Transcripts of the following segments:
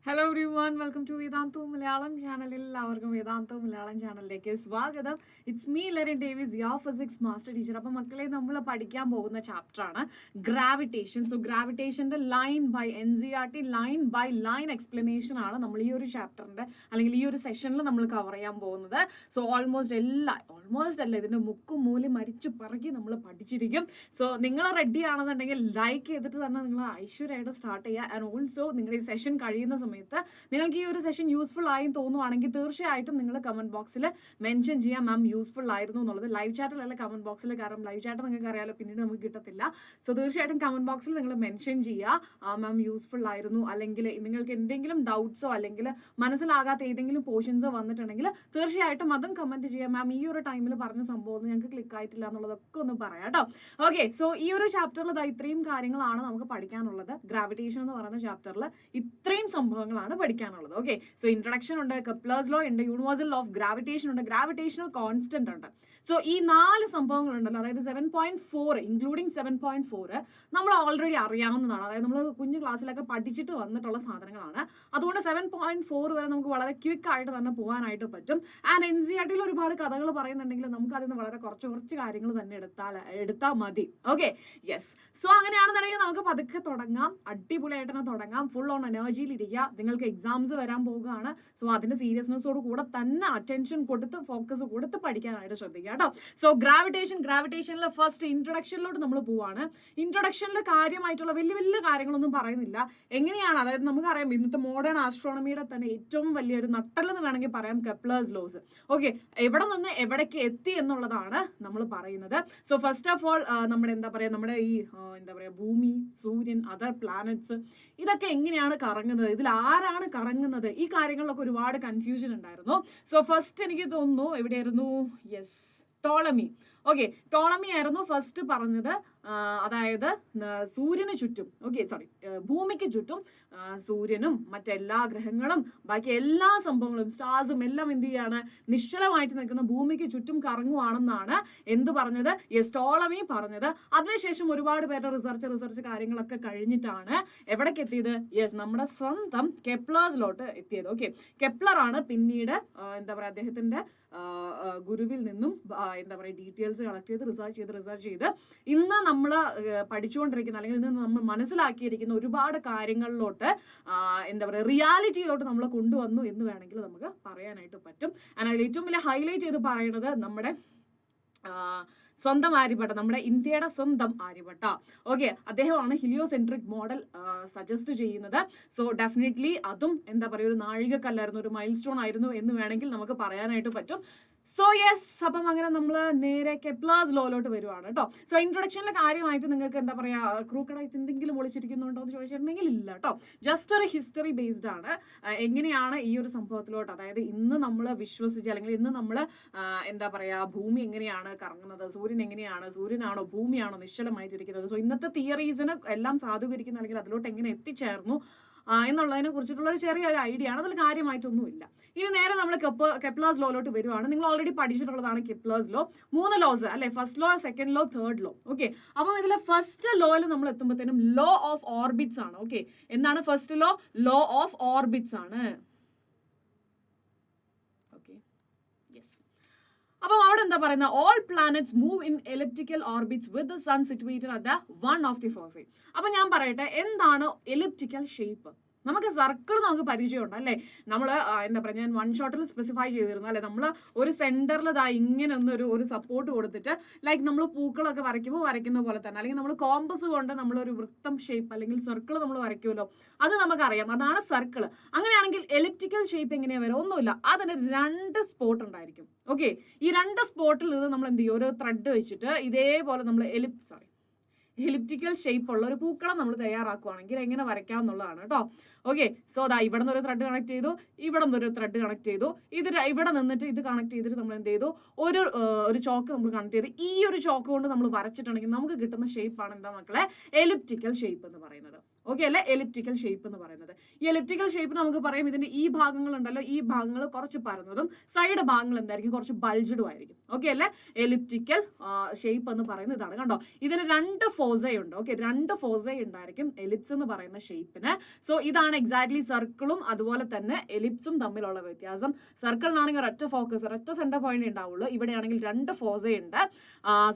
Hello everyone, welcome to Vedantu Malayalam ചാനലിൽ എല്ലാവർക്കും വേദാന്തു മലയാളം ചാനലിലേക്ക് സ്വാഗതം. It's me Lerin Davis, your physics master teacher. അപ്പം മക്കളെ, നമ്മൾ പഠിക്കാൻ പോകുന്ന ചാപ്റ്ററാണ് ഗ്രാവിറ്റേഷൻ. സോ ഗ്രാവിറ്റേഷൻ്റെ line by NCERT line by line explanation ആണ് നമ്മൾ ഈ ഒരു ചാപ്റ്ററിൻ്റെ അല്ലെങ്കിൽ ഈ ഒരു സെഷനിൽ നമ്മൾ കവർ ചെയ്യാൻ പോകുന്നത്. സോ ഓൾമോസ്റ്റ് അല്ല, ഇതിൻ്റെ മുക്കും മൂലം മരിച്ചു പറക്കി നമ്മൾ പഠിച്ചിരിക്കും. സോ നിങ്ങൾ റെഡി ആണെന്നുണ്ടെങ്കിൽ ലൈക്ക് ചെയ്തിട്ട് തന്നെ നിങ്ങൾ ഐശ്വര്യമായിട്ട് സ്റ്റാർട്ട് ചെയ്യുക. ആൻഡ് ഓൾസോ നിങ്ങളുടെ ഈ സെഷൻ കഴിയുന്ന സമയത്ത് നിങ്ങൾക്ക് ഈ ഒരു സെഷൻ യൂസ്ഫുൾ ആയി തോന്നുവാണെങ്കിൽ തീർച്ചയായിട്ടും നിങ്ങൾ കമന്റ് ബോക്സിൽ മെൻഷൻ ചെയ്യാം മാം യൂസ്ഫുൾ ആയിരുന്നു എന്നുള്ളത്. ലൈവ് ചാറ്റിലല്ല, കമന്റ് ബോക്സിൽ. കാരണം ലൈവ് ചാറ്റ് നിങ്ങൾക്ക് അറിയാലോ, പിന്നീട് നമുക്ക് കിട്ടത്തില്ല. സോ തീർച്ചയായിട്ടും കമന്റ് ബോക്സിൽ നിങ്ങൾ മെൻഷൻ ചെയ്യുക മാം യൂസ്ഫുൾ ആയിരുന്നു, അല്ലെങ്കിൽ നിങ്ങൾക്ക് എന്തെങ്കിലും ഡൗട്ട്സോ അല്ലെങ്കിൽ മനസ്സിലാകാത്ത ഏതെങ്കിലും പോർഷൻസോ വന്നിട്ടുണ്ടെങ്കിൽ തീർച്ചയായിട്ടും അതും കമന്റ് ചെയ്യാം. മാം ഈ ഒരു ടൈമിൽ പറഞ്ഞ സംഭവം ഞങ്ങൾക്ക് ക്ലിക്ക് ആയിട്ടില്ല എന്നുള്ളതൊക്കെ ഒന്ന് പറയാം കേട്ടോ. ഓക്കെ, സോ ഈ ഒരു ചാപ്റ്ററിൽ ഇത്രയും കാര്യങ്ങളാണ് നമുക്ക് പഠിക്കാനുള്ളത്. ഗ്രാവിറ്റേഷൻ എന്ന് പറയുന്ന ചാപ്റ്ററിൽ ഇത്രയും സംഭവങ്ങളാണ് പഠിക്കാനുള്ളത്. ഓക്കെ, സോ ഇൻട്രൊഡക്ഷൻ ഉണ്ട്, കെപ്ലേഴ്സ് ലോ ഉണ്ട്, യൂണിവേഴ്സൽ ലോ ഓഫ് ഗ്രാവിറ്റേഷൻ ഉണ്ട്, ഗ്രാവിറ്റേഷണൽ കോൺസ്റ്റന്റ് ഉണ്ട്. സോ ഈ 4 സംഭവങ്ങളുണ്ടല്ലോ, അതായത് 7.4 ഇൻക്ലൂഡിങ് 7.4 നമ്മൾ ഓൾറെഡി അറിയാവുന്നതാണ്. അതായത് നമ്മൾ കുഞ്ഞു ക്ലാസ്സിലൊക്കെ പഠിച്ചിട്ട് വന്നിട്ടുള്ള സാധനങ്ങളാണ്. അതുകൊണ്ട് 7.4 വരെ നമുക്ക് വളരെ ക്വിക്ക് ആയിട്ട് തന്നെ പോകാനായിട്ട് പറ്റും. ആൻഡ് NCERT ഒരുപാട് കഥകൾ പറയുന്നുണ്ടെങ്കിൽ നമുക്ക് അതിന് വളരെ കുറച്ച് കാര്യങ്ങൾ തന്നെ എടുത്താൽ മതി. Okay, yes. സോ അങ്ങനെയാണെന്നുണ്ടെങ്കിൽ നമുക്ക് പതുക്കെ തുടങ്ങാം, അടിപൊളിയായിട്ട് തന്നെ തുടങ്ങാം. ഫുൾ ഓൺ എനർജിയിൽ ഇരിക്കുക. നിങ്ങൾക്ക് എക്സാംസ് വരാൻ പോവുകയാണ്. സോ അതിന്റെ സീരിയസ്നെസ്സോട് കൂടെ തന്നെ അറ്റൻഷൻ കൊടുത്ത് ഫോക്കസ് കൊടുത്ത് പഠിക്കാനായിട്ട് ശ്രദ്ധിക്കുക കേട്ടോ. സോ ഗ്രാവിറ്റേഷനിലെ ഫസ്റ്റ് ഇൻട്രൊഡക്ഷനിലോട്ട് നമ്മൾ പോവാണ്. ഇൻട്രൊഡക്ഷനിൽ കാര്യമായിട്ടുള്ള വലിയ കാര്യങ്ങളൊന്നും പറയുന്നില്ല. എങ്ങനെയാണ്, അതായത് നമുക്കറിയാം ഇന്നത്തെ മോഡേൺ ആസ്ട്രോണമിയുടെ തന്നെ ഏറ്റവും വലിയൊരു നട്ടെല്ലെന്ന് വേണമെങ്കിൽ പറയാം കെപ്ലേഴ്സ് ലോസ്. ഓക്കെ, എവിടെ നിന്ന് എവിടേക്ക് എത്തി എന്നുള്ളതാണ് നമ്മൾ പറയുന്നത്. സോ ഫസ്റ്റ് ഓഫ് ഓൾ നമ്മുടെ നമ്മുടെ ഈ ഭൂമി, സൂര്യൻ, അതർ പ്ലാനറ്റ്സ്, ഇതൊക്കെ എങ്ങനെയാണ് കറങ്ങുന്നത്, ഇതിൽ ആരാണ് കറങ്ങുന്നത്, ഈ കാര്യങ്ങളിലൊക്കെ ഒരുപാട് കൺഫ്യൂഷൻ ഉണ്ടായിരുന്നു. സോ ഫസ്റ്റ് എനിക്ക് തോന്നുന്നു എവിടെയായിരുന്നു, യെസ്, ടോളമി. ഓക്കെ, ടോളമി ആയിരുന്നു ഫസ്റ്റ് പറഞ്ഞത്. അതായത് സൂര്യന് ചുറ്റും, ഭൂമിക്ക് ചുറ്റും സൂര്യനും മറ്റെല്ലാ ഗ്രഹങ്ങളും ബാക്കി എല്ലാ സംഭവങ്ങളും സ്റ്റാർസും എല്ലാം എന്ത് ചെയ്യാണ്, നിശ്ചലമായിട്ട് നിൽക്കുന്ന ഭൂമിക്ക് ചുറ്റും കറങ്ങുവാണെന്നാണ് എന്ത് പറഞ്ഞത്, യെസ്, ടോളമി പറഞ്ഞത്. അതിനുശേഷം ഒരുപാട് പേരുടെ റിസർച്ച് കാര്യങ്ങളൊക്കെ കഴിഞ്ഞിട്ടാണ് എവിടേക്ക് എത്തിയത്, യെസ്, നമ്മുടെ സ്വന്തം കെപ്ലേഴ്സിലോട്ട് എത്തിയത്. ഓക്കെ, കെപ്ലർ ആണ് പിന്നീട് അദ്ദേഹത്തിന്റെ ഗുരുവിൽ നിന്നും ഡീറ്റെയിൽസ് കളക്ട് ചെയ്ത് റിസർച്ച് ചെയ്ത് ഇന്ന് നമ്മൾ പഠിച്ചുകൊണ്ടിരിക്കുന്ന അല്ലെങ്കിൽ ഇന്ന് നമ്മൾ മനസ്സിലാക്കിയിരിക്കുന്ന ഒരുപാട് കാര്യങ്ങളിലോട്ട് റിയാലിറ്റിയിലോട്ട് നമ്മൾ കൊണ്ടുവന്നു എന്ന് വേണമെങ്കിൽ നമുക്ക് പറയാനായിട്ട് പറ്റും. അതിൽ ഏറ്റവും വലിയ ഹൈലൈറ്റ് ചെയ്ത് പറയുന്നത് നമ്മുടെ സ്വന്തം ആര്യഭട്ട, നമ്മുടെ ഇന്ത്യയുടെ സ്വന്തം ആര്യഭട്ട. ഓക്കെ, അദ്ദേഹമാണ് ഹീലിയോസെൻട്രിക് മോഡൽ സജസ്റ്റ് ചെയ്യുന്നത്. സോ ഡെഫിനറ്റ്ലി അതും ഒരു നാഴികക്കല്ലായിരുന്നു, ഒരു മൈൽ സ്റ്റോൺ ആയിരുന്നു എന്ന് വേണമെങ്കിൽ നമുക്ക് പറയാനായിട്ട് പറ്റും. സോ യെസ്, അപ്പം അങ്ങനെ നമ്മൾ നേരെ കെപ്ലേഴ്സ് ലോയിലോട്ട് വരുവാണ് കേട്ടോ. സോ ഇൻട്രൊഡക്ഷനിലെ കാര്യമായിട്ട് നിങ്ങൾക്ക് ക്രൂക്കഡായിട്ട് എന്തെങ്കിലും ഒളിച്ചിരിക്കുന്നുണ്ടോ എന്ന് ചോദിച്ചിട്ടുണ്ടെങ്കിൽ ഇല്ല കേട്ടോ. ജസ്റ്റ് ഒരു ഹിസ്റ്ററി ബേസ്ഡ് ആണ്. എങ്ങനെയാണ് ഈ ഒരു സംഭവത്തിലോട്ട്, അതായത് ഇന്ന് നമ്മൾ വിശ്വസിച്ച് അല്ലെങ്കിൽ ഇന്ന് നമ്മൾ ഭൂമി എങ്ങനെയാണ് കറങ്ങുന്നത്, സൂര്യൻ എങ്ങനെയാണ്, സൂര്യനാണോ ഭൂമിയാണോ നിശ്ചലമായിട്ടിരിക്കുന്നത്, സോ ഇന്നത്തെ തിയറീസിന് എല്ലാം സാധൂകരിക്കുന്ന അല്ലെങ്കിൽ അതിലോട്ട് എങ്ങനെ എത്തിച്ചേർന്നു എന്നുള്ളതിനെ കുറിച്ചിട്ടുള്ള ഒരു ചെറിയൊരു ഐഡിയ ആണ്. അതിൽ കാര്യമായിട്ടൊന്നുമില്ല. ഇനി നേരെ നമ്മൾ കെപ്ലേഴ്സ് ലോയിലോട്ട് വരുവാണ്. നിങ്ങൾ ഓൾറെഡി പഠിച്ചിട്ടുള്ളതാണ് കെപ്ലേഴ്സ് ലോ. 3 ലോസ് അല്ലെ, first law, second law, third law. Okay, അപ്പം ഇതിലെ ഫസ്റ്റ് ലോയിൽ നമ്മൾ എത്തുമ്പോഴത്തേനും ലോ ഓഫ് ഓർബിറ്റ്സ് ആണ്. ഓക്കെ, എന്താണ് first law? Law of orbits ആണ്. Okay, yes. അപ്പം അവിടെ പറയുന്നത്, all planets move in elliptical orbits with the sun situated at the one of the foci. അപ്പം ഞാൻ പറയട്ടെ, എന്താണ് എലിപ്റ്റിക്കൽ ഷേപ്പ്? നമുക്ക് സർക്കിൾ നമുക്ക് പരിചയമുണ്ട് അല്ലേ. നമ്മൾ ഞാൻ വൺ ഷോട്ടിൽ സ്പെസിഫൈ ചെയ്തിരുന്നു അല്ലെ. നമ്മൾ ഒരു സെന്ററിൽ ഇങ്ങനെ ഒരു സപ്പോർട്ട് കൊടുത്തിട്ട് ലൈക്ക് നമ്മൾ പൂക്കളൊക്കെ വരയ്ക്കുന്ന പോലെ തന്നെ, അല്ലെങ്കിൽ നമ്മൾ കോമ്പസ് കൊണ്ട് നമ്മളൊരു വൃത്തം ഷേപ്പ് അല്ലെങ്കിൽ സർക്കിൾ നമ്മൾ വരയ്ക്കുമല്ലോ, അത് നമുക്കറിയാം, അതാണ് സർക്കിൾ. അങ്ങനെയാണെങ്കിൽ എലിപ്റ്റിക്കൽ ഷേപ്പ് എങ്ങനെയാണ് വരും? ഒന്നുമില്ല, അതിന് 2 സ്പോട്ട് ഉണ്ടായിരിക്കും. ഓക്കെ, ഈ 2 സ്പോട്ടിൽ നിന്ന് നമ്മൾ എന്ത് ചെയ്യും, ഒരു ത്രെഡ് വെച്ചിട്ട് ഇതേപോലെ നമ്മൾ എലിപ്റ്റിക്കൽ ഷേപ്പ് ഉള്ള ഒരു പൂക്കളം നമ്മൾ തയ്യാറാക്കുകയാണെങ്കിൽ എങ്ങനെ വരയ്ക്കാം എന്നുള്ളതാണ് കേട്ടോ. ഓക്കെ, സോ ഇവിടെ നിന്ന് ഒരു ത്രെഡ് കണക്ട് ചെയ്തു, ഇവിടെ നിന്ന് ഒരു ത്രെഡ് കണക്ട് ചെയ്തു, ഇവിടെ നിന്നിട്ട് ഇത് കണക്ട് ചെയ്തിട്ട് നമ്മൾ എന്ത് ചെയ്തു, ഒരു ചോക്ക് നമ്മൾ കണക്ട് ചെയ്ത് ഈ ഒരു ചോക്ക് കൊണ്ട് നമ്മൾ വരച്ചിട്ടുണ്ടെങ്കിൽ നമുക്ക് കിട്ടുന്ന ഷേപ്പാണ് എന്താ മക്കളെ, എലിപ്റ്റിക്കൽ ഷേപ്പ് എന്ന് പറയുന്നത്. ഓക്കെ അല്ലെ, എലിപ്റ്റിക്കൽ ഷേപ്പ് എന്ന് പറയുന്നത്. ഈ എലിപ്റ്റിക്കൽ ഷേപ്പ് നമുക്ക് പറയാം ഇതിന്റെ ഈ ഭാഗങ്ങളുണ്ടല്ലോ, ഈ ഭാഗങ്ങൾ കുറച്ച് പരന്നതും സൈഡ് ഭാഗങ്ങൾ എന്തായിരിക്കും, കുറച്ച് ബൾജ്ഡും ആയിരിക്കും. ഓക്കെ അല്ലെ, എലിപ്റ്റിക്കൽ ഷേപ്പ് എന്ന് പറയുന്നത് ഇതാണ്. കണ്ടോ, ഇതിന് 2 ഫോസൈ ഉണ്ട്. ഓക്കെ, 2 ഫോസൈ ഉണ്ടായിരിക്കും എലിപ്സ് എന്ന് പറയുന്ന ഷേപ്പിന്. സോ ഇതാണ് എക്സാക്ട്ലി സർക്കിളും അതുപോലെ തന്നെ എലിപ്സും തമ്മിലുള്ള വ്യത്യാസം. സർക്കിളിനാണെങ്കിൽ ഒരൊറ്റ ഫോക്കസ്, ഒരൊറ്റ സെന്റർ പോയിന്റ് ഉണ്ടാവുള്ളൂ. ഇവിടെയാണെങ്കിൽ 2 ഫോസൈ ഉണ്ട്.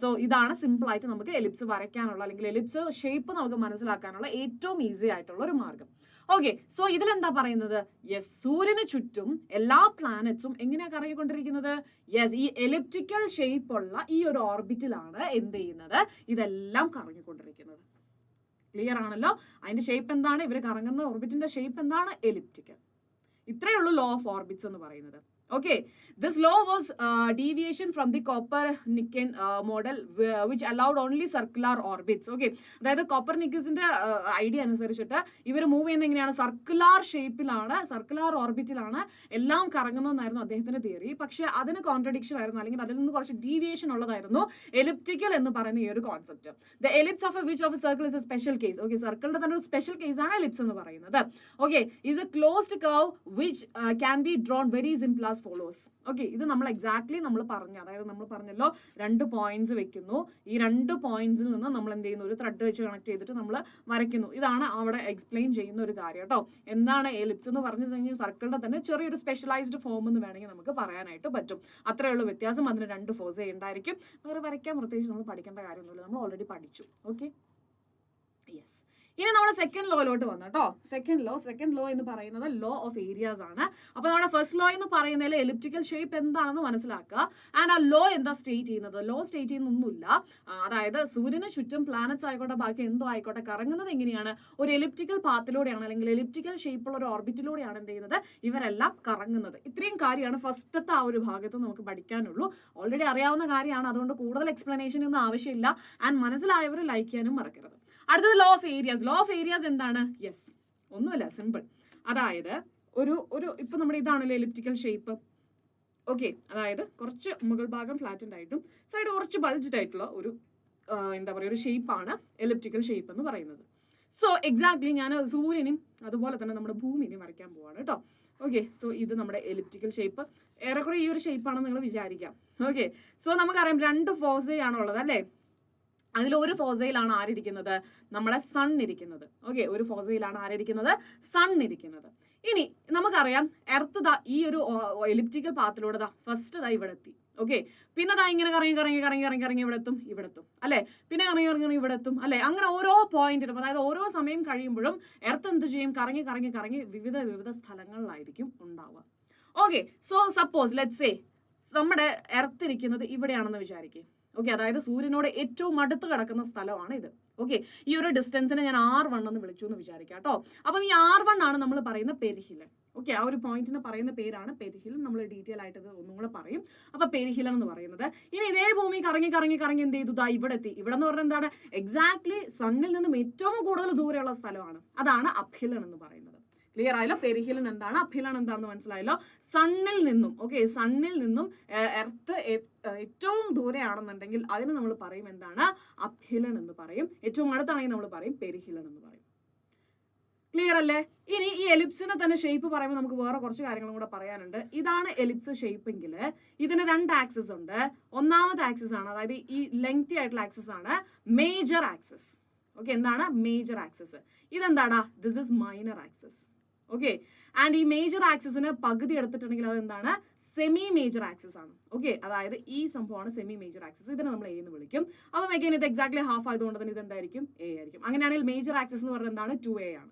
സോ ഇതാണ് സിമ്പിൾ ആയിട്ട് നമുക്ക് എലിപ്സ് വരയ്ക്കാനുള്ള അല്ലെങ്കിൽ എലിപ്സ് ഷേപ്പ് നമുക്ക് മനസ്സിലാക്കാനുള്ള ഏറ്റവും ഈസി ആയിട്ടുള്ള ഒരു മാർഗം. ഓക്കെ, സോ ഇതിലെന്താ പറയുന്നത്, യെസ്, സൂര്യന് ചുറ്റും എല്ലാ പ്ലാനറ്റ്സും എങ്ങനെയാ കറങ്ങിക്കൊണ്ടിരിക്കുന്നത്, യെസ്, ഈ എലിപ്റ്റിക്കൽ ഷേപ്പ് ഉള്ള ഈ ഒരു ഓർബിറ്റിലാണ് എന്ത് ചെയ്യുന്നത്, ഇതെല്ലാം കറങ്ങിക്കൊണ്ടിരിക്കുന്നത്. ക്ലിയർ ആണല്ലോ, അതിന്റെ ഷേപ്പ് എന്താണ്, ഇവർ കറങ്ങുന്ന ഓർബിറ്റിന്റെ ഷേപ്പ് എന്താണ്, എലിപ്റ്റിക്കൽ. ഇത്രയേ ഉള്ളൂ ലോ ഓഫ് ഓർബിറ്റ്സ് എന്ന് പറയുന്നത്. Okay, this law was deviation from the Copernican model which allowed only circular orbits. Okay, അതായത് കോപ്പർനിക്കസിന്റെ ഐഡിയ അനുസരിച്ചിട്ട് ഇവർ മൂവ് ചെയ്യുന്ന എങ്ങനെയാണ്, സർക്കുലാർ ഷേപ്പിലാണ്, സർക്കുലാർ ഓർബിറ്റിലാണ് എല്ലാം കറങ്ങുന്നതെന്നായിരുന്നു അദ്ദേഹത്തിന്റെ തിയറി. പക്ഷെ അതിന് കോൺട്രഡിക്ഷൻ ആയിരുന്നു, അല്ലെങ്കിൽ അതിൽ നിന്ന് കുറച്ച് ഡീവിയേഷൻ ഉള്ളതായിരുന്നു എലിപ്റ്റിക്കൽ എന്ന് പറയുന്ന ഈ ഒരു concept. The ellipse of which of circle is A special case. Okay, സർക്കിളിന്റെ തന്നെ ഒരു സ്പെഷ്യൽ കേസ് ആണ് എലിപ്സ് എന്ന് പറയുന്നത്. Okay, is A closed curve which can be drone very simple as follows. Okay, ഇത് നമ്മൾ എക്സാക്ട്ലി നമ്മൾ പറഞ്ഞു, അതായത് നമ്മൾ പറഞ്ഞല്ലോ 2 പോയിന്റ്സ് വെക്കുന്നു, ഈ 2 പോയിന്റ്സിൽ നിന്ന് നമ്മൾ എന്ത് ചെയ്യുന്നു, ഒരു ത്രെഡ് വെച്ച് കണക്ട് ചെയ്തിട്ട് നമ്മൾ വരയ്ക്കുന്നു. ഇതാണ് അവിടെ എക്സ്പ്ലെയിൻ ചെയ്യുന്ന ഒരു കാര്യം കേട്ടോ. എന്താണ് എലിപ്സ് എന്ന് പറഞ്ഞു കഴിഞ്ഞാൽ സർക്കിളിന്റെ തന്നെ ചെറിയൊരു സ്പെഷ്യലൈസ്ഡ് ഫോം എന്ന് വേണമെങ്കിൽ നമുക്ക് പറയാനായിട്ട് പറ്റും. അത്രയേ ഉള്ളൂ വ്യത്യാസം. അതിന് 2 ഫോസേ ഉണ്ടായിരിക്കും. വേറെ വരയ്ക്കാൻ പ്രത്യേകിച്ച് നമ്മൾ പഠിക്കേണ്ട കാര്യമൊന്നുമില്ല, നമ്മൾ ഓൾറെഡി പഠിച്ചു. Okay, yes. ഇനി നമ്മുടെ സെക്കൻഡ് ലോയിലോട്ട് വന്നു കേട്ടോ. സെക്കൻഡ് ലോ എന്ന് പറയുന്നത് ലോ ഓഫ് ഏരിയാസ് ആണ്. അപ്പോൾ നമ്മുടെ ഫസ്റ്റ് ലോ എന്ന് പറയുന്നതിൽ എലിപ്റ്റിക്കൽ ഷേപ്പ് എന്താണെന്ന് മനസ്സിലാക്കുക. ആൻഡ് ആ ലോ എന്താ സ്റ്റേറ്റ് ചെയ്യുന്നത്, ലോ സ്റ്റേറ്റ് ചെയ്യുന്നൊന്നുമില്ല. അതായത് സൂര്യന് ചുറ്റും പ്ലാനറ്റ്സ് ആയിക്കോട്ടെ ബാക്കി എന്തോ ആയിക്കോട്ടെ കറങ്ങുന്നത് എങ്ങനെയാണ്, ഒരു എലിപ്റ്റിക്കൽ പാത്തിലൂടെയാണ്, അല്ലെങ്കിൽ എലിപ്റ്റിക്കൽ ഷേപ്പുള്ള ഒരു ഓർബിറ്റിലൂടെയാണ് എന്ത് ചെയ്യുന്നത്, ഇവരെല്ലാം കറങ്ങുന്നത്. ഇത്രയും കാര്യമാണ് ഫസ്റ്റത്തെ ആ ഒരു ഭാഗത്ത് നമുക്ക് പഠിക്കാനുള്ളൂ. ഓൾറെഡി അറിയാവുന്ന കാര്യമാണ്, അതുകൊണ്ട് കൂടുതൽ എക്സ്പ്ലനേഷൻ ഒന്നും ആവശ്യമില്ല. ആൻഡ് മനസ്സിലായവർ ലൈക്ക് ചെയ്യാനും മറക്കരുത്. അടുത്തത് law of areas. Law of areas എന്താണ്, യെസ്, ഒന്നുമില്ല, സിമ്പിൾ. അതായത് ഒരു ഇപ്പൊ നമ്മുടെ ഇതാണല്ലോ എലിപ്റ്റിക്കൽ ഷേപ്പ്. ഓക്കെ, അതായത് കുറച്ച് മുകൾ ഭാഗം ഫ്ലാറ്റൻഡ് ആയിട്ടും സൈഡ് കുറച്ച് ബൾജ്ഡ് ആയിട്ടുള്ള ഒരു എന്താ പറയുക ഒരു ഷേപ്പാണ് എലിപ്റ്റിക്കൽ ഷേപ്പ് എന്ന് പറയുന്നത്. സോ എക്സാക്ട്ലി ഞാൻ സൂര്യനും അതുപോലെ തന്നെ നമ്മുടെ ഭൂമിനെയും വരയ്ക്കാൻ പോവാണ് കേട്ടോ. ഓക്കെ, സോ ഇത് നമ്മുടെ എലിപ്റ്റിക്കൽ ഷേപ്പ്, ഏറെക്കുറെ ഈ ഒരു ഷേപ്പാണെന്ന് നിങ്ങൾ വിചാരിക്കാം. ഓക്കെ, സോ നമുക്കറിയാം 2 ഫോസേ ആണുള്ളത് അല്ലേ. അതിൽ ഒരു ഫോസയിലാണ് ആരിയിരിക്കുന്നത്, നമ്മുടെ സൺ ഇരിക്കുന്നത്. ഓക്കെ, ഒരു ഫോസയിലാണ് ആരിയിരിക്കുന്നത്, സൺ ഇരിക്കുന്നത്. ഇനി നമുക്കറിയാം എർത്ത് ദാ ഈ ഒരു എലിപ്റ്റിക്കൽ പാത്തിലൂടെ ഫസ്റ്റ് ദാ ഇവിടെ എത്തി. ഓക്കെ, പിന്നെ ദാ ഇങ്ങനെ കറങ്ങി ഇവിടെ എത്തും അല്ലെ, പിന്നെ കറങ്ങി ഇവിടെ എത്തും അല്ലെ. അങ്ങനെ ഓരോ പോയിന്റിലും, അതായത് ഓരോ സമയം കഴിയുമ്പോഴും എർത്ത് എന്ത് ചെയ്യും, കറങ്ങി വിവിധ സ്ഥലങ്ങളിലായിരിക്കും ഉണ്ടാവുക. Okay, so suppose let's say നമ്മുടെ എർത്ത് ഇരിക്കുന്നത് ഇവിടെയാണെന്ന് വിചാരിക്കുക. ഓക്കെ, അതായത് സൂര്യനോട് ഏറ്റവും അടുത്ത് കിടക്കുന്ന സ്ഥലമാണ് ഇത്. ഓക്കെ, ഈ ഒരു ഡിസ്റ്റൻസിനെ ഞാൻ R1 എന്ന് വിളിച്ചു എന്ന് വിചാരിക്കാം കേട്ടോ. അപ്പം ഈ R1 ആണ് നമ്മൾ പറയുന്ന പെരിഹിലൻ. ഓക്കെ, ആ ഒരു പോയിന്റിന് പറയുന്ന പേരാണ് പെരിഹിലൻ. നമ്മൾ ഡീറ്റെയിൽ ആയിട്ട് ഇത് ഒന്നും കൂടെ പറയും. അപ്പൊ പെരിഹിലൻ എന്ന് പറയുന്നത്. ഇനി ഇതേ ഭൂമി കറങ്ങി എന്ത് ചെയ്തു, ഇവിടെ എത്തി. ഇവിടെ എന്ന് പറഞ്ഞാൽ എന്താണ്, എക്സാക്ട്ലി സണ്ണിൽ നിന്നും ഏറ്റവും കൂടുതൽ ദൂരെയുള്ള സ്ഥലമാണ്. അതാണ് അപ്ഹിലൻ എന്ന് പറയുന്നത്. ക്ലിയർ ആയല്ലോ, പെരിഹിലൻ എന്താണ്, അപ്ഹിലൻ എന്താണെന്ന് മനസ്സിലായല്ലോ. സണ്ണിൽ നിന്നും, ഓക്കെ, സണ്ണിൽ നിന്നും എർത്ത് ഏറ്റവും ദൂരെയാണെന്നുണ്ടെങ്കിൽ അതിന് നമ്മൾ പറയും എന്താണ്, അപ്ഹിലൻ എന്ന് പറയും. ഏറ്റവും അടുത്താണെങ്കിൽ നമ്മൾ പറയും പെരിഹിലൻ എന്ന് പറയും. ക്ലിയർ അല്ലേ. ഇനി ഈ എലിപ്സിനെ തന്നെ ഷേപ്പ് പറയുമ്പോൾ നമുക്ക് വേറെ കുറച്ച് കാര്യങ്ങളും കൂടെ പറയാനുണ്ട്. ഇതാണ് എലിപ്സ് ഷേപ്പ് എങ്കിൽ ഇതിന് 2 ആക്സിസ് ഉണ്ട്. ഒന്നാമത്തെ ആക്സിസ് ആണ്, അതായത് ഈ ലെങ്തി ആയിട്ടുള്ള ആക്സിസ് ആണ് മേജർ ആക്സിസ്. ഓക്കെ, എന്താണ് മേജർ ആക്സിസ്, ഇതെന്താടാ, this is minor axis. Okay, and ഈ മേജർ ആക്സിസിന് പകുതി എടുത്തിട്ടുണ്ടെങ്കിൽ അതെന്താണ്, സെമി മേജർ ആക്സിസ് ആണ്. ഓക്കെ, അതായത് ഈ സംഭവമാണ് സെമി മേജർ ആക്സിസ്. ഇതിനെ നമ്മൾ A എന്ന് വിളിക്കും. അപ്പം അഗൈൻ ഇത് എക്സാക്ട്ലി ഹാഫ് ആയതുകൊണ്ട് തന്നെ ഇത് എന്തായിരിക്കും, A ആയിരിക്കും. അങ്ങനെയാണെങ്കിൽ മേജർ ആക്സിസ് എന്ന് പറയുന്നത് എന്താണ്, 2A ആണ്.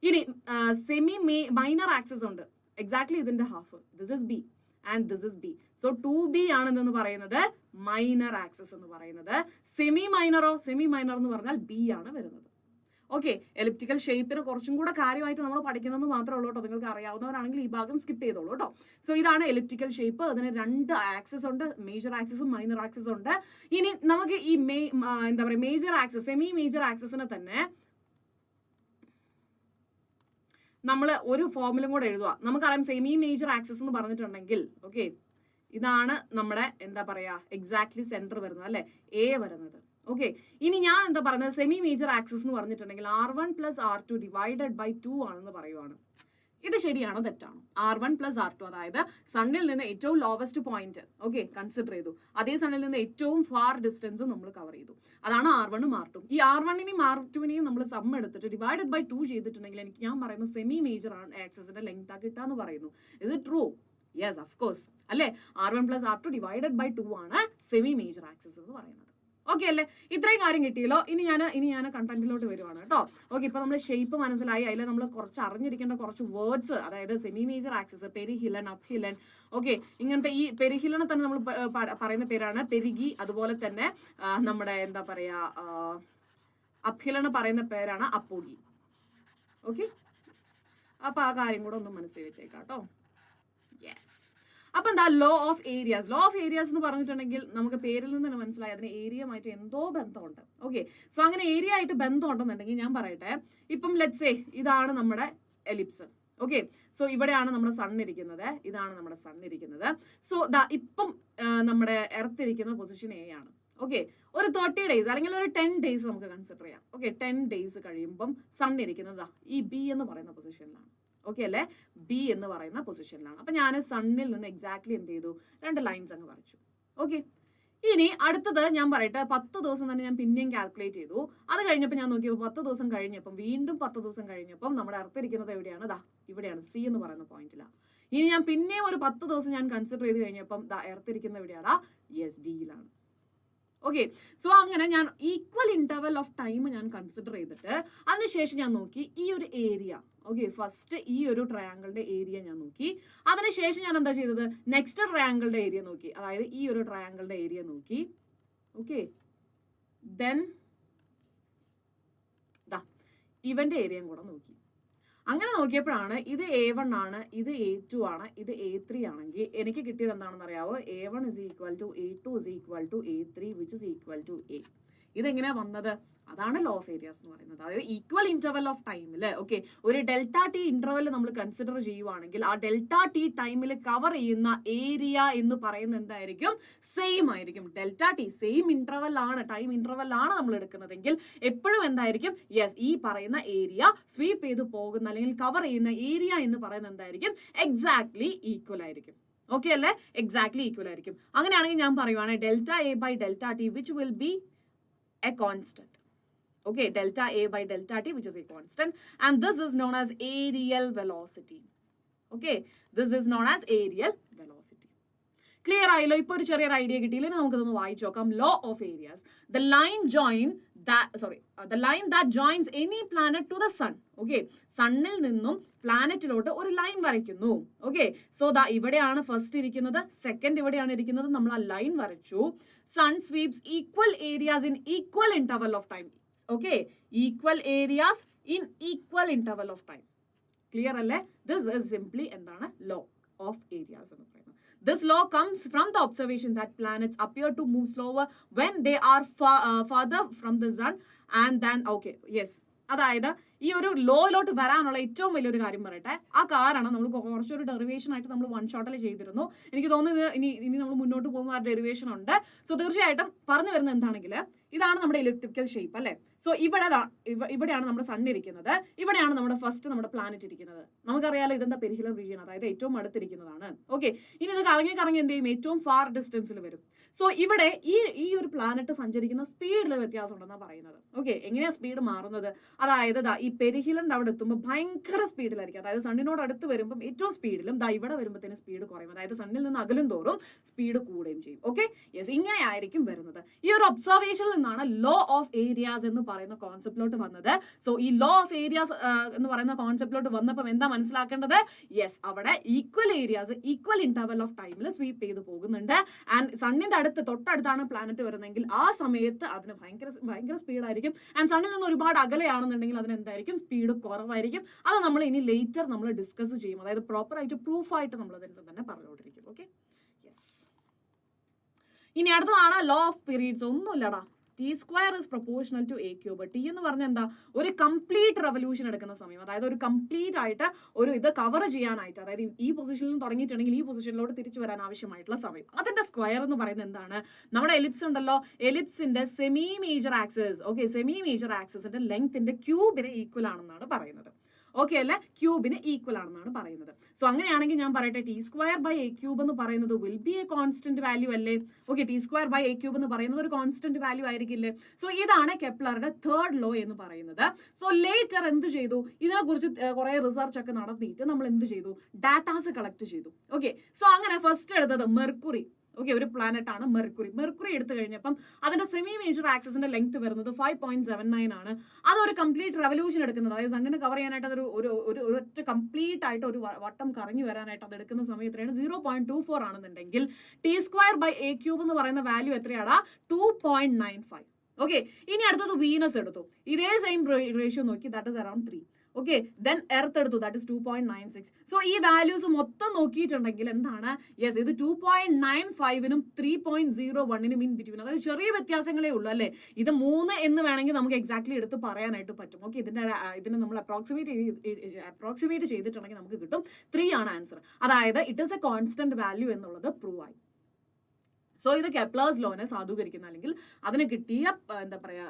ഇനി സെമി മൈനർ ആക്സിസ് ഉണ്ട്, എക്സാക്ട്ലി ഇതിന്റെ half, this is B and this is B. So 2B ആണ് എന്ന് പറയുന്നത് മൈനർ ആക്സിസ് എന്ന് പറയുന്നത്. സെമി മൈനർ എന്ന് പറഞ്ഞാൽ B ആണ് വരുന്നത്. ഓക്കെ, എലിപ്റ്റിക്കൽ ഷേപ്പിന് കുറച്ചും കൂടെ കാര്യമായിട്ട് നമ്മൾ പഠിക്കുന്നത് മാത്രമേ ഉള്ളൂ കേട്ടോ. നിങ്ങൾക്ക് അറിയാവുന്നവരാണെങ്കിൽ ഈ ഭാഗം സ്കിപ്പ് ചെയ്തോളൂ കേട്ടോ. സോ ഇതാണ് എലിപ്റ്റിക്കൽ ഷേപ്പ്. അതിന് 2 ആക്സിസ് ഉണ്ട്, മേജർ ആക്സിസും മൈനർ ആക്സിസും ഉണ്ട്. ഇനി നമുക്ക് ഈ എന്താ പറയുക മേജർ ആക്സിസ്, സെമി മേജർ ആക്സിസിനെ തന്നെ നമ്മൾ ഒരു ഫോമിലും കൂടെ എഴുതുക. നമുക്കറിയാം സെമി മേജർ ആക്സിസ് എന്ന് പറഞ്ഞിട്ടുണ്ടെങ്കിൽ, ഓക്കെ, ഇതാണ് നമ്മുടെ എന്താ പറയുക എക്സാക്ട്ലി സെന്റർ വരുന്നത് അല്ലെ, A വരുന്നത്. ഓക്കെ, ഇനി ഞാൻ എന്താ പറയുന്നത്, സെമി മേജർ ആക്സിസ് എന്ന് പറഞ്ഞിട്ടുണ്ടെങ്കിൽ R1 + R2 ഡിവൈഡഡ് ബൈ 2 ആണെന്ന് പറയുവാണ്. ഇത് ശരിയാണോ തെറ്റാണോ? R1 + R2, അതായത് സണ്ണിൽ നിന്ന് ഏറ്റവും ലോവസ്റ്റ് പോയിന്റ് ഓക്കെ കൺസിഡർ ചെയ്തു, അതേ സണ്ണിൽ നിന്ന് ഏറ്റവും ഫാർ ഡിസ്റ്റൻസും നമ്മൾ കവർ ചെയ്തു. അതാണ് R1ഉം R2. ഈ R1നെയും R2നെയും നമ്മൾ സം എടുത്തിട്ട് ഡിവൈഡഡ് ബൈ 2 ചെയ്തിട്ടുണ്ടെങ്കിൽ എനിക്ക് ഞാൻ പറയുന്നു സെമി മേജർ ആക്സിസിന്റെ ലെങ്ത് ആ കിട്ടാന്ന് പറയുന്നു. Is it true? Yes, of course അല്ലേ. R1 + R2 ഡിവൈഡഡ് ബൈ 2 ആണ് സെമി മേജർ ആക്സിസ് എന്ന് പറയുന്നത്. ഓക്കെ അല്ലേ? ഇത്രയും കാര്യം കിട്ടിയല്ലോ. ഇനി ഞാൻ കണ്ടന്റിലോട്ട് വരുവാണ് കേട്ടോ. ഓക്കെ, ഇപ്പൊ നമ്മൾ ഷേപ്പ് മനസ്സിലായി. അതിൽ നമ്മൾ കുറച്ച് അറിഞ്ഞിരിക്കേണ്ട കുറച്ച് വേർഡ്സ്, അതായത് സെമി മേജർ ആക്സിസ്, പെരിഹിലൻ, അപ്ഹിലൻ. ഓക്കെ, ഇങ്ങനത്തെ ഈ പെരിഹിലനെ തന്നെ നമ്മൾ പറയുന്ന പേരാണ് പെരിഗി. അതുപോലെ തന്നെ നമ്മുടെ എന്താ പറയാ, അപ്ഹിലനെ പറയുന്ന പേരാണ് അപ്പോഗി. ഓക്കെ, അപ്പൊ ആ കാര്യം കൂടെ ഒന്ന് മനസ്സിൽ വെച്ചേക്കാം കേട്ടോ. യെസ്, അപ്പൊ എന്താ law of areas. Law of areas എന്ന് പറഞ്ഞിട്ടുണ്ടെങ്കിൽ നമുക്ക് പേരിൽ നിന്ന് തന്നെ മനസ്സിലായി അതിന് ഏരിയയുമായിട്ട് എന്തോ ബന്ധമുണ്ട്. ഓക്കെ, സോ അങ്ങനെ ഏരിയ ആയിട്ട് ബന്ധം ഉണ്ടെന്നുണ്ടെങ്കിൽ ഞാൻ പറയട്ടെ, ഇപ്പം ലെറ്റ്സ് സേ ഇതാണ് നമ്മുടെ എലിപ്സ്. ഓക്കെ, സോ ഇവിടെയാണ് നമ്മുടെ സൺ ഇരിക്കുന്നത്, ഇതാണ് നമ്മുടെ സൺ ഇരിക്കുന്നത്. സോ ഇപ്പം നമ്മുടെ എർത്ത് ഇരിക്കുന്ന പൊസിഷൻ എ ആണ്. ഓക്കെ, ഒരു 30 days അല്ലെങ്കിൽ ഒരു 10 days നമുക്ക് കൺസിഡർ ചെയ്യാം. ഓക്കെ, 10 days കഴിയുമ്പം സൺ ഇരിക്കുന്നത് ഈ ബി എന്ന് പറയുന്ന പൊസിഷനിലാണ്. ഓക്കെ അല്ലേ, ബി എന്ന് പറയുന്ന പൊസിഷനിലാണ്. അപ്പൊ ഞാൻ സണ്ണിൽ നിന്ന് എക്സാക്ട്ലി എന്ത് ചെയ്തു, 2 ലൈൻസ് അങ്ങ് വരച്ചു. ഓക്കെ, ഇനി അടുത്തത് ഞാൻ പറയട്ടെ, 10 ദിവസം തന്നെ ഞാൻ പിന്നെയും കാൽക്കുലേറ്റ് ചെയ്തു. അത് കഴിഞ്ഞപ്പോൾ ഞാൻ നോക്കിയപ്പോൾ 10 ദിവസം കഴിഞ്ഞപ്പം വീണ്ടും 10 ദിവസം കഴിഞ്ഞപ്പം നമ്മുടെ അർത്ഥിരിക്കുന്നത് എവിടെയാണ്? ഇവിടെയാണ്, സി എന്ന് പറയുന്ന പോയിന്റിലാണ്. ഇനി ഞാൻ പിന്നെയും ഒരു 10 ദിവസം ഞാൻ കൺസിഡർ ചെയ്ത് കഴിഞ്ഞപ്പം എർത്തിരിക്കുന്നത് എവിടെയാണ്? യെസ്, ഡിയിലാണ്. ഓക്കെ, സോ അങ്ങനെ ഞാൻ ഈക്വൽ ഇന്റർവൽ ഓഫ് ടൈം ഞാൻ കൺസിഡർ ചെയ്തിട്ട് അതിനുശേഷം ഞാൻ നോക്കി ഈ ഒരു ഏരിയ. ഓക്കെ, ഫസ്റ്റ് ഈ ഒരു ട്രയാങ്കിളുടെ ഏരിയ ഞാൻ നോക്കി. അതിനുശേഷം ഞാൻ എന്താ ചെയ്തത്, നെക്സ്റ്റ് ട്രയാങ്കിളുടെ ഏരിയ നോക്കി, അതായത് ഈ ഒരു ട്രയാങ്കിളുടെ ഏരിയ നോക്കി. ഓക്കെ, ദെൻ ഇവന്റെ ഏരിയയും കൂടെ നോക്കി. അങ്ങനെ നോക്കിയപ്പോഴാണ് ഇത് A1 ആണ്, ഇത് A2 ആണ്, ഇത് A3 ആണെങ്കിൽ എനിക്ക് കിട്ടിയത് എന്താണെന്ന് അറിയാവോ? A1 = A2 = A3 which is equal to A. ഇതെങ്ങനെയാ വന്നത്? അതാണ് ലോ ഓഫ് ഏരിയാസ് എന്ന് പറയുന്നത്. അതായത് ഈക്വൽ ഇന്റർവൽ ഓഫ് ടൈമിൽ ഓക്കെ ഒരു ∆T ഇന്റർവൽ നമ്മൾ കൺസിഡർ ചെയ്യുവാണെങ്കിൽ ആ ∆T ടൈമിൽ കവർ ചെയ്യുന്ന ഏരിയ എന്ന് പറയുന്നത് എന്തായിരിക്കും? സെയിം ആയിരിക്കും. ∆T സെയിം ഇന്റർവൽ ആണ്, ടൈം ഇന്റർവൽ ആണ് നമ്മൾ എടുക്കുന്നതെങ്കിൽ എപ്പോഴും എന്തായിരിക്കും? യെസ്, ഈ പറയുന്ന ഏരിയ സ്വീപ്പ് ചെയ്ത് പോകുന്ന അല്ലെങ്കിൽ കവർ ചെയ്യുന്ന ഏരിയ എന്ന് പറയുന്നത് എന്തായിരിക്കും? എക്സാക്ട്ലി ഈക്വൽ ആയിരിക്കും. ഓക്കെ അല്ലേ? എക്സാക്ട്ലി ഈക്വൽ ആയിരിക്കും. അങ്ങനെയാണെങ്കിൽ ഞാൻ പറയുവാണ് ∆A/∆T which will be a constant. Okay, ∆A/∆T which is a constant, and this is known as areal velocity. Okay, this is known as areal velocity. Clear ആയല്ലോ? ഇപ്പോൾ ഒരു ചെറിയൊരു ഐഡിയ കിട്ടിയില്ലേ? നമുക്കിതൊന്ന് വായിച്ചു നോക്കാം. Law of areas. The line that joins any planet to the sun. Okay, സണ്ണിൽ നിന്നും പ്ലാനറ്റിലോട്ട് ഒരു ലൈൻ വരയ്ക്കുന്നു. ഓക്കെ, സോ ഇവിടെയാണ് ഫസ്റ്റ് ഇരിക്കുന്നത്, സെക്കൻഡ് ഇവിടെയാണ് ഇരിക്കുന്നത്. നമ്മൾ ആ ലൈൻ വരച്ചു. Sun sweeps equal areas in equal interval of time. Okay, equal areas in equal interval of time. Clear അല്ലേ? ദിസ് ഇസ് സിംപ്ലി എന്താണ്? ലോ ഓഫ് ഏരിയാസ് എന്ന് പറയുന്നത്. This law comes from the observation that planets appear to move slower when they are farther from the sun and then okay yes അതായത് ഈ ഒരു ലോയിലോട്ട് വരാനുള്ള ഏറ്റവും വലിയൊരു കാര്യം പറയട്ടെ. ആ കാരണം നമ്മൾ കുറച്ചൊരു ഡെറിവേഷൻ ആയിട്ട് നമ്മൾ വൺ ഷോട്ടിൽ ചെയ്തിരുന്നു. എനിക്ക് തോന്നുന്നത് ഇനി നമ്മൾ മുന്നോട്ട് പോകുമ്പോൾ ആ ഡെറിവേഷൻ ഉണ്ട്. സോ തീർച്ചയായിട്ടും പറഞ്ഞു വരുന്നത് എന്താണെങ്കിൽ ഇതാണ് നമ്മുടെ ഇലക്ട്രിക്കൽ ഷേപ്പ് അല്ലേ. സോ ഇവിടെയാണ് നമ്മുടെ സൺ ഇരിക്കുന്നത്, ഇവിടെയാണ് നമ്മുടെ ഫസ്റ്റ് നമ്മുടെ പ്ലാനറ്റ് ഇരിക്കുന്നത്. നമുക്കറിയാലോ ഇതെന്താ പെരിഹിലൻ റീജിയൻ, അതായത് ഏറ്റവും അടുത്തിരിക്കുന്നതാണ്. ഓക്കെ, ഇനി ഇത് കറങ്ങി എന്ത് ചെയ്യും? ഏറ്റവും ഫാർ ഡിസ്റ്റൻസിൽ വരും. സോ ഇവിടെ ഈ ഒരു പ്ലാനറ്റ് സഞ്ചരിക്കുന്ന സ്പീഡിൽ വ്യത്യാസം ഉണ്ടെന്നാണ് പറയുന്നത്. ഓക്കെ, എങ്ങനെയാ സ്പീഡ് മാറുന്നത്? അതായത് ഈ പെരിഹിലന്റെ അവിടെ എത്തുമ്പോൾ ഭയങ്കര സ്പീഡിലായിരിക്കും. അതായത് സണ്ണിനോട് അടുത്ത് വരുമ്പോൾ ഏറ്റവും സ്പീഡിലും ഇവിടെ വരുമ്പോഴത്തേന് സ്പീഡ് കുറയും. അതായത് സണ്ണിൽ നിന്ന് അകലും തോറും സ്പീഡ് കൂടുകയും ചെയ്യും. ഓക്കെ, യെസ്, ഇങ്ങനെ ആയിരിക്കും വരുന്നത്. ഈ ഒരു ഒബ്സർവേഷനിൽ നിന്നാണ് ലോ ഓഫ് ഏരിയാസ് എന്ന് പറയുന്ന കോൺസെപ്റ്റിലോട്ട് വന്നത്. സോ ഈ ലോ ഓഫ് ഏരിയാസ് എന്ന് പറയുന്ന കോൺസെപ്റ്റിലോട്ട് വന്നപ്പോൾ എന്താ മനസ്സിലാക്കേണ്ടത്? യെസ്, അവിടെ equal areas equal interval of ടൈമിൽ സ്വീപ്പ് ചെയ്ത് പോകുന്നുണ്ട്. ആൻഡ് സണ്ണിന്റെ തൊട്ടടുത്താണ് പ്ലാനറ്റ് വരുന്നതെങ്കിൽ ആ സമയത്ത് അതിന് ഭയങ്കര സ്പീഡായിരിക്കും. ആൻഡ് സണ്ണിൽ നിന്ന് ഒരുപാട് അകലെയാണെന്നുണ്ടെങ്കിൽ അതിന് എന്തായിരിക്കും? സ്പീഡ് കുറവായിരിക്കും. അത് നമ്മൾ ഇനി ലേറ്റർ നമ്മൾ ഡിസ്കസ് ചെയ്യും. അതായത് പ്രോപ്പർ ആയിട്ട് പ്രൂഫായിട്ട് നമ്മൾ അതിന് തന്നെ പറഞ്ഞുകൊണ്ടിരിക്കും. Okay, yes. ഇനി അടുത്തതാണ് ലോ ഓഫ് പീരീഡ്സ്. ഒന്നുമില്ലടാ, T square is proportional to a cube. T എന്ന് പറഞ്ഞാൽ എന്താ, ഒരു കംപ്ലീറ്റ് റെവല്യൂഷൻ എടുക്കുന്ന സമയം, അതായത് ഒരു കംപ്ലീറ്റ് ആയിട്ട് ഒരു ഇത് കവർ ചെയ്യാനായിട്ട്, അതായത് ഈ പൊസിഷനിൽ തുടങ്ങിയിട്ടുണ്ടെങ്കിൽ ഈ പൊസിഷനിലോട്ട് തിരിച്ചു വരാൻ ആവശ്യമായിട്ടുള്ള സമയം. അതിന്റെ സ്ക്വയർ എന്ന് പറയുന്നത് എന്താണ്, നമ്മുടെ എലിപ്സ് ഉണ്ടല്ലോ, എലിപ്സിന്റെ semi major axis, okay, semi major ആക്സിസിന്റെ ലെങ്ത്തിന്റെ ക്യൂബിന് ഈക്വൽ ആണെന്നാണ് പറയുന്നത്. ഓക്കെ അല്ലെ, ക്യൂബിന് ഈക്വൽ ആണെന്നാണ് പറയുന്നത്. സോ അങ്ങനെയാണെങ്കിൽ ഞാൻ പറയട്ടെ, T square by a cube എന്ന് പറയുന്നത് will be a constant value അല്ലേ? Okay, T square by a cube എന്ന് പറയുന്നത് ഒരു കോൺസ്റ്റന്റ് വാല്യൂ ആയിരിക്കില്ലേ? സോ ഇതാണ് കെപ്ലറുടെ തേർഡ് ലോ എന്ന് പറയുന്നത്. സോ ലേറ്റർ എന്ത് ചെയ്തു, ഇതിനെക്കുറിച്ച് കുറെ റിസർച്ച് ഒക്കെ നടത്തിയിട്ട് നമ്മൾ എന്ത് ചെയ്തു, ഡാറ്റാസ് കളക്ട് ചെയ്തു. ഓക്കെ, സോ അങ്ങനെ ഫസ്റ്റ് എടുത്തത് മെർക്കുറി. ഓക്കെ, ഒരു പ്ലാനറ്റ് ആണ് മെർക്കുറി. മെർക്കുറി എടുത്തു കഴിഞ്ഞപ്പം അതിന്റെ സെമി മേജർ ആക്സിസിന്റെ ലെങ്ത് വരുന്നത് 5.79 ആണ്. അതൊരു കംപ്ലീറ്റ് റെവല്യൂഷൻ എടുക്കുന്നത്, അതായത് സണ്ണിനെ കവർ ചെയ്യാനായിട്ട് അതൊരു ഒറ്റ കംപ്ലീറ്റ് ആയിട്ട് ഒരു വട്ടം കറങ്ങി വരാനായിട്ട് അത് എടുക്കുന്ന സമയം എത്രയാണ്, 0.24 ആണെന്നുണ്ടെങ്കിൽ t square by a cube എന്ന് പറയുന്ന വാല്യൂ എത്രയാടാ, 2.95. ഓക്കെ, ഇനി അടുത്തത് വീനസ് എടുത്തു, ഇതേ സെയിം റേഷ്യോ നോക്കി, that is around 3. Okay, then earth എടുത്തു, ദാറ്റ് ഇസ് 2.96. സോ ഈ വാല്യൂസ് മൊത്തം നോക്കിയിട്ടുണ്ടെങ്കിൽ എന്താണ്, യെസ്, ഇത് 2.95നും 3.01നും ഇൻ ബിറ്റ്വീൻ, അതായത് ചെറിയ വ്യത്യാസങ്ങളേ ഉള്ളൂ അല്ലേ. ഇത് 3 എന്ന് വേണമെങ്കിൽ നമുക്ക് എക്സാക്ട്ലി എടുത്ത് പറയാനായിട്ട് പറ്റും. ഓക്കെ, ഇതിനെ നമ്മൾ അപ്രോക്സിമേറ്റ് ചെയ്തിട്ടുണ്ടെങ്കിൽ നമുക്ക് കിട്ടും 3 ആണ് ആൻസർ. അതായത് it is A constant value എന്നുള്ളത് പ്രൂവ് ആയി. സോ ഇത് കെപ്ലേഴ്സ് ലോനെ സാധൂകരിക്കുന്ന, അല്ലെങ്കിൽ അതിന് കിട്ടിയ എന്താ പറയാ,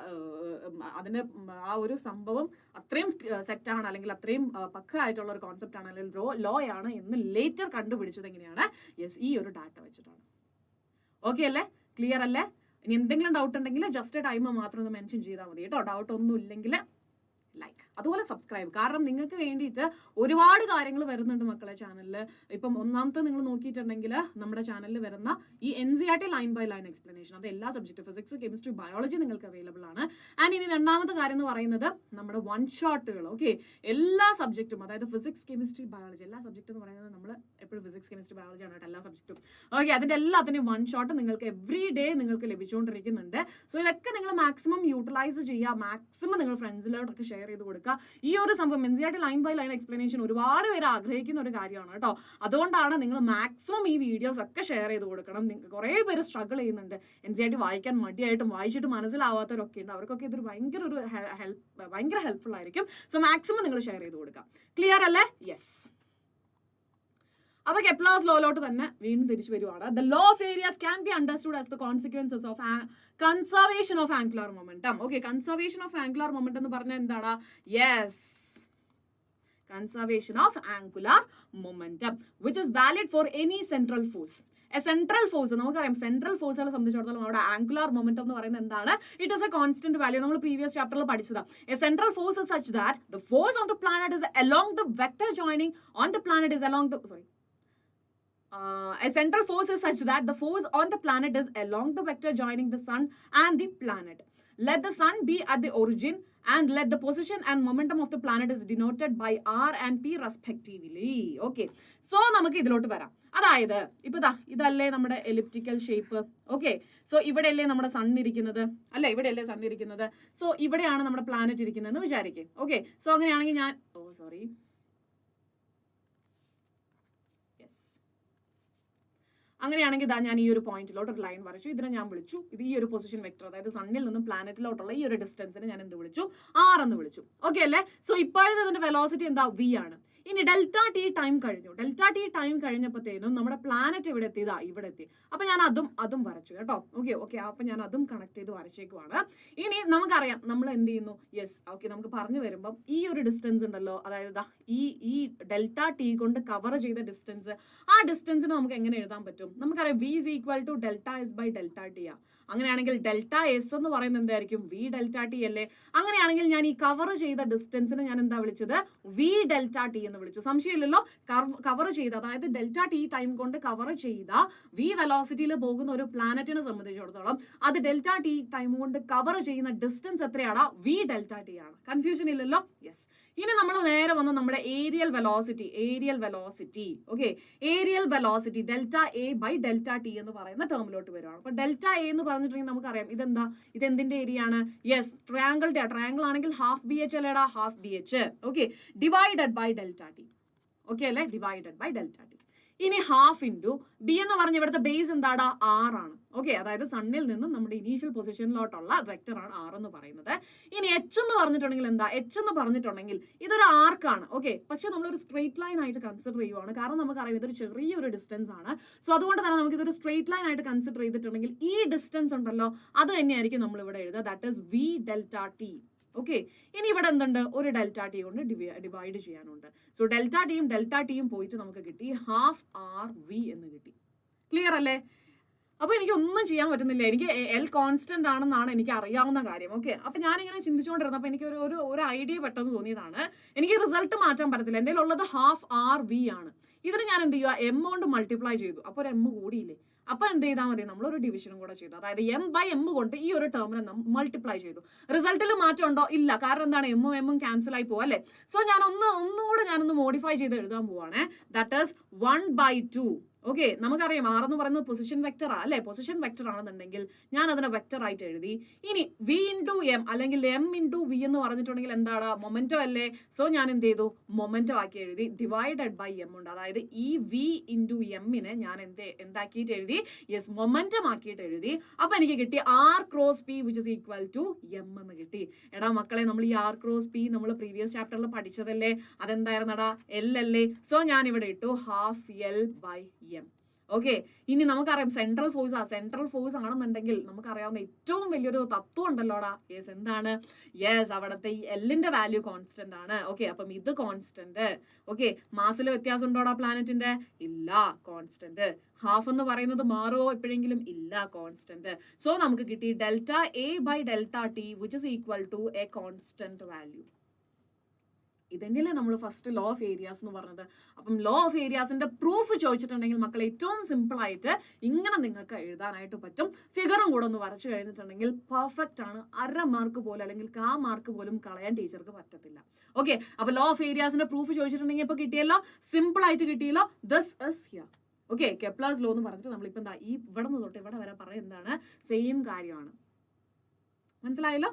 അതിന്റെ ആ ഒരു സംഭവം അത്രയും സെറ്റാണ്, അല്ലെങ്കിൽ അത്രയും പക്ക ആയിട്ടുള്ള ഒരു കോൺസെപ്റ്റ് ആണ്, അല്ലെങ്കിൽ ലോ ആണ് എന്ന് ലേറ്റർ കണ്ടുപിടിച്ചത് എങ്ങനെയാണ്, യെസ്, ഈ ഒരു ഡാറ്റ വെച്ചിട്ടാണ്. ഓക്കെ അല്ലേ, ക്ലിയർ അല്ലേ? ഇനി എന്തെങ്കിലും ഡൗട്ട് ഉണ്ടെങ്കിൽ ജസ്റ്റ് ടൈം മാത്രം ഒന്ന് മെൻഷൻ ചെയ്താൽ മതി കേട്ടോ. ഡൗട്ട് ഒന്നും ഇല്ലെങ്കിൽ ലൈക്ക്, അതുപോലെ സബ്സ്ക്രൈബ്. കാരണം നിങ്ങൾക്ക് വേണ്ടിയിട്ട് ഒരുപാട് കാര്യങ്ങൾ വരുന്നുണ്ട് മക്കളെ ചാനലിൽ. ഇപ്പം ഒന്നാമത്തെ നിങ്ങൾ നോക്കിയിട്ടുണ്ടെങ്കിൽ നമ്മുടെ ചാനലിൽ വരുന്ന ഈ NCERT line by line explanation, അത് എല്ലാ സബ്ജക്റ്റ്, ഫിസിക്സ്, കെമിസ്ട്രി, ബയോളജി നിങ്ങൾക്ക് അവൈലബിൾ ആണ്. ആൻഡ് ഇനി രണ്ടാമത്തെ കാര്യം എന്ന് പറയുന്നത് നമ്മുടെ വൺ ഷോട്ടുകൾ. ഓക്കെ, എല്ലാ സബ്ജക്റ്റും, അതായത് ഫിസിക്സ്, കെമിസ്ട്രി, ബയോളജി, എല്ലാ സബ്ജക്റ്റ് എന്ന് പറയുന്നത് നമ്മൾ എപ്പോഴും ഫിസിക്സ്, കെമിസ്ട്രി, ബയോളജി ആണ് കേട്ടോ, എല്ലാ സബ്ജക്റ്റും. ഓക്കെ, അതിൻ്റെ എല്ലാത്തിനും വൺ ഷോട്ട് നിങ്ങൾക്ക് എവറി ഡേ നിങ്ങൾക്ക് ലഭിച്ചുകൊണ്ടിരിക്കുന്നുണ്ട്. സോ ഇതൊക്കെ നിങ്ങൾ മാക്സിമം യൂട്ടിലൈസ് ചെയ്യുക, മാക്സിമം നിങ്ങൾ ഫ്രണ്ട്സിലോട്ടൊക്കെ ഷെയർ ചെയ്ത് കൊടുക്കുക. ഈ ഒരു സംഭവം NCERT line by line explanation ഒരുപാട് പേര് ആഗ്രഹിക്കുന്ന ഒരു കാര്യമാണ് കേട്ടോ. അതുകൊണ്ടാണ് നിങ്ങൾ മാക്സിമം ഈ വീഡിയോസ് ഒക്കെ ഷെയർ ചെയ്ത് കൊടുക്കണം. കുറേ പേര് സ്ട്രഗിൾ ചെയ്യുന്നുണ്ട്, NCERT വായിക്കാൻ മടിയായിട്ടും വായിച്ചിട്ട് മനസ്സിലാവാത്തവരൊക്കെ ഉണ്ട്. അവർക്കൊക്കെ ഇതൊരു ഭയങ്കര ഹെൽപ്ഫുൾ ആയിരിക്കും. സോ മാക്സിമം നിങ്ങൾ ഷെയർ ചെയ്ത് കൊടുക്കാം. ക്ലിയർ അല്ലേ? യെസ്. അപ്പൊ കെപ്ലേഴ്സ് ലോയിലോട്ട് തന്നെ വീണ്ടും തിരിച്ചു വരുവാണ്. The law of areas can be understood as the consequences of conservation of angular momentum. Okay, conservation of angular momentum എന്ന് പറഞ്ഞാൽ എന്താണ്? Yes, conservation of angular momentum which is valid for any central force. A central force, നമുക്കറിയാം central ഫോഴ്സുകളെ സംബന്ധിച്ചിടത്തോളം അവിടെ angular momentum എന്ന് പറയുന്നത് എന്താണ്? It is a constant value. നമ്മൾ പ്രീവിയസ് ചാപ്റ്ററിൽ പഠിച്ചതാണ്. A central force is such that the force on the planet is along the vector joining on the planet is along the a central force is such that the force on the planet is along the vector joining the sun and the planet. Let the sun be at the origin and let the position and momentum of the planet is denoted by R and P respectively. Okay, so നമുക്ക് ഇതിലോട്ട് വരാം. അതായത് ഇപ്പൊ ഇതല്ലേ നമ്മുടെ elliptical shape. Okay, so ഇവിടെയല്ലേ നമ്മുടെ sun ഇരിക്കുന്നത് അല്ലെ, ഇവിടെയല്ലേ സൺ ഇരിക്കുന്നത്. സോ ഇവിടെയാണ് നമ്മുടെ പ്ലാനറ്റ് ഇരിക്കുന്നതെന്ന് വിചാരിക്കും. ഓക്കെ, സോ അങ്ങനെയാണെങ്കിൽ ഞാൻ അങ്ങനെയാണെങ്കിൽ ഞാൻ ഈ ഒരു പോയിന്റിലോട്ട് ഒരു ലൈൻ വരച്ചു. ഇതിനെ ഞാൻ വിളിച്ചു, ഇത് ഈ ഒരു പൊസിഷൻ വെക്ടർ, അതായത് സണ്ണിൽ നിന്നും പ്ലാനറ്റിലോട്ടുള്ള ഈ ഒരു ഡിസ്റ്റൻസിനെ ഞാൻ എന്ത് വിളിച്ചു? R എന്ന് വിളിച്ചു. ഓക്കെ അല്ലേ? സോ ഇപ്പോഴത്തെ ഇതിന്റെ വെലോസിറ്റി എന്താ? V ആണ്. ഇനി ഡെൽറ്റ ടി ടൈം കഴിഞ്ഞു. ഡെൽറ്റ ടി ടൈം കഴിഞ്ഞപ്പോഴത്തേനും നമ്മുടെ പ്ലാനറ്റ് ഇവിടെ എത്തി, ഇവിടെ എത്തി. അപ്പൊ ഞാൻ അതും വരച്ചു കേട്ടോ. ഓക്കെ, അപ്പൊ ഞാൻ അതും കണക്ട് ചെയ്ത് വരച്ചേക്കുവാണ്. ഇനി നമുക്കറിയാം നമ്മൾ എന്ത് ചെയ്യുന്നു. യെസ്, ഓക്കെ, നമുക്ക് പറഞ്ഞു വരുമ്പം ഈ ഒരു ഡിസ്റ്റൻസ് ഉണ്ടല്ലോ, അതായത് ഈ ഡെൽറ്റ ടി കൊണ്ട് കവർ ചെയ്ത ഡിസ്റ്റൻസ്, ആ ഡിസ്റ്റൻസിന് നമുക്ക് എങ്ങനെ എഴുതാൻ പറ്റും? നമുക്കറിയാം V is equal to delta S by delta T ആ. അങ്ങനെയാണെങ്കിൽ ഡെൽറ്റ എസ് എന്ന് പറയുന്നത് എന്തായിരിക്കും? V ഡെൽറ്റ ടി അല്ലേ? അങ്ങനെയാണെങ്കിൽ ഞാൻ ഈ കവർ ചെയ്ത ഡിസ്റ്റൻസിന് ഞാൻ എന്താ വിളിച്ചത്? V ഡെൽറ്റ ടി എന്ന് വിളിച്ചു. സംശയമില്ലല്ലോ, കവർ ചെയ്ത, അതായത് ഡെൽറ്റ ടി ടൈം കൊണ്ട് കവർ ചെയ്ത V വെലോസിറ്റിയിൽ പോകുന്ന ഒരു പ്ലാനറ്റിനെ സംബന്ധിച്ചിടത്തോളം അത് ഡെൽറ്റ ടി ടൈം കൊണ്ട് കവർ ചെയ്യുന്ന ഡിസ്റ്റൻസ് എത്രയാണ്? V ഡെൽറ്റ ടി ആണ്. കൺഫ്യൂഷൻ ഇല്ലല്ലോ? യെസ്. ഇനി നമ്മൾ നേരെ വന്ന് നമ്മുടെ areal velocity okay, areal velocity delta A by delta T എന്ന് പറയുന്ന ടേമിലോട്ട് വരുവാണ്. അപ്പൊ ഡെൽറ്റ എ എന്ന് പറഞ്ഞിട്ടുണ്ടെങ്കിൽ നമുക്കറിയാം ഇതെന്താ, ഇതെന്തിന്റെ ഏരിയ ആണ്? യെസ്, ട്രയാങ്കിൾ ആണെങ്കിൽ ഹാഫ് BH അല്ലേടാ, half BH. Okay, divided by delta T. Okay അല്ലേ? Divided by delta T. ഇനി ഹാഫ് ഇൻറ്റു ബി എന്ന് പറഞ്ഞ ഇവിടുത്തെ ബേസ് എന്താടാ 6 ആണ്. ഓക്കെ, അതായത് സണ്ണിൽ നിന്നും നമ്മുടെ ഇനീഷ്യൽ പൊസിഷനിലോട്ടുള്ള വെക്ടറാണ് 6 എന്ന് പറയുന്നത്. ഇനി എച്ച് എന്ന് പറഞ്ഞിട്ടുണ്ടെങ്കിൽ എന്താ? എച്ച് എന്ന് പറഞ്ഞിട്ടുണ്ടെങ്കിൽ ഇതൊരു ആർക്കാണ്. ഓക്കെ, പക്ഷെ നമ്മളൊരു സ്ട്രെയിറ്റ് ലൈൻ ആയിട്ട് കൺസിഡർ ചെയ്യുവാണ്. കാരണം നമുക്കറിയാം ഇതൊരു ചെറിയൊരു ഡിസ്റ്റൻസ് ആണ്. സോ അതുകൊണ്ട് തന്നെ നമുക്ക് ഇതൊരു സ്ട്രെയിറ്റ് ലൈൻ ആയിട്ട് കൺസിഡർ ചെയ്തിട്ടുണ്ടെങ്കിൽ ഈ ഡിസ്റ്റൻസ് ഉണ്ടല്ലോ അത് തന്നെയായിരിക്കും നമ്മൾ ഇവിടെ എഴുതുക. That is V delta T. Okay, ഇനി ഇവിടെ എന്തുണ്ട്? ഒരു ഡെൽറ്റ ടി കൊണ്ട് ഡിവൈഡ് ചെയ്യാനുണ്ട്. സോ ഡെൽറ്റ ടിയും പോയിട്ട് നമുക്ക് കിട്ടി ഹാഫ് ആർ വി എന്ന് കിട്ടി. ക്ലിയർ അല്ലേ? അപ്പൊ എനിക്ക് ഒന്നും ചെയ്യാൻ പറ്റുന്നില്ല. എനിക്ക് എൽ കോൺസ്റ്റന്റ് ആണെന്നാണ് എനിക്ക് അറിയാവുന്ന കാര്യം. ഓക്കെ, അപ്പൊ ഞാനിങ്ങനെ ചിന്തിച്ചുകൊണ്ടിരുന്നപ്പോൾ എനിക്ക് ഒരു ഐഡിയ പെട്ടെന്ന് തോന്നിയതാണ്. എനിക്ക് റിസൾട്ട് മാറ്റാൻ പറ്റത്തില്ല. എൻ്റെ ഉള്ളത് ഹാഫ് ആർ വി ആണ്. ഇതിന് ഞാൻ എന്ത് ചെയ്യുക? എം കൊണ്ട് മൾട്ടിപ്ലൈ ചെയ്തു. അപ്പോൾ ഒരു എം കൂടിയില്ലേ? അപ്പൊ എന്ത് ചെയ്താൽ മതി? നമ്മളൊരു ഡിവിഷനും കൂടെ ചെയ്തു. അതായത് എം ബൈ എം കൊണ്ട് ഈ ഒരു ടേമിനെ മൾട്ടിപ്ലൈ ചെയ്തു. റിസൾട്ടിൽ മാറ്റം ഉണ്ടോ? ഇല്ല. കാരണം എന്താണ്? എമ്മും ക്യാൻസൽ ആയി പോവാ അല്ലേ? സോ ഞാൻ ഒന്നുകൂടെ മോഡിഫൈ ചെയ്ത് എഴുതാൻ പോവാണ്. That is 1/2. ഓക്കെ, നമുക്കറിയാം ആർ എന്ന് പറയുന്നത് പൊസിഷൻ വെക്ടറാ അല്ലെ? പൊസിഷൻ വെക്ടർ ആണെന്നുണ്ടെങ്കിൽ ഞാൻ അതിനെ വെക്ടർ ആയിട്ട് എഴുതി. ഇനി വി ഇൻറ്റു എം അല്ലെങ്കിൽ എം ഇൻറ്റു വി എന്ന് പറഞ്ഞിട്ടുണ്ടെങ്കിൽ എന്താണ്? മൊമെന്റോ അല്ലേ? സോ ഞാൻ എന്ത് ചെയ്തു? മൊമെന്റോ ആക്കി എഴുതി. ഡിവൈഡഡ് ബൈ എം ഉണ്ട്. അതായത് ഈ വി ഇൻറ്റു എമ്മിനെ ഞാൻ എന്താക്കിയിട്ട് എഴുതി? യെസ്, മൊമെന്റം ആക്കിയിട്ട് എഴുതി. അപ്പൊ എനിക്ക് കിട്ടി R cross P which is equal to M എന്ന് കിട്ടി. എടാ മക്കളെ, നമ്മൾ ഈ ആർ ക്രോസ് പി നമ്മൾ പ്രീവിയസ് ചാപ്റ്ററിൽ പഠിച്ചതല്ലേ? അതെന്തായിരുന്നടാ? എൽ അല്ലേ? സോ ഞാൻ ഇവിടെ ഇട്ടു half L by M. Okay, ഇനി നമുക്കറിയാം സെൻട്രൽ ഫോഴ്സ് ആണെന്നുണ്ടെങ്കിൽ നമുക്കറിയാവുന്ന ഏറ്റവും വലിയൊരു തത്വം ഉണ്ടല്ലോടാ. യെസ്, എന്താണ്? യെസ്, അവിടുത്തെ ഈ എല്ലിന്റെ വാല്യൂ കോൺസ്റ്റന്റ് ആണ്. ഓക്കെ, അപ്പം ഇത് കോൺസ്റ്റന്റ്. ഓക്കെ, മാസിൽ വ്യത്യാസം ഉണ്ടോടാ പ്ലാനറ്റിന്റെ? ഇല്ല, കോൺസ്റ്റന്റ്. ഹാഫ് എന്ന് പറയുന്നത് മാറുമോ എപ്പോഴെങ്കിലും? ഇല്ല, കോൺസ്റ്റന്റ്. സോ നമുക്ക് കിട്ടി delta A by delta T which is equal to a constant value. ഇതന്നെയല്ലേ നമ്മൾ ഫസ്റ്റ് ലോ ഓഫ് ഏരിയാസ് എന്ന് പറഞ്ഞത്. അപ്പം ലോ ഓഫ് ഏരിയാസിന്റെ പ്രൂഫ് ചോദിച്ചിട്ടുണ്ടെങ്കിൽ മക്കൾ ഏറ്റവും സിമ്പിൾ ആയിട്ട് ഇങ്ങനെ നിങ്ങൾക്ക് എഴുതാനായിട്ട് പറ്റും. ഫിഗറും കൂടെ ഒന്ന് വരച്ചു കഴിഞ്ഞിട്ടുണ്ടെങ്കിൽ പെർഫെക്റ്റ് ആണ്. 1/2 മാർക്ക് പോലും അല്ലെങ്കിൽ 1/4 മാർക്ക് പോലും കളയാൻ ടീച്ചർക്ക് പറ്റത്തില്ല. ഓക്കെ, അപ്പൊ ലോ ഓഫ് ഏരിയാസിന്റെ പ്രൂഫ് ചോദിച്ചിട്ടുണ്ടെങ്കിൽ ഇപ്പൊ കിട്ടിയല്ലോ, സിമ്പിൾ ആയിട്ട് കിട്ടിയല്ലോ. This is here. Okay, Kepler's law എന്ന് പറഞ്ഞിട്ട് നമ്മളിപ്പോ എന്താ ഈ ഇവിടെ നിന്ന് തൊട്ട് ഇവിടെ വരെ പറയുന്നത് എന്താണ്? സെയിം കാര്യമാണ്. മനസ്സിലായല്ലോ?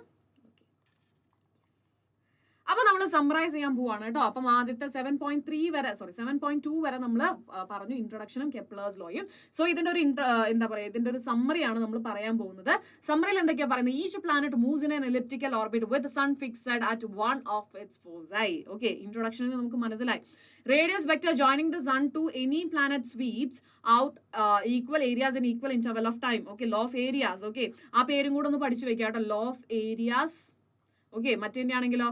അപ്പൊ നമ്മൾ സമ്മറൈസ് ചെയ്യാൻ പോവാണ് കേട്ടോ. അപ്പം ആദ്യത്തെ 7.2 വരെ നമ്മൾ പറഞ്ഞു ഇൻട്രൊഡക്ഷനും കെപ്ലേഴ്സ് ലോയും. സോ ഇതിന്റെ ഒരു ഇതിന്റെ ഒരു സമ്മറിയാണ് നമ്മൾ പറയാൻ പോകുന്നത്. സമ്മറിയിൽ എന്തൊക്കെയാ പറയുന്നത്? Each planet moves in an elliptical orbit with sun fixed at one of its foci. Okay, ഇൻട്രൊഡക്ഷനിൽ നമുക്ക് മനസ്സിലായി. Radius vector joining the sun to any planet sweeps out equal areas in equal interval of time. Okay, law of areas. Okay, ആ പേരും കൂടെ ഒന്ന് പഠിച്ചു വെക്കാം കേട്ടോ. law of areas. Okay, മറ്റേ ആണെങ്കിലോ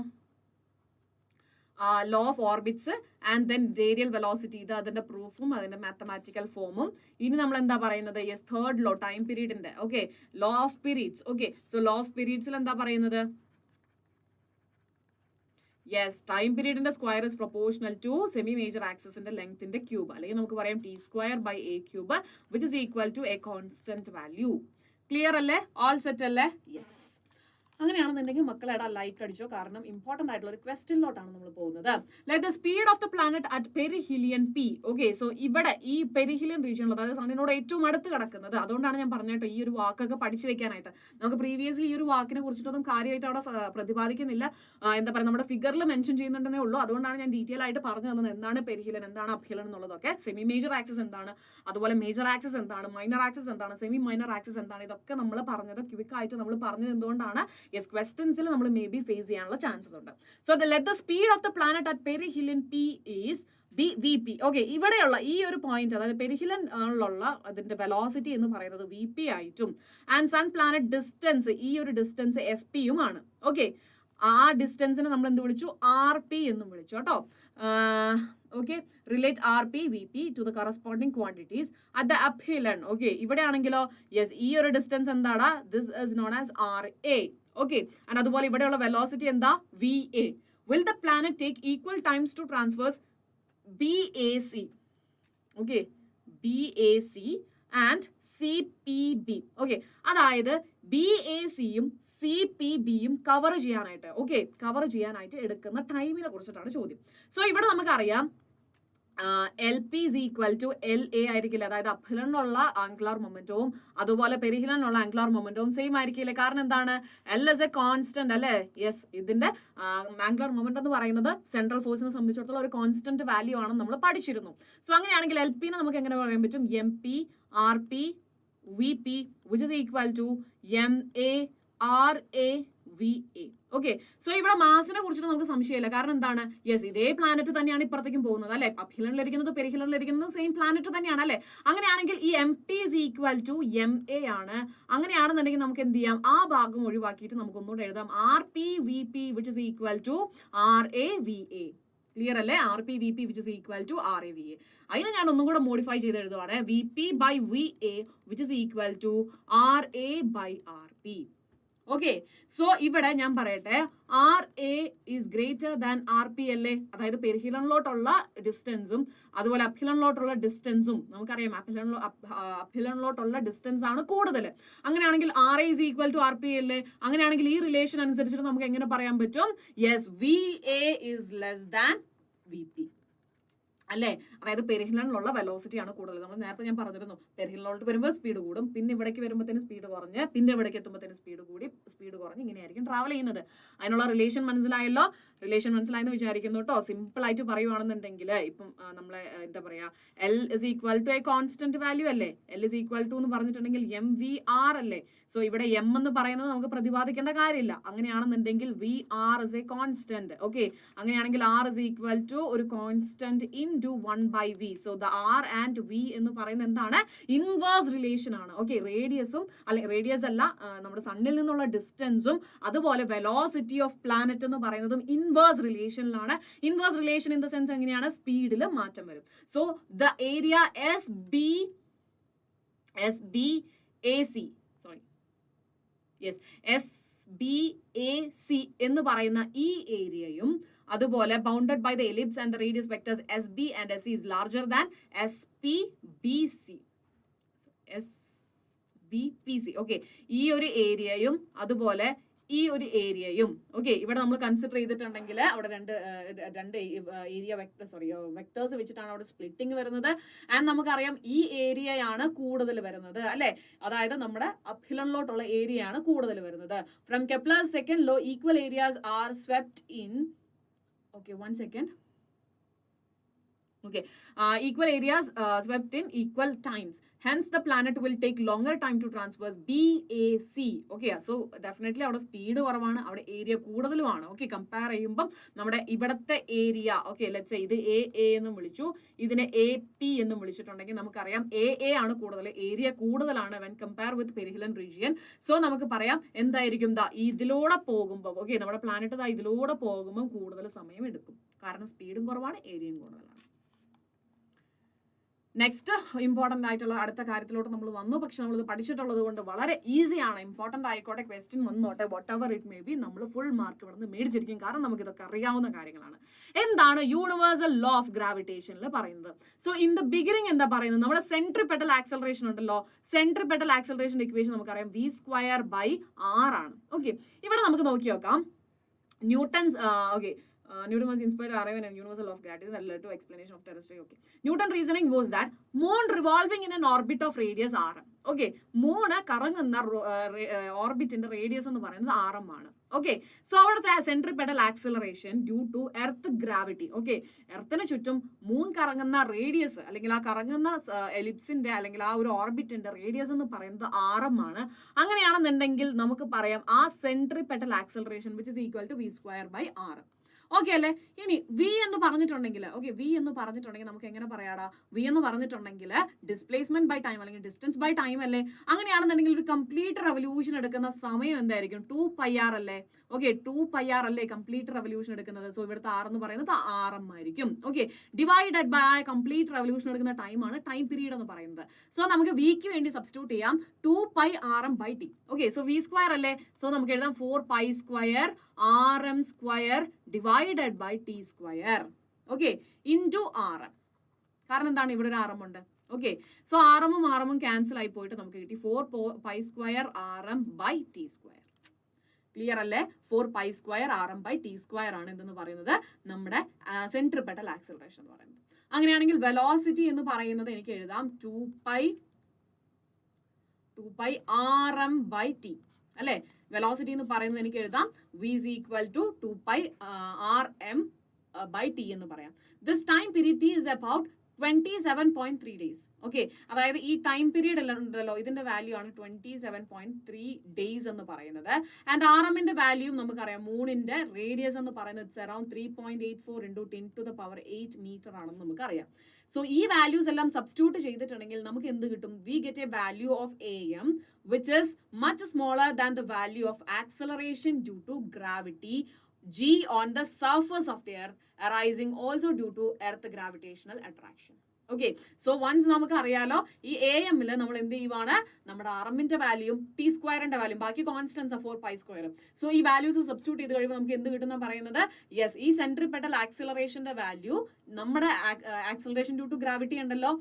law of orbits and then radial velocity. ഇത് അതിന്റെ പ്രൂഫും അതിന്റെ മാത്തമാറ്റിക്കൽ ഫോമും. ഇനി നമ്മൾ എന്താ പറയുന്നത്? യെസ്, തേർഡ് ലോ, ടൈം പീരീഡിന്റെ. Okay, law of periods. Okay, so law of പീരീഡ്സിൽ എന്താ പറയുന്നത്? യെസ്, ടൈം പീരീഡിന്റെ square is proportional to semi major ആക്സിസിന്റെ ലെങ്ത്തിന്റെ ക്യൂബ്, അല്ലെങ്കിൽ നമുക്ക് പറയാം T square by a cube which is equal to a constant value. Clear അല്ലേ? ഓൾ സെറ്റ് അല്ലേ? യെസ്. അങ്ങനെയാണെന്നുണ്ടെങ്കിൽ മക്കളെടാ ലൈക്ക് അടിച്ചോ, കാരണം ഇമ്പോർട്ടന്റ് ആയിട്ടുള്ള ഒരു ക്വസ്റ്റ്യനിലോട്ടാണ് നമ്മൾ പോകുന്നത്. Let the speed of the planet at perihelion P. Okay, so ഇവിടെ ഈ പെരിഹിലിയൻ റീജിയനിൽ, അതായത് സണ്ണിനോട് ഏറ്റവും അടുത്ത് കിടക്കുന്നത്, അതുകൊണ്ടാണ് ഞാൻ പറഞ്ഞിട്ടോ ഈ ഒരു വാക്കൊക്കെ പഠിച്ചു വെക്കാനായിട്ട്. നമുക്ക് പ്രീവിയസ്ലി ഈ ഒരു വാക്കിനെ കുറിച്ചിട്ടൊന്നും കാര്യമായിട്ട് അവിടെ പ്രതിപാദിക്കുന്നില്ല. എന്താ പറയുക, നമ്മുടെ ഫിഗറിൽ മെൻഷൻ ചെയ്യുന്നുണ്ടെന്നേ ഉള്ളൂ. അതുകൊണ്ടാണ് ഞാൻ ഡീറ്റെയിൽ ആയിട്ട് പറഞ്ഞു തന്നത് എന്താണ് പെരിഹിലൻ, എന്താണ് അപ്ഹിലൻ എന്നുള്ളതൊക്കെ. സെമി മേജർ ആക്സിസ് എന്താണ്, അതുപോലെ മേജർ ആക്സിസ് എന്താണ്, മൈനർ ആക്സിസ് എന്താണ്, സെമി മൈനർ ആക്സിസ് എന്താണ്, ഇതൊക്കെ നമ്മൾ പറഞ്ഞത് ക്വിക്ക് ആയിട്ട് നമ്മൾ പറഞ്ഞത് എന്തുകൊണ്ടാണ്? യെസ്, ക്വസ്റ്റൻസിൽ നമ്മൾ മേ ബി ഫേസ് ചെയ്യാനുള്ള ചാൻസസ് ഉണ്ട്. So let the speed of the planet at perihelion P is V P. Okay, ഇവിടെയുള്ള ഈ ഒരു പോയിന്റ്, അതായത് പെരിഹിലൻ ആണുള്ള അതിന്റെ വെലോസിറ്റി എന്ന് പറയുന്നത് വി പി ആയിട്ടും ആൻഡ് സൺ പ്ലാനറ്റ് ഡിസ്റ്റൻസ്, ഈ ഒരു ഡിസ്റ്റൻസ് എസ് പിയും ആണ്. ഓക്കെ, ആ ഡിസ്റ്റൻസിനെ നമ്മൾ എന്ത് വിളിച്ചു? ആർ പി എന്നും വിളിച്ചു കേട്ടോ. Okay, relate R P V P to the corresponding quantities at the aphelion. Okay, ഇവിടെ ആണെങ്കിലോ യെസ്, ഈ ഒരു ഡിസ്റ്റൻസ് എന്താടാ? This is known as R A. Okay, and അതുപോലെ ഇവിടെയുള്ള വെലോസിറ്റി എന്താ? V A. Will the planet take equal times to traverse B A C. Okay, B A C and C P B. Okay, അതായത് B A സിയും C P ബിയും cover ചെയ്യാനായിട്ട്, okay, cover ചെയ്യാനായിട്ട് എടുക്കുന്ന ടൈമിനെ കുറിച്ചിട്ടാണ് ചോദ്യം. സോ ഇവിടെ നമുക്കറിയാം L P is equal to L A ആയിരിക്കില്ല. അതായത് അപ്ഹിലനുള്ള ആംഗുലാർ മൊമെന്റവും അതുപോലെ പെരിഹിലനുള്ള ആംഗുലാർ മൊമെന്റവും സെയിം ആയിരിക്കില്ല. കാരണം എന്താണ്? എൽ ഇസ് എ കോൺസ്റ്റന്റ് അല്ലേ? യെസ്, ഇതിന്റെ ആംഗുലാർ മൊമെന്റ് എന്ന് പറയുന്നത് സെൻട്രൽ ഫോഴ്സിനെ സംബന്ധിച്ചിടത്തോളം ഒരു കോൺസ്റ്റന്റ് വാല്യൂ ആണെന്ന് നമ്മൾ പഠിച്ചിരുന്നു. സോ അങ്ങനെയാണെങ്കിൽ എൽ പിനെ നമുക്ക് എങ്ങനെ പറയാൻ പറ്റും? M P R P V P which is equal to M A R A V A. Okay, so ഇവിടെ മാസിനെ കുറിച്ചിട്ട് നമുക്ക് സംശയമില്ല. കാരണം എന്താണ്? യെസ്, ഇതേ പ്ലാനറ്റ് തന്നെയാണ് ഇപ്പുറത്തേക്കും പോകുന്നത് അല്ലെ. അപ്ഹിലനിലിരിക്കുന്നത് പെരിഹിലനിലിരിക്കുന്നത് സെയിം പ്ലാനറ്റ് തന്നെയാണ് അല്ലെ. അങ്ങനെയാണെങ്കിൽ ഈ M P is equal to M A ആണ്. അങ്ങനെയാണെന്നുണ്ടെങ്കിൽ നമുക്ക് എന്ത് ചെയ്യാം? ആ ഭാഗം ഒഴിവാക്കിയിട്ട് നമുക്ക് ഒന്നുകൂടെ എഴുതാം. R P V P which is equal to R A V A. Clear അല്ലേ? R P V P which is equal to R A V A. അതിന് ഞാൻ ഒന്നും കൂടെ മോഡിഫൈ ചെയ്ത് എഴുതുവാണ്. V P by V A which is equal to R A by R P. Okay, so ഇവിടെ ഞാൻ പറയട്ടെ, R A is greater than R P അല്ലേ. അതായത് പെരിഹിലനിലോട്ടുള്ള ഡിസ്റ്റൻസും അതുപോലെ അപ്ഹിലനിലോട്ടുള്ള ഡിസ്റ്റൻസും നമുക്കറിയാം. അപ്ഹിലനിലോട്ടുള്ള ഡിസ്റ്റൻസ് ആണ് കൂടുതൽ. അങ്ങനെയാണെങ്കിൽ R A is equal to R P അല്ലേ. അങ്ങനെയാണെങ്കിൽ ഈ റിലേഷൻ അനുസരിച്ചിട്ട് നമുക്ക് എങ്ങനെ പറയാൻ പറ്റും? Yes, V A is less than V P അല്ലേ. അതായത് പെരിഹിലനിലുള്ള വെലോസിറ്റി ആണ് കൂടുതൽ. നമ്മൾ നേരത്തെ ഞാൻ പറഞ്ഞിരുന്നു, പെരിഹിലനിലോട്ട് വരുമ്പോൾ സ്പീഡ് കൂടും, പിന്നെ ഇവിടേക്ക് വരുമ്പോഴത്തേന് സ്പീഡ് കുറഞ്ഞ്, പിന്നെ ഇവിടേക്ക് എത്തുമ്പോഴത്തേന് സ്പീഡ് കൂടി, സ്പീഡ് കുറഞ്ഞ്, ഇങ്ങനെയായിരിക്കും ട്രാവൽ ചെയ്യുന്നത്. അതിനുള്ള റിലേഷൻ മനസ്സിലായല്ലോ? റിലേഷൻ മനസ്സിലായെന്ന് വിചാരിക്കുന്നു കേട്ടോ. സിമ്പിൾ ആയിട്ട് പറയുവാണെന്നുണ്ടെങ്കിൽ ഇപ്പം നമ്മളെ എന്താ പറയാ, L is equal to a constant value അല്ലേ. എൽ ഇസ് ഈക്വൽ ടു എന്ന് പറഞ്ഞിട്ടുണ്ടെങ്കിൽ എം വി ആർ അല്ലേ. സോ ഇവിടെ എം എന്ന് പറയുന്നത് നമുക്ക് പ്രതിപാദിക്കേണ്ട കാര്യമില്ല. അങ്ങനെയാണെന്നുണ്ടെങ്കിൽ V R is a constant. Okay, അങ്ങനെയാണെങ്കിൽ ആർ ഇസ് ഈക്വൽ ടു ഒരു constant into 1 by v. So the r and v എന്ന് പറയുന്നത് എന്താണ്? ഇൻവേഴ്സ് റിലേഷൻ ആണ്. ഓക്കെ, റേഡിയസും അല്ലെ, റേഡിയസ് അല്ല, നമ്മുടെ സണ്ണിൽ നിന്നുള്ള ഡിസ്റ്റൻസും അതുപോലെ വെലോസിറ്റി ഓഫ് പ്ലാനറ്റ് എന്ന് പറയുന്നതും ഇൻവേഴ്സ് റിലേഷനിലാണ്. Inverse relation in the sense എങ്ങനെയാണ്? സ്പീഡിൽ മാറ്റം വരും. So the area S B A C എന്ന് പറയുന്ന ഈ ഏരിയയും അതുപോലെ bounded by the ellipse and the radius vectors S B and S C is larger than S P B C. Okay, ഈ ഒരു ഏരിയയും അതുപോലെ ഈ ഒരു ഏരിയയും ഓക്കെ ഇവിടെ നമ്മൾ കൺസിഡർ ചെയ്തിട്ടുണ്ടെങ്കിൽ അവിടെ രണ്ട് ഏരിയ വെക്ടേഴ്സ് വെച്ചിട്ടാണ് അവിടെ സ്പ്ലിറ്റിംഗ് വരുന്നത്. ആൻഡ് നമുക്കറിയാം ഈ ഏരിയയാണ് കൂടുതൽ വരുന്നത് അല്ലെ. അതായത് നമ്മുടെ അപ്ഹിലനിലോട്ടുള്ള ഏരിയ ആണ് കൂടുതൽ വരുന്നത്. From Kepler's second law equal areas are swept in one second. Equal areas swept in equal times. Hence the planet will take longer time to traverse BAC. Okay, so definitely അവിടെ speed കുറവാണ്, അവിടെ area കൂടുതലുമാണ്. Okay, compare ചെയ്യുമ്പം നമ്മുടെ ഇവിടത്തെ area okay let's say ഇത് A എന്നും വിളിച്ചു, ഇതിനെ AP എന്നും വിളിച്ചിട്ടുണ്ടെങ്കിൽ നമുക്കറിയാം എ ആണ് കൂടുതൽ, ഏരിയ കൂടുതലാണ് when compare with perihelion region. So നമുക്ക് പറയാം എന്തായിരിക്കും, ഇതിലൂടെ പോകുമ്പോൾ ഓക്കെ നമ്മുടെ പ്ലാനറ്റ് ഇതിലൂടെ പോകുമ്പോൾ കൂടുതൽ സമയം എടുക്കും. കാരണം സ്പീഡും കുറവാണ്, ഏരിയയും കൂടുതലാണ്. നെക്സ്റ്റ് ഇമ്പോർട്ടൻ്റ് ആയിട്ടുള്ള അടുത്ത കാര്യത്തിലോട്ട് നമ്മൾ വന്നു. പക്ഷെ നമ്മളിത് പഠിച്ചിട്ടുള്ളത് കൊണ്ട് വളരെ ഈസിയാണ്. ഇമ്പോർട്ടൻ്റ് ആയിക്കോട്ടെ, ക്വസ്റ്റ്യൻ വന്നോട്ടെ, what ever it may be, നമ്മൾ ഫുൾ മാർക്ക് ഇവിടെ നിന്ന് മേടിച്ചിരിക്കും. കാരണം നമുക്ക് ഇതൊക്കെ അറിയാവുന്ന കാര്യങ്ങളാണ്. എന്താണ് യൂണിവേഴ്സൽ ലോ ഓഫ് ഗ്രാവിറ്റേഷനിൽ പറയുന്നത്? സോ ഇൻ ദ ബിഗിനിങ് എന്താ പറയുന്നത്? നമ്മുടെ സെൻട്രിപെറ്റൽ ആക്സലറേഷൻ ഉണ്ടല്ലോ, സെൻട്രിപെറ്റൽ ആക്സലറേഷൻ ഇക്വേഷൻ നമുക്കറിയാം v²/r ആണ്. ഓക്കെ, ഇവിടെ നമുക്ക് നോക്കി നോക്കാം. Newton's Newton was inspired to arrive at a universal law of gravity that led to explanation of terrestrial. Okay, Newton reasoning was that moon revolving in an orbit of radius r. Okay, moon കറങ്ങുന്ന ഓർബിറ്റിന്റെ radius എന്ന് പറയുന്നത് rm ആണ്. Okay, so അവിടുത്തെ centripetal acceleration due to earth gravity. Okay, എർത്തിന് ചുറ്റും moon കറങ്ങുന്ന radius അല്ലെങ്കിൽ ആ കറങ്ങുന്ന എലിപ്സിന്റെ അല്ലെങ്കിൽ ആ ഒരു ഓർബിറ്റിന്റെ റേഡിയസ് എന്ന് പറയുന്നത് rm ആണ്. അങ്ങനെയാണെന്നുണ്ടെങ്കിൽ നമുക്ക് പറയാം ആ centripetal acceleration which is equal to v²/r. Okay അല്ലേ. ഇനി വി എന്ന് പറഞ്ഞിട്ടുണ്ടെങ്കിൽ നമുക്ക് എങ്ങനെ പറയാടാ? വി എന്ന് പറഞ്ഞിട്ടുണ്ടെങ്കിൽ ഡിസ്പ്ലേസ്മെന്റ് ബൈ ടൈം അല്ലെങ്കിൽ ഡിസ്റ്റൻസ് ബൈ ടൈം അല്ലേ. അങ്ങനെയാണെന്നുണ്ടെങ്കിൽ ഒരു കംപ്ലീറ്റ് റെവല്യൂഷൻ എടുക്കുന്ന സമയം എന്തായിരിക്കും? 2πr അല്ലേ. ഓക്കെ, 2πr അല്ലേ കംപ്ലീറ്റ് റെവല്യൂഷൻ എടുക്കുന്നത്. സോ ഇവിടുത്തെ r എന്ന് പറയുന്നത് rm ആയിരിക്കും. Okay, divided by complete revolution എടുക്കുന്ന ടൈമാണ് ടൈം പീരീഡ് എന്ന് പറയുന്നത്. സോ നമുക്ക് വിക്ക് വേണ്ടി സബ്സ്റ്റിറ്റ്യൂട്ട് ചെയ്യാം 2πrm/t. ഓക്കെ, സോ v² അല്ലേ. സോ നമുക്ക് എഴുതാം 4π² rm² divided by t². Okay, into rm. കാരണം എന്താണ്? ഇവിടെ ഒരു rm ഉണ്ട്. ഓക്കെ, സോ rm ക്യാൻസൽ ആയി പോയിട്ട് നമുക്ക് കിട്ടി 4π² rm/t². ക്ലിയർ അല്ലേ? 4π² rm/t² ആണ് എന്തെന്ന് പറയുന്നത് നമ്മുടെ സെൻട്രിപെറ്റൽ ആക്സിലറേഷൻ എന്ന് പറയുന്നത്. അങ്ങനെയാണെങ്കിൽ വെലോസിറ്റി എന്ന് പറയുന്നത് എനിക്ക് എഴുതാം 2π rm/t അല്ലെ. വെലോസിറ്റി എന്ന് പറയുന്നത് എനിക്ക് എഴുതാം v is equal to 2π rm/t എന്ന് പറയാം. This time period t is about 27.3 days. Okay, അതായത് ഈ ടൈം പീരീഡ് എല്ലാം ഉണ്ടല്ലോ, ഇതിന്റെ വാല്യൂ ആണ് 27.3 days എന്ന് പറയുന്നത്. ആൻഡ് ആർ എമ്മിന്റെ വാല്യൂ നമുക്കറിയാം, മൂണിന്റെ റേഡിയസ് എന്ന് പറയുന്നത് ഇറ്റ്സ് അറൌണ്ട് 3.84 × 10⁸ മീറ്റർ ആണെന്ന് നമുക്കറിയാം. സോ ഈ വാല്യൂസ് എല്ലാം സബ്സ്റ്റിറ്റ്യൂട്ട് ചെയ്തിട്ടുണ്ടെങ്കിൽ നമുക്ക് എന്ത് കിട്ടും? We get A value of AM which is much smaller than the value of acceleration due to gravity G on the surface of the earth arising also due to earth gravitational attraction. Okay, so once നമുക്ക് അറിയാലോ ഈ AM നമ്മൾ എന്ത് ചെയ്യുവാണ്, നമ്മുടെ RMന്റെ വാല്യൂയും T² വാല്യൂയും ബാക്കി constants 4π². So ഈ values substitute ചെയ്ത് കഴിയുമ്പോൾ നമുക്ക് എന്ത് കിട്ടുന്ന പറയുന്നത്, യെസ്, ഈ സെൻട്രിപെറ്റൽ ആക്സിലറേഷന്റെ വാല്യൂ നമ്മുടെ ആക്സിലറേഷൻ ഡ്യൂ ടു ഗ്രാവിറ്റി ഉണ്ടല്ലോ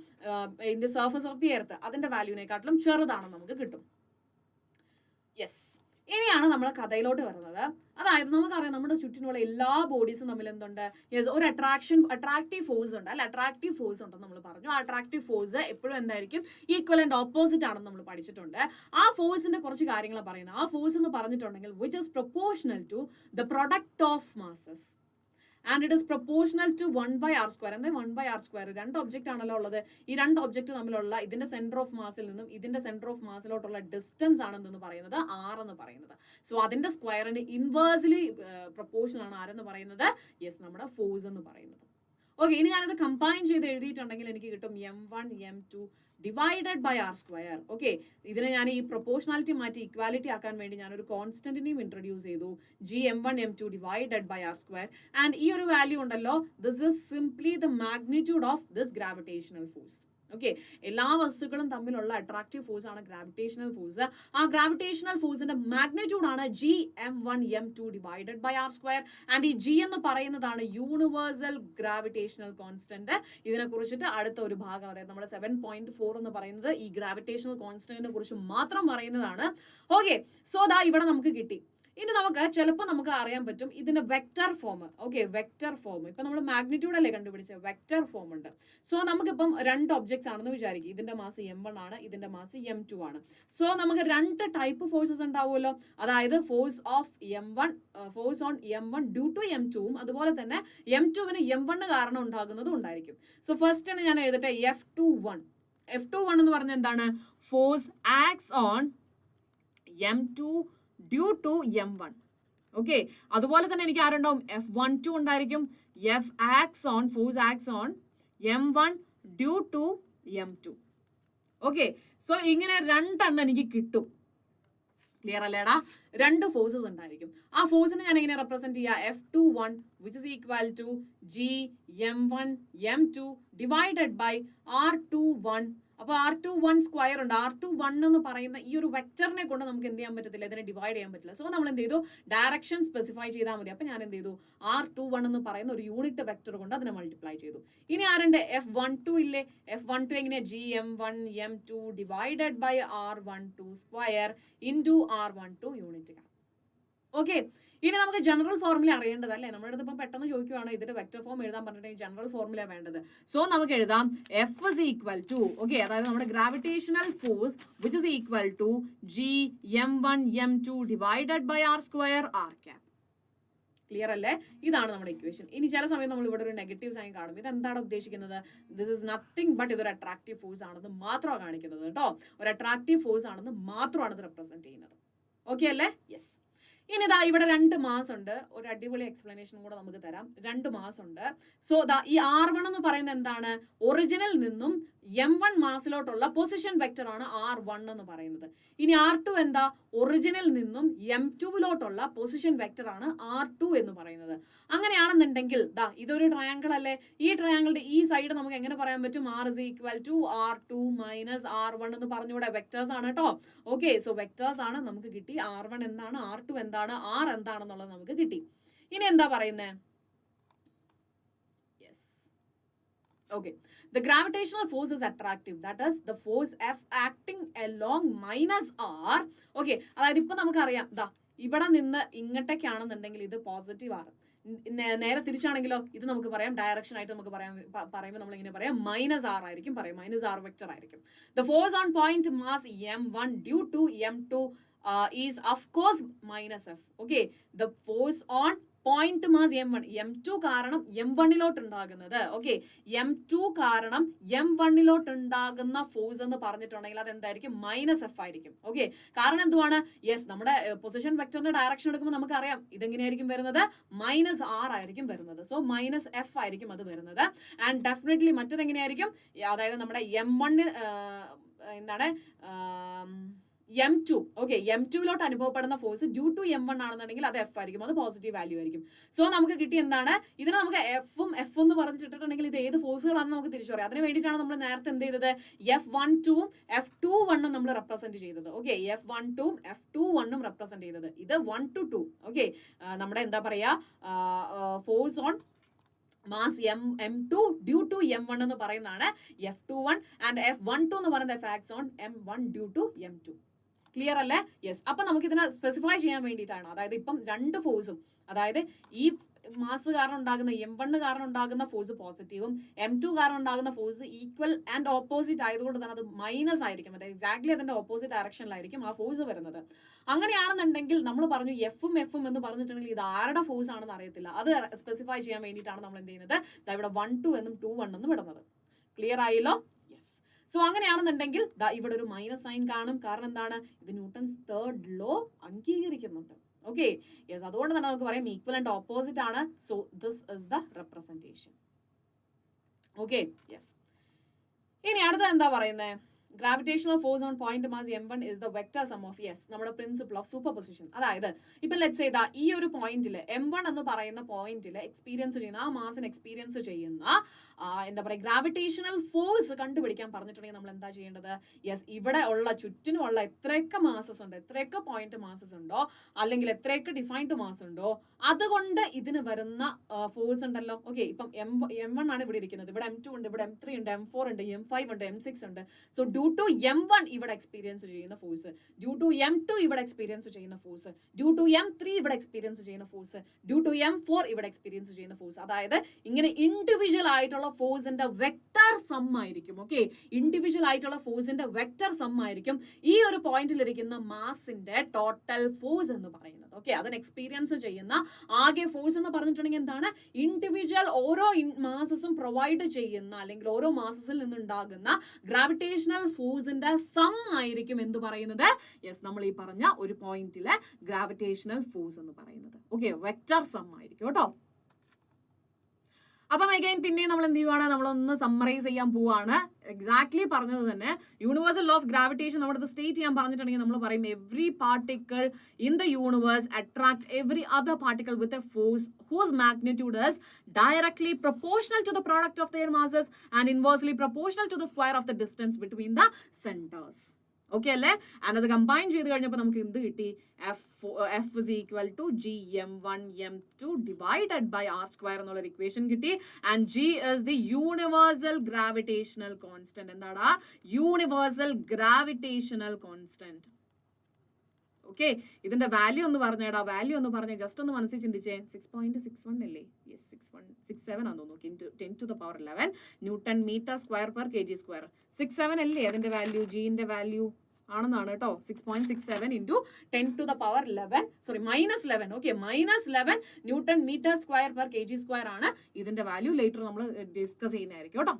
in the surface of the earth, അതിന്റെ വാല്യൂവിനെക്കാട്ടിലും ചെറുതാണെന്ന് നമുക്ക് കിട്ടും. യെസ്, ഇനിയാണ് നമ്മൾ കഥയിലോട്ട് വരുന്നത്. അതായത് നമുക്കറിയാം നമ്മുടെ ചുറ്റിനുള്ള എല്ലാ ബോഡീസും തമ്മിൽ എന്തുണ്ട്, യെസ്, ഒരു അട്രാക്റ്റീവ് ഫോഴ്സ് ഉണ്ട് അല്ലെ. അട്രാക്റ്റീവ് ഫോഴ്സ് ഉണ്ടെന്ന് നമ്മൾ പറഞ്ഞു. ആ അട്രാക്റ്റീവ് ഫോഴ്സ് എപ്പോഴും എന്തായിരിക്കും, ഈക്വൽ ആൻഡ് ഓപ്പോസിറ്റ് ആണെന്ന് നമ്മൾ പഠിച്ചിട്ടുണ്ട്. ആ ഫോഴ്സിന്റെ കുറച്ച് കാര്യങ്ങൾ പറയുന്നത്. ആ ഫോഴ്സ് എന്ന് പറഞ്ഞിട്ടുണ്ടെങ്കിൽ which is proportional to the product of masses and it is proportional to 1/r². എന്താ 1/r²? രണ്ട് ഒബ്ജക്റ്റ് ആണല്ലോ ഉള്ളത്. ഈ രണ്ട് ഒബ്ജക്റ്റ് തമ്മിലുള്ള ഇതിന്റെ സെന്റർ ഓഫ് മാസിൽ നിന്നും ഇതിന്റെ സെന്റർ ഓഫ് മാസിലോട്ടുള്ള ഡിസ്റ്റൻസ് ആണെന്ന് പറയുന്നത് r എന്ന് പറയുന്നത്. സോ അതിന്റെ സ്ക്വയറിന് ഇൻവേഴ്സ്ലി പ്രൊപ്പോർഷണൽ ആണ് ആരെന്ന് പറയുന്നത്, യെസ്, നമ്മുടെ ഫോഴ്സ് എന്ന് പറയുന്നത്. ഓക്കെ, ഇനി ഞാനത് കമ്പൈൻ ചെയ്ത് എഴുതിയിട്ടുണ്ടെങ്കിൽ എനിക്ക് കിട്ടും m1 m2 divided by r². Okay, ഇതിനെ ഞാൻ ഈ പ്രൊപ്പോർഷണാലിറ്റി മാറ്റി ഇക്വാലിറ്റി ആക്കാൻ വേണ്ടി ഞാനൊരു കോൺസ്റ്റന്റിനെയും ഇൻട്രൊഡ്യൂസ് ചെയ്തു, m1 m2 divided by r². And ഈ ഒരു വാല്യൂ ഉണ്ടല്ലോ, this is simply the magnitude of this gravitational force. Okay, എല്ലാ വസ്തുക്കളും തമ്മിലുള്ള അട്രാക്റ്റീവ് ഫോഴ്സ് ആണ് ഗ്രാവിറ്റേഷണൽ ഫോഴ്സ്. ആ ഗ്രാവിറ്റേഷണൽ ഫോഴ്സിന്റെ മാഗ്നിറ്റ്യൂഡ് ആണ് m1 m2 divided by r². And ഈ G എന്ന് പറയുന്നതാണ് യൂണിവേഴ്സൽ ഗ്രാവിറ്റേഷണൽ കോൺസ്റ്റന്റ്. ഇതിനെ കുറിച്ചിട്ട് അടുത്ത ഒരു ഭാഗം, അതായത് നമ്മുടെ 7.4 എന്ന് പറയുന്നത് ഈ ഗ്രാവിറ്റേഷണൽ കോൺസ്റ്റന്റിനെ കുറിച്ച് മാത്രം പറയുന്നതാണ്. ഓക്കെ, സോ ദാ ഇവിടെ നമുക്ക് കിട്ടി. ഇനി നമുക്ക് ചിലപ്പോൾ നമുക്ക് അറിയാൻ പറ്റും ഇതിന്റെ vector form. Okay, vector form ഇപ്പൊ നമ്മൾ മാഗ്നിറ്റ്യൂഡ് അല്ലേ കണ്ടുപിടിച്ച, വെക്റ്റർ ഫോം ഉണ്ട്. സോ നമുക്കിപ്പം രണ്ട് ഒബ്ജക്ട്സ് ആണെന്ന് വിചാരിക്കും. ഇതിന്റെ മാസ് m1 ആണ്, ഇതിന്റെ മാസ് m2 ആണ്. സോ നമുക്ക് രണ്ട് ടൈപ്പ് ഫോഴ്സസ് ഉണ്ടാവുമല്ലോ. അതായത് force of m1, force on m1 due to m2ഉം അതുപോലെ തന്നെ m2വിന് m1 കാരണം ഉണ്ടാകുന്നതും ഉണ്ടായിരിക്കും. സോ ഫസ്റ്റ് ആണ് ഞാൻ എഴുതട്ടെ F21. F21 എന്ന് പറഞ്ഞാൽ എന്താണ്, force acts on m2 due to m1. Okay, അതുപോലെ തന്നെ എനിക്ക് ആരുണ്ടാവും, F12 ഉണ്ടായിരിക്കും, force acts on m1 due to m2. Okay, so ഇങ്ങനെ രണ്ടെണ്ണം എനിക്ക് കിട്ടും. ക്ലിയർ അല്ലേടാ? രണ്ട് ഫോഴ്സസ് ഉണ്ടായിരിക്കും. ആ ഫോഴ്സിനെ ഞാൻ എങ്ങനെ റെപ്രസെന്റ് ചെയ്യുക, F21 which is equal to m1 m2 divided by r21. അപ്പോൾ r21² ഉണ്ട്. r21 എന്ന് പറയുന്ന ഈ ഒരു വെക്ടറിനെ കൊണ്ട് നമുക്ക് എന്ത് ചെയ്യാൻ പറ്റത്തില്ല, ഇതിനെ ഡിവൈഡ് ചെയ്യാൻ പറ്റില്ല. സോ നമ്മൾ എന്ത് ചെയ്തു, ഡയറക്ഷൻ സ്പെസിഫൈ ചെയ്താൽ മതി. അപ്പോൾ ഞാൻ എന്ത് ചെയ്തു, r21 എന്ന് പറയുന്ന ഒരു യൂണിറ്റ് വെക്ടർ കൊണ്ട് അതിനെ മൾട്ടിപ്ലൈ ചെയ്തു. ഇനി ആരുണ്ട്, F12 ഇല്ലേ. F12 എങ്ങനെയാ, m1 m2 divided by r12² into r12 unit. Okay, ഇനി നമുക്ക് ജനറൽ ഫോർമുല അറിയേണ്ടത് അല്ലേ. നമ്മുടെ അടുത്ത് ഇപ്പം പെട്ടെന്ന് ചോദിക്കുവാണ് ഇതിന്റെ വെക്ടർ ഫോം എഴുതാൻ പറഞ്ഞിട്ടുണ്ടെങ്കിൽ ജനറൽ ഫോർമുല വേണ്ടത്. സോ നമുക്ക് എഴുതാം F is equal to, okay, അതായത് നമ്മുടെ gravitational force which is equal to m1 m2 divided by r² r cap. Clear അല്ലേ? ഇതാണ് നമ്മുടെ ഇക്വേഷൻ. ഇനി ചില സമയം നമ്മൾ ഇവിടെ ഒരു നെഗറ്റീവ് സൈൻ കാണും. ഇത് എന്താണ് ഉദ്ദേശിക്കുന്നത്, ദിസ് ഇസ് നത്തിങ് ബട്ട് ഇതൊരു അട്രാക്റ്റീവ് ഫോഴ്സ് ആണെന്ന് മാത്രമാണ് കാണിക്കുന്നത് കേട്ടോ. ഒരു അട്രാക്റ്റീവ് ഫോഴ്സ് ആണെന്ന് മാത്രമാണ് ഇത് റെപ്രസെന്റ് ചെയ്യുന്നത്. ഓക്കെ അല്ലേ? യെസ്. ഇനി ഇതാ ഇവിടെ രണ്ട് മാസ് ഉണ്ട്. ഒരു അടിപൊളി എക്സ്പ്ലനേഷൻ കൂടെ നമുക്ക് തരാം. രണ്ട് മാസ് ഉണ്ട്. സോ ദാ ഈ r1 എന്ന് പറയുന്നത് എന്താണ്, ഒറിജിനിൽ നിന്നും m1 മാസിലോട്ടുള്ള പൊസിഷൻ വെക്ടർ ആണ് r1 എന്ന് പറയുന്നത്. ഇനി r2 എന്താ, ഒറിജിനിൽ നിന്നും m2ലോട്ടുള്ള പൊസിഷൻ വെക്ടർ ആണ് r2 എന്ന് പറയുന്നത്. അങ്ങനെയാണെന്നുണ്ടെങ്കിൽ ദാ ഇതൊരു ട്രയാങ്കിൾ അല്ലേ. ഈ ട്രയാങ്കിളിന്റെ ഈ സൈഡ് നമുക്ക് എങ്ങനെ പറയാൻ പറ്റും, r is equal to r2 minus r1 എന്ന് പറഞ്ഞൂടെ. വെക്ടേഴ്സ് ആണ് കേട്ടോ. ഓക്കെ, സോ വെക്ടേഴ്സ് ആണ്, നമുക്ക് കിട്ടി. r1 എന്താണ്, r2 എന്താണ്, r എന്താണെന്നുള്ളത് നമുക്ക് കിട്ടി. ഇനി എന്താ പറയുന്നേ, yes, okay, the gravitational force is attractive, that is the force F acting along minus r. Okay, അതായത് ഇപ്പൊ നമുക്കറിയാം ദാ ഇവിടെ നിന്ന് ഇങ്ങോട്ടേക്കാണെന്നുണ്ടെങ്കിൽ ഇത് പോസിറ്റീവ് r, നേരെ തിരിച്ചാണെങ്കിലോ ഇത് നമുക്ക് പറയാം ഡയറക്ഷൻ ആയിട്ട് നമുക്ക് പറയുമ്പോൾ നമ്മൾ ഇങ്ങനെ പറയാം -r ആയിരിക്കും പറയാം, -r വെക്ടർ ആയിരിക്കും. The force on point mass m1 due to m2 is of course -f. Okay, the force on point mass m1, m2 കാരണം m1 ഉണ്ടാകുന്നത്, ഓക്കെ, m2 കാരണം m1 ഉണ്ടാകുന്ന ഫോഴ്സ് എന്ന് പറഞ്ഞിട്ടുണ്ടെങ്കിൽ അത് എന്തായിരിക്കും? -f ആയിരിക്കും. ഓക്കെ, കാരണം എന്തുവാണ്? യെസ്, നമ്മുടെ പൊസിഷൻ വെക്ടറിന്റെ ഡയറക്ഷൻ എടുക്കുമ്പോൾ നമുക്കറിയാം ഇതെങ്ങനെയായിരിക്കും വരുന്നത്? -r ആയിരിക്കും വരുന്നത്. സോ -f ആയിരിക്കും അത് വരുന്നത്. ആൻഡ് ഡെഫിനറ്റ്ലി മറ്റത് എങ്ങനെയായിരിക്കും? അതായത് നമ്മുടെ m1 എന്താണ് m2, ഓക്കെ, m2 അനുഭവപ്പെടുന്ന ഫോഴ്സ് ഡ്യൂ ടു m1 ആണെന്നുണ്ടെങ്കിൽ അത് f ആയിരിക്കും, അത് പോസിറ്റീവ് വാല്യൂ ആയിരിക്കും. സോ നമുക്ക് കിട്ടി എന്താണ്? ഇതിനെ നമുക്ക് f എന്ന് പറഞ്ഞിട്ടുണ്ടെങ്കിൽ ഇത് ഏത് ഫോഴ്സുകളാണെന്ന് നമുക്ക് തിരിച്ചു പറയാം. അതിന് വേണ്ടിയിട്ടാണ് നമ്മൾ നേരത്തെ എന്ത് ചെയ്തത്? F12ഉം F21ഉം നമ്മൾ റെപ്രസെന്റ് ചെയ്തത്. ഓക്കെ, F12ഉം F21ഉം റെപ്രസെന്റ് ചെയ്തത്. ഇത് 1 to 2, ഓക്കെ, നമ്മുടെ എന്താ പറയാ force on mass m2 due to m1 എന്ന് പറയുന്നതാണ് F21 ആൻഡ് F12 എന്ന് പറയുന്ന effects on m1 due to m2. Clear അല്ലേ? യെസ്. അപ്പൊ നമുക്ക് ഇതിനെ സ്പെസിഫൈ ചെയ്യാൻ വേണ്ടിയിട്ടാണ്, അതായത് ഇപ്പം രണ്ട് ഫോഴ്സും, അതായത് ഈ മാസ് കാരണം ഉണ്ടാകുന്ന m1 കാരണം ഉണ്ടാകുന്ന ഫോഴ്സ് പോസിറ്റീവും m2 കാരണം ഉണ്ടാകുന്ന ഫോഴ്സ് ഈക്വൽ ആൻഡ് ഓപ്പോസിറ്റ് ആയതുകൊണ്ട് തന്നെ അത് മൈനസ് ആയിരിക്കും. അതായത് എക്സാക്ട്ലി അതിന്റെ ഓപ്പോസിറ്റ് ഡയറക്ഷനിലായിരിക്കും ആ ഫോഴ്സ് വരുന്നത്. അങ്ങനെയാണെന്നുണ്ടെങ്കിൽ നമ്മൾ പറഞ്ഞു എഫും എന്ന് പറഞ്ഞിട്ടുണ്ടെങ്കിൽ ഇത് ആരുടെ ഫോഴ്സ് ആണെന്ന് അറിയത്തില്ല. അത് സ്പെസിഫൈ ചെയ്യാൻ വേണ്ടിയിട്ടാണ് നമ്മൾ എന്ത് ചെയ്യുന്നത്? ഇവിടെ 1 2 എന്നും 2 1 എന്നും വിടുന്നത്. ക്ലിയർ ആയല്ലോ? യെസ്. സോ അങ്ങനെയാണെന്നുണ്ടെങ്കിൽ ഇവിടെ ഒരു മൈനസ് സൈൻ കാണും. കാരണം എന്താണ്? ഇത് ന്യൂട്ടൺസ് തേർഡ് ലോ അംഗീകരിക്കുന്നുണ്ട്. Okay, yes. അതുകൊണ്ട് തന്നെ നമുക്ക് പറയാം ഈക്വൽ ആൻഡ് ഓപ്പോസിറ്റ് ആണ്. So this is the representation. Okay, yes. ഇനി അടുത്ത എന്താ പറയുന്നത്? Gravitational force on point mass m1 is the vector sum of, yes, നമ്മുടെ പ്രിൻസിപ്പിൾ ഓഫ് സൂപ്പർപൊസിഷൻ. അതായത് ഇപ്പൊ ലെറ്റ്സ് സേ ഈ ഒരു പോയിന്റില് m1 എന്ന് പറയുന്ന പോയിന്റില് എക്സ്പീരിയൻസ് ചെയ്യുന്ന ആ മാസിന് എക്സ്പീരിയൻസ് ചെയ്യുന്ന എന്താ പറയുക ഗ്രാവിറ്റേഷണൽ ഫോഴ്സ് കണ്ടുപിടിക്കാൻ പറഞ്ഞിട്ടുണ്ടെങ്കിൽ നമ്മൾ എന്താ ചെയ്യേണ്ടത്? യെസ്, ഇവിടെ ഉള്ള ചുറ്റിനുമുള്ള എത്രയൊക്കെ മാസസ് ഉണ്ട്, എത്രയൊക്കെ പോയിന്റ് മാസസ് ഉണ്ടോ, അല്ലെങ്കിൽ എത്രയൊക്കെ ഡിഫൈൻഡ് മാസ് ഉണ്ടോ, അതുകൊണ്ട് ഇതിന് വരുന്ന ഫോഴ്സ് ഉണ്ടല്ലോ. ഓക്കെ, ഇപ്പം m1 ആണ് ഇവിടെ ഇരിക്കുന്നത്, ഇവിടെ m2 ഉണ്ട്, ഇവിടെ m3 ഉണ്ട്, m4 ഉണ്ട്, m5 ഉണ്ട്, m6 ഉണ്ട്. സോ ഡ്യൂ ടു m1 ഇവിടെ എക്സ്പീരിയൻസ് ചെയ്യുന്ന ഫോഴ്സ്, ഡ്യൂ ടു m2 ഇവിടെ എക്സ്പീരിയൻസ് ചെയ്യുന്ന ഫോഴ്സ്, ഡ്യൂ ടു m3 ഇവിടെ എക്സ്പീരിയൻസ് ചെയ്യുന്ന ഫോഴ്സ്, ഡ്യൂ ടു m4 ഇവിടെ എക്സ്പീരിയൻസ് ചെയ്യുന്ന ഫോഴ്സ്. അതായത് ഇങ്ങനെ ഇൻഡിവിജ്വൽ ആയിട്ടുള്ള ഫോഴ്സിന്റെ വെക്ടർ സം ആയിരിക്കും. ഓക്കെ, ഇൻഡിവിജ്വൽ ആയിട്ടുള്ള ഫോഴ്സിന്റെ വെക്ടർ സം ആയിരിക്കും ഈ ഒരു പോയിന്റിൽ ഇരിക്കുന്ന മാസിന്റെ ടോട്ടൽ ഫോഴ്സ് എന്ന് പറയുന്നത്. ഓക്കെ, അതിന് എക്സ്പീരിയൻസ് ചെയ്യുന്ന ആകെ ഫോഴ്സ് എന്ന് പറഞ്ഞിട്ടുണ്ടെങ്കിൽ എന്താണ്? ഇൻഡിവിജ്വൽ ഓരോ മാസസും പ്രൊവൈഡ് ചെയ്യുന്ന അല്ലെങ്കിൽ ഓരോ മാസസിൽ നിന്നുണ്ടാകുന്ന ഗ്രാവിറ്റേഷണൽ ഫോഴ്സിന്റെ സം ആയിരിക്കും എന്ത് പറയുന്നത്? യെസ്, നമ്മൾ ഈ പറഞ്ഞ ഒരു പോയിന്റിലെ ഗ്രാവിറ്റേഷണൽ ഫോഴ്സ് എന്ന് പറയുന്നത്. ഓക്കെ, വെക്ടർ സം ആയിരിക്കും കേട്ടോ. അപ്പം അഗൈൻ പിന്നെ നമ്മൾ എന്ത് ചെയ്യുവാണ്? നമ്മളൊന്ന് സമ്മറൈസ് ചെയ്യാൻ പോവാണ്. എക്സാക്ട്ലി പറഞ്ഞത് തന്നെ യൂണിവേഴ്സൽ ലോ ഓഫ് ഗ്രാവിറ്റേഷൻ നമ്മുടെ സ്റ്റേറ്റ് ചെയ്യാൻ പറഞ്ഞിട്ടുണ്ടെങ്കിൽ നമ്മൾ പറയും every particle in the universe attract every other particle with a force whose magnitude is directly proportional to the product of their masses and inversely proportional to the square of the distance between the centers. Okay അല്ലേ? And അത് combine ചെയ്ത് കഴിഞ്ഞപ്പോൾ നമുക്ക് എന്ത് കിട്ടി? F is equal to gm1 m2 divided by r square എന്നുള്ള equation കിട്ടി. And g is the universal gravitational constant. എന്താടാ? Universal gravitational constant. ഓക്കെ, ഇതിന്റെ വാല്യൂ ഒന്ന് പറഞ്ഞേടാ. വാല്യൂ ഒന്ന് പറഞ്ഞേ, ജസ്റ്റ് ഒന്ന് മനസ്സിൽ ചിന്തിച്ചേ. 6.61 അല്ലേ? യെസ്, 6.67 ആണെന്ന് തോന്നുന്നു. 10 to the power 11 newton metre square per kg square. 67 അല്ലേ അതിന്റെ വാല്യൂ? ജിന്റെ വാല്യൂ ആണെന്നാണ് കേട്ടോ. 6.67 into 10 to the power 11, sorry -11. Okay, -11 newton metre square per kg square ആണ് ഇതിന്റെ വാല്യൂ. ലേറ്റർ നമ്മൾ ഡിസ്കസ് ചെയ്യുന്നതായിരിക്കും കേട്ടോ.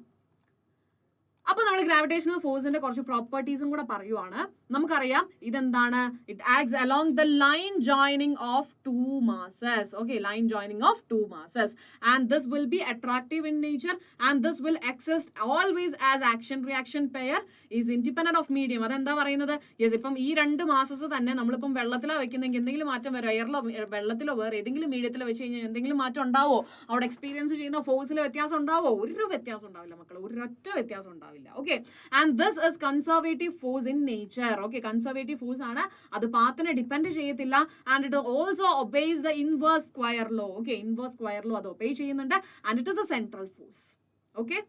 അപ്പോൾ നമ്മൾ ഗ്രാവിറ്റേഷണൽ ഫോഴ്സിന്റെ കുറച്ച് പ്രോപ്പർട്ടീസും കൂടെ പറയുവാണ്. നമുക്കറിയാം ഇതെന്താണ്? It acts along the line joining of two masses. Okay, line joining of two masses and this will be attractive in nature and this will exist always as action reaction pair is independent of medium. അതെന്താ പറയുന്നത്? Yes, ഇപ്പം ഈ രണ്ട് masses തന്നെ നമ്മളിപ്പം വെള്ളത്തിലാണ് വെക്കുന്നെങ്കിൽ എന്തെങ്കിലും മാറ്റം വരും? എയറിലോ വെള്ളത്തിലോ വേറെ ഏതെങ്കിലും മീഡിയത്തിലോ വെച്ച് കഴിഞ്ഞാൽ എന്തെങ്കിലും മാറ്റം ഉണ്ടാവോ? അവിടെ എക്സ്പീരിയൻസ് ചെയ്യുന്ന ഫോഴ്സിൽ വ്യത്യാസം ഉണ്ടാവോ? ഒരു വ്യത്യാസം ഉണ്ടാവില്ല മക്കളെ, ഒരൊറ്റ വ്യത്യാസം ഉണ്ടാവില്ല. Okay, and this is conservative force in nature. Okay, conservative force ആണ്, അത് പാത്തിനെ ഡിപ്പെൻഡ് ചെയ്യത്തില്ല. and it also obeys the inverse square law. Okay, inverse square law അത് obey ചെയ്യുന്നുണ്ട് and it is a central force. Okay,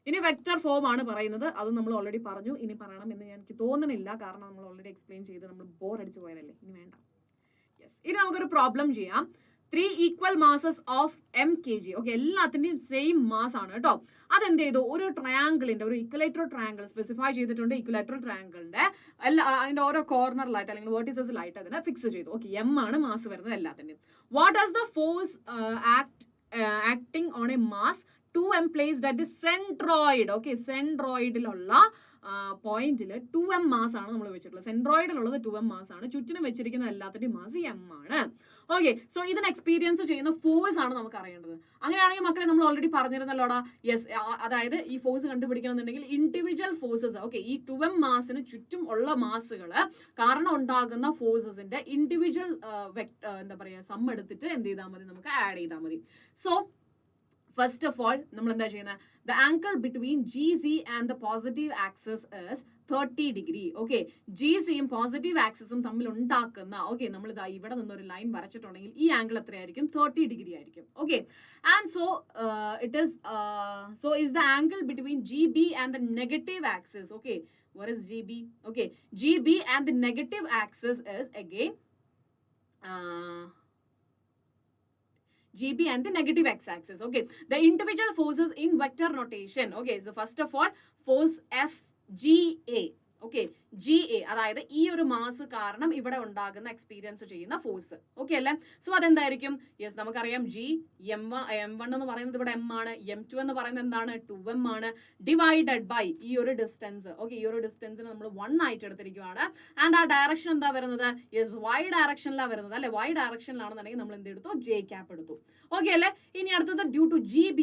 ഇനി vector form ആണ് പറയുന്നത്. അത് നമ്മൾ ഓൾറെഡി പറഞ്ഞു, ഇനി പറയണം എന്ന് എനിക്ക് തോന്നുന്നില്ല, കാരണം നമ്മൾ ഓൾറെഡി എക്സ്പ്ലെയിൻ ചെയ്ത് നമ്മൾ ബോർ അടിച്ച് പോയതല്ലേ, ഇനി വേണ്ട. യെസ്, ഇനി നമുക്കൊരു പ്രോബ്ലം ചെയ്യാം. 3 equal masses of mkg. Okay, എല്ലാത്തിന്റെയും സെയിം മാസ് ആണ് കേട്ടോ. അതെന്ത് ചെയ്തു, ഒരു ട്രയാങ്കിളിന്റെ, ഒരു ഇക്വലേറ്ററൽ ട്രയാങ്കിൾ സ്പെസിഫൈ ചെയ്തിട്ടുണ്ട്. ഇക്വലേറ്ററൽ ട്രയാങ്കിളിന്റെ അതിന്റെ ഓരോ കോർണറിലായിട്ട് അല്ലെങ്കിൽ വെർട്ടിസസിലായിട്ട് അതിനെ ഫിക്സ് ചെയ്തു. ഓക്കെ, എം ആണ് മാസ് വരുന്നത് എല്ലാത്തിന്റെയും. What is the force acting on a mass 2m placed at the centroid. Okay, സെൻട്രോയിഡിലുള്ള പോയിന്റിൽ 2m മാസ് ആണ് നമ്മൾ വെച്ചിട്ടുള്ളത്. സെൻട്രോയിഡിലുള്ളത് 2m മാസ് ആണ്. ചുറ്റിനും വെച്ചിരിക്കുന്ന എല്ലാത്തിന്റെയും മാസ് m ആണ്. ഓക്കെ, സോ ഇതിന് എക്സ്പീരിയൻസ് ചെയ്യുന്ന ഫോഴ്സ് ആണ് നമുക്ക് അറിയേണ്ടത്. അങ്ങനെയാണെങ്കിൽ മക്കളെ നമ്മൾ ഓൾറെഡി പറഞ്ഞിരുന്നല്ലോടാ. യെസ്, അതായത് ഈ ഫോഴ്സ് കണ്ടുപിടിക്കണമെന്നുണ്ടെങ്കിൽ ഇൻഡിവിജ്വൽ ഫോഴ്സസ്, ഓക്കെ, ഈ 2m മാസിന് ചുറ്റും ഉള്ള മാസുകൾ കാരണം ഉണ്ടാകുന്ന ഫോഴ്സസിന്റെ ഇൻഡിവിജ്വൽ എന്താ പറയുക സം എടുത്തിട്ട് എന്ത് ചെയ്താൽ മതി, നമുക്ക് ആഡ് ചെയ്താൽ മതി. സോ ഫസ്റ്റ് ഓഫ് ഓൾ നമ്മൾ എന്താ ചെയ്യുന്നത്, the angle between GC and the positive axis is 30 degree. Okay, GCയും പോസിറ്റീവ് ആക്സിസും തമ്മിൽ ഉണ്ടാക്കുന്ന, ഓക്കെ, നമ്മൾ ഇതാ ഇവിടെ നിന്നൊരു ലൈൻ വരച്ചിട്ടുണ്ടെങ്കിൽ ഈ ആംഗിൾ എത്രയായിരിക്കും, 30 ഡിഗ്രി ആയിരിക്കും. Okay, and so is the angle between GB and the negative axis. Okay, what is GB? Okay, GB and the negative axis is again GB and the negative x-axis. Okay, the individual forces in vector notation. Okay, so first of all, force FGA. Okay, GA അതായത് ഈ ഒരു mass കാരണം ഇവിടെ ഉണ്ടാകുന്ന experience ചെയ്യുന്ന force. Okay അല്ലേ? So അതെന്തായിരിക്കും? Yes, നമുക്കറിയാം M1 എന്ന് പറയുന്നത് ഇവിടെ M ആണ്, M2 എന്ന് പറയുന്നത് എന്താണ്, 2m ആണ്, ഡിവൈഡഡ് ബൈ ഈ ഒരു ഡിസ്റ്റൻസ്. ഓക്കെ, ഈ ഒരു ഡിസ്റ്റൻസിന് നമ്മൾ 1 ആയിട്ട് എടുത്തിരിക്കുകയാണ്. ആൻഡ് ആ ഡയറക്ഷൻ എന്താ വരുന്നത്? യെസ്, y ഡയറക്ഷനിലാണ് വരുന്നത് അല്ലെ. y ഡയറക്ഷനിലാണെന്നുണ്ടെങ്കിൽ നമ്മൾ എന്ത് എടുത്തു, J ക്യാപ്പ് എടുത്തു. ഓക്കെ അല്ലേ? ഇനി അടുത്തത് ഡ്യൂ ടു GB,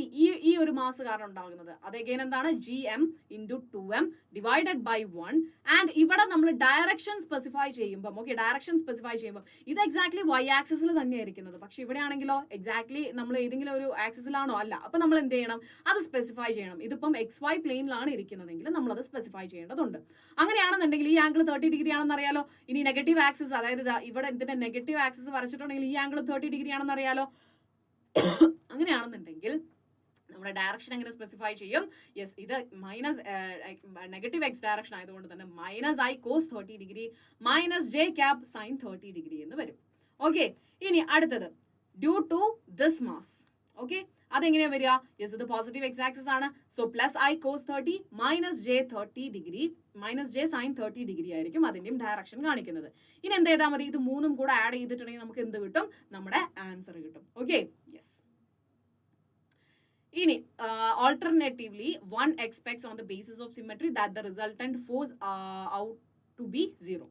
ഈ ഒരു മാസ് കാരണം ഉണ്ടാകുന്നത് അത് അഗൈൻ എന്താണ്, GM into 2m divided by 1. And ഇവിടെ നമ്മൾ ഡയറക്ഷൻ സ്പെസിഫൈ ചെയ്യുമ്പോൾ, ഓക്കെ, ഡയറക്ഷൻ സ്പെസിഫൈ ചെയ്യുമ്പോൾ ഇത് എക്സാക്ട്ലി y ആക്സിസിൽ തന്നെയാണ് ഇരിക്കുന്നത്. പക്ഷെ ഇവിടെ ആണെങ്കിലോ എക്സാക്ട്ലി നമ്മൾ ഏതെങ്കിലും ഒരു ആക്സിസിലാണോ, അല്ല. അപ്പൊ നമ്മൾ എന്ത് ചെയ്യണം, അത് സ്പെസിഫൈ ചെയ്യണം. ഇതിപ്പം XY പ്ലെയിനിലാണ് ഇരിക്കുന്നതെങ്കിൽ നമ്മൾ അത് സ്പെസിഫൈ ചെയ്യേണ്ടതുണ്ട്. അങ്ങനെയാണെന്നുണ്ടെങ്കിൽ ഈ ആംഗിൾ 30 ഡിഗ്രി ആണെന്ന് അറിയാലോ. ഇനി നെഗറ്റീവ് ആക്സിസ്, അതായത് ഇവിടെ ഇതിന്റെ നെഗറ്റീവ് ആക്സിസ് വരച്ചിട്ടുണ്ടെങ്കിൽ ഈ ആംഗിൾ 30 ഡിഗ്രി ആണെന്ന് അറിയാലോ. അങ്ങനെയാണെന്നുണ്ടെങ്കിൽ നമ്മുടെ ഡയറക്ഷൻ എങ്ങനെ സ്പെസിഫൈ ചെയ്യും? യെസ്, ഇത് മൈനസ് നെഗറ്റീവ് എക്സ് ഡയറക്ഷൻ ആയതുകൊണ്ട് തന്നെ -i cos 30 degree -j cap sin 30 degree എന്ന് വരും. ഓക്കെ, ഇനി അടുത്തത് due to this mass. Okay, അതെങ്ങനെയാ വരിക? യെസ്, ഇത് പോസിറ്റീവ് എക്സ് ആക്സിസ് ആണ്. So +i cos 30 -j 30 degree -j sin 30 degree ആയിരിക്കും അതിന്റെയും ഡയറക്ഷൻ കാണിക്കുന്നത്. ഇനി എന്ത് ചെയ്താൽ മതി, ഇത് മൂന്നും കൂടെ ആഡ് ചെയ്തിട്ടുണ്ടെങ്കിൽ നമുക്ക് എന്ത് കിട്ടും, നമ്മുടെ ആൻസർ കിട്ടും. Okay, yes. ഇനി alternatively one expects on the basis of symmetry that the resultant force out to be 0.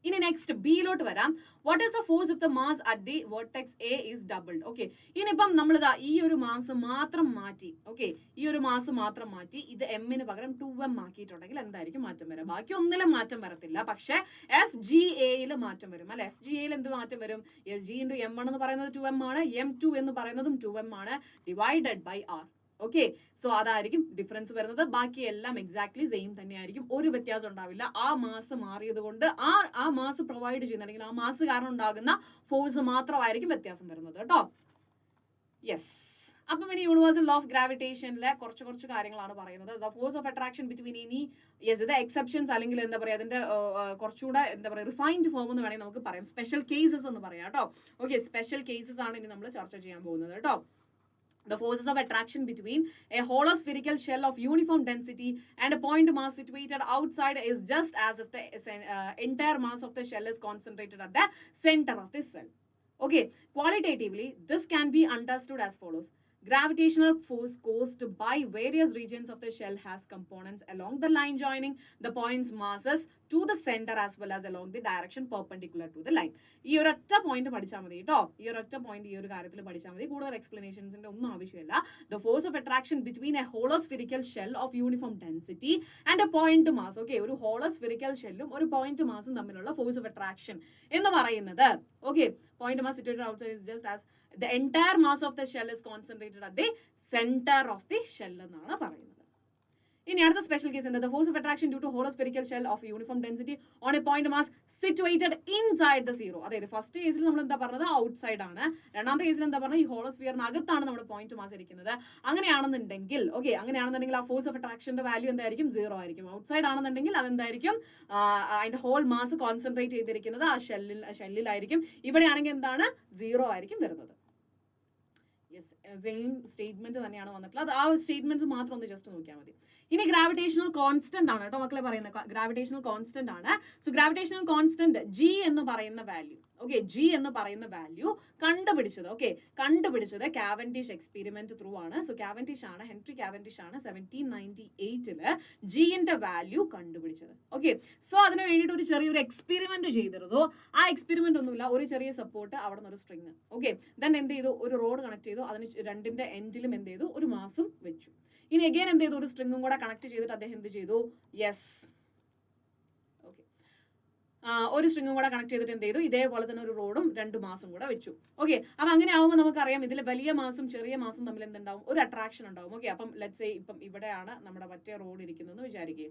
ഇനി നെക്സ്റ്റ് ബിയിലോട്ട് വരാം. What is the force of the mass at the vertex A is doubled. Okay, ഇനിയിപ്പം നമ്മളിതാ ഈ ഒരു mass മാത്രം മാറ്റി, okay, ഈ ഒരു മാസ് മാത്രം മാറ്റി ഇത് എമ്മിന് പകരം 2m ആക്കിയിട്ടുണ്ടെങ്കിൽ എന്തായിരിക്കും മാറ്റം വരാം? ബാക്കി ഒന്നിലും മാറ്റം വരത്തില്ല, പക്ഷെ FGAയിൽ മാറ്റം വരും അല്ലെ. FGAയിൽ എന്ത് മാറ്റം വരും? യെസ്, G ഇൻറ്റു M1 എന്ന് പറയുന്നത് 2m ആണ്, M2 എന്ന് പറയുന്നതും 2m ആണ്, divided by R. Okay, so അതായിരിക്കും ഡിഫറൻസ് വരുന്നത്. ബാക്കി എല്ലാം എക്സാക്ട്ലി സെയിം തന്നെയായിരിക്കും, ഒരു വ്യത്യാസം ഉണ്ടാവില്ല. ആ മാസ് മാറിയത് കൊണ്ട് ആ മാസ് പ്രൊവൈഡ് ചെയ്യുന്നുണ്ടെങ്കിൽ ആ മാസ് കാരണം ഉണ്ടാകുന്ന ഫോഴ്സ് മാത്രമായിരിക്കും വ്യത്യാസം വരുന്നത് കേട്ടോ. യെസ്, അപ്പം ഇനി യൂണിവേഴ്സൽ ലോ ഓഫ് ഗ്രാവിറ്റേഷനിലെ കുറച്ച് കാര്യങ്ങളാണ് പറയുന്നത്. The force of attraction between ഇനി യെസ്, ഇത് എക്സെപ്ഷൻസ് അല്ലെങ്കിൽ എന്താ പറയുക, അതിന്റെ കുറച്ചുകൂടെ എന്താ പറയുക റിഫൈൻഡ് ഫോം എന്ന് വേണമെങ്കിൽ നമുക്ക് പറയാം. സ്പെഷ്യൽ കേസസ് എന്ന് പറയാം കേട്ടോ. ഓക്കെ, സ്പെഷ്യൽ കേസസ് ആണ് ഇനി നമ്മൾ ചർച്ച ചെയ്യാൻ പോകുന്നത് കേട്ടോ. The forces of attraction between a hollow spherical shell of uniform density and a point mass situated outside is just as if the entire mass of the shell is concentrated at the center of the cell. Okay, qualitatively, this can be understood as follows. Gravitational force caused by various regions of the shell has components along the line joining the point's masses to the center as well as along the direction perpendicular to the line. ഈ ഒരൊറ്റ point പഠിച്ചാൽ മതി കേട്ടോ. ഈ ഒരൊറ്റ point ഈ ഒരു കാര്യത്തിൽ പഠിച്ചാൽ മതി, കൂടുതൽ എക്സ്പ്ലനേഷൻസിന്റെ ഒന്നും ആവശ്യമില്ല. The force of attraction between a hollow spherical shell of uniform density and a point mass. Okay, ഒരു hollow spherical shellum ഒരു point massum തമ്മിലുള്ള force of attraction എന്ന് പറയുന്നത്, okay, point mass situated outside is just as the entire mass of the shell is concentrated at the center of the shell എന്നാണ് പറയുന്നത്. ഇനി അടുത്ത special case എന്താ? The force of attraction due to hollow spherical shell of uniform density on a point mass situated inside the zero. അതായത് first കേസിൽ നമ്മൾ എന്താ പറഞ്ഞത്, ഔട്ട്സൈഡ് ആണ്. രണ്ടാമത്തെ കേസിൽ എന്താ പറഞ്ഞത്, ഈ ഹോളോ സ്ഫിയറിന് അകത്താണ് നമ്മുടെ പോയിന്റ് മാസ് ഇരിക്കുന്നത്. അങ്ങനെയാണെന്നുണ്ടെങ്കിൽ ഓക്കെ, അങ്ങനെയാണെന്നുണ്ടെങ്കിൽ ആ ഫോഴ്സ് ഓഫ് അട്രാക്ഷന്റെ വാല്യൂ എന്തായിരിക്കും? 0 ആയിരിക്കും. ഔട്ട്സൈഡ് ആണെന്നുണ്ടെങ്കിൽ അതെന്തായിരിക്കും? അതിന്റെ ഹോൾ മാസ് കോൺസെൻട്രേറ്റ് ചെയ്തിരിക്കുന്നത് ആ ഷെല്ലിലായിരിക്കും. ഇവിടെ ആണെങ്കിൽ എന്താണ്? 0 ആയിരിക്കും വരുന്നത്. യെസ്, സെയിം സ്റ്റേറ്റ്മെന്റ് തന്നെയാണ് വന്നിട്ടുള്ളത്. ആ ഒരു സ്റ്റേറ്റ്മെന്റ് മാത്രം ഒന്ന് ജസ്റ്റ് നോക്കിയാൽ മതി. ഇനി ഗ്രാവിറ്റേഷണൽ കോൺസ്റ്റന്റ് ആണ് കേട്ടോ മക്കളെ പറയുന്നത്. ഗ്രാവിറ്റേഷണൽ കോൺസ്റ്റന്റ് ആണ്. സോ ഗ്രാവിറ്റേഷണൽ കോൺസ്റ്റന്റ് ജി എന്ന് പറയുന്ന വാല്യൂ, ഓക്കെ, ജി എന്ന് പറയുന്ന വാല്യൂ കണ്ടുപിടിച്ചത് കാവൻഡിഷ് എക്സ്പെരിമെന്റ് ത്രൂ ആണ്. സോ കാവൻഡിഷ് ആണ്, ഹെൻറി കാവൻഡിഷ് ആണ് 1798 ജിന്റെ വാല്യൂ കണ്ടുപിടിച്ചത്. ഓക്കെ, സോ അതിന് വേണ്ടിയിട്ട് ഒരു ചെറിയൊരു എക്സ്പെരിമെന്റ് ചെയ്തിരുന്നു. ആ എക്സ്പെരിമെന്റ് ഒന്നുമില്ല, ഒരു ചെറിയ സപ്പോർട്ട്, അവിടെ നിന്ന് ഒരു സ്ട്രിങ്. ഓക്കെ, ദെൻ എന്ത് ചെയ്തു, ഒരു റോഡ് കണക്ട് ചെയ്തു, അതിന് രണ്ടിന്റെ എൻഡിലും എന്ത് ചെയ്തു, ഒരു മാസം വെച്ചു. ഇനി അഗൈൻ എന്ത് ചെയ്തു, ഒരു സ്ട്രിങ്ങും കൂടെ കണക്ട് ചെയ്തിട്ട് അദ്ദേഹം എന്ത് ചെയ്തു, യെസ്, ഓക്കെ, ഒരു സ്ട്രിങ്ങും കൂടെ കണക്ട് ചെയ്തിട്ട് എന്ത് ചെയ്തു, ഇതേപോലെ തന്നെ ഒരു റോഡും 2 മാസം കൂടെ വെച്ചു. ഓക്കെ, അപ്പം അങ്ങനെ ആവുമ്പോൾ നമുക്കറിയാം ഇതിൽ വലിയ മാസം ചെറിയ മാസം തമ്മിൽ എന്തുണ്ടാവും, ഒരു അട്രാക്ഷൻ ഉണ്ടാവും. ഓക്കെ, അപ്പം ലെറ്റ്സ് സേ ഇപ്പം ഇവിടെയാണ് നമ്മുടെ മറ്റേ റോഡ് ഇരിക്കുന്നതെന്ന് വിചാരിക്കുക.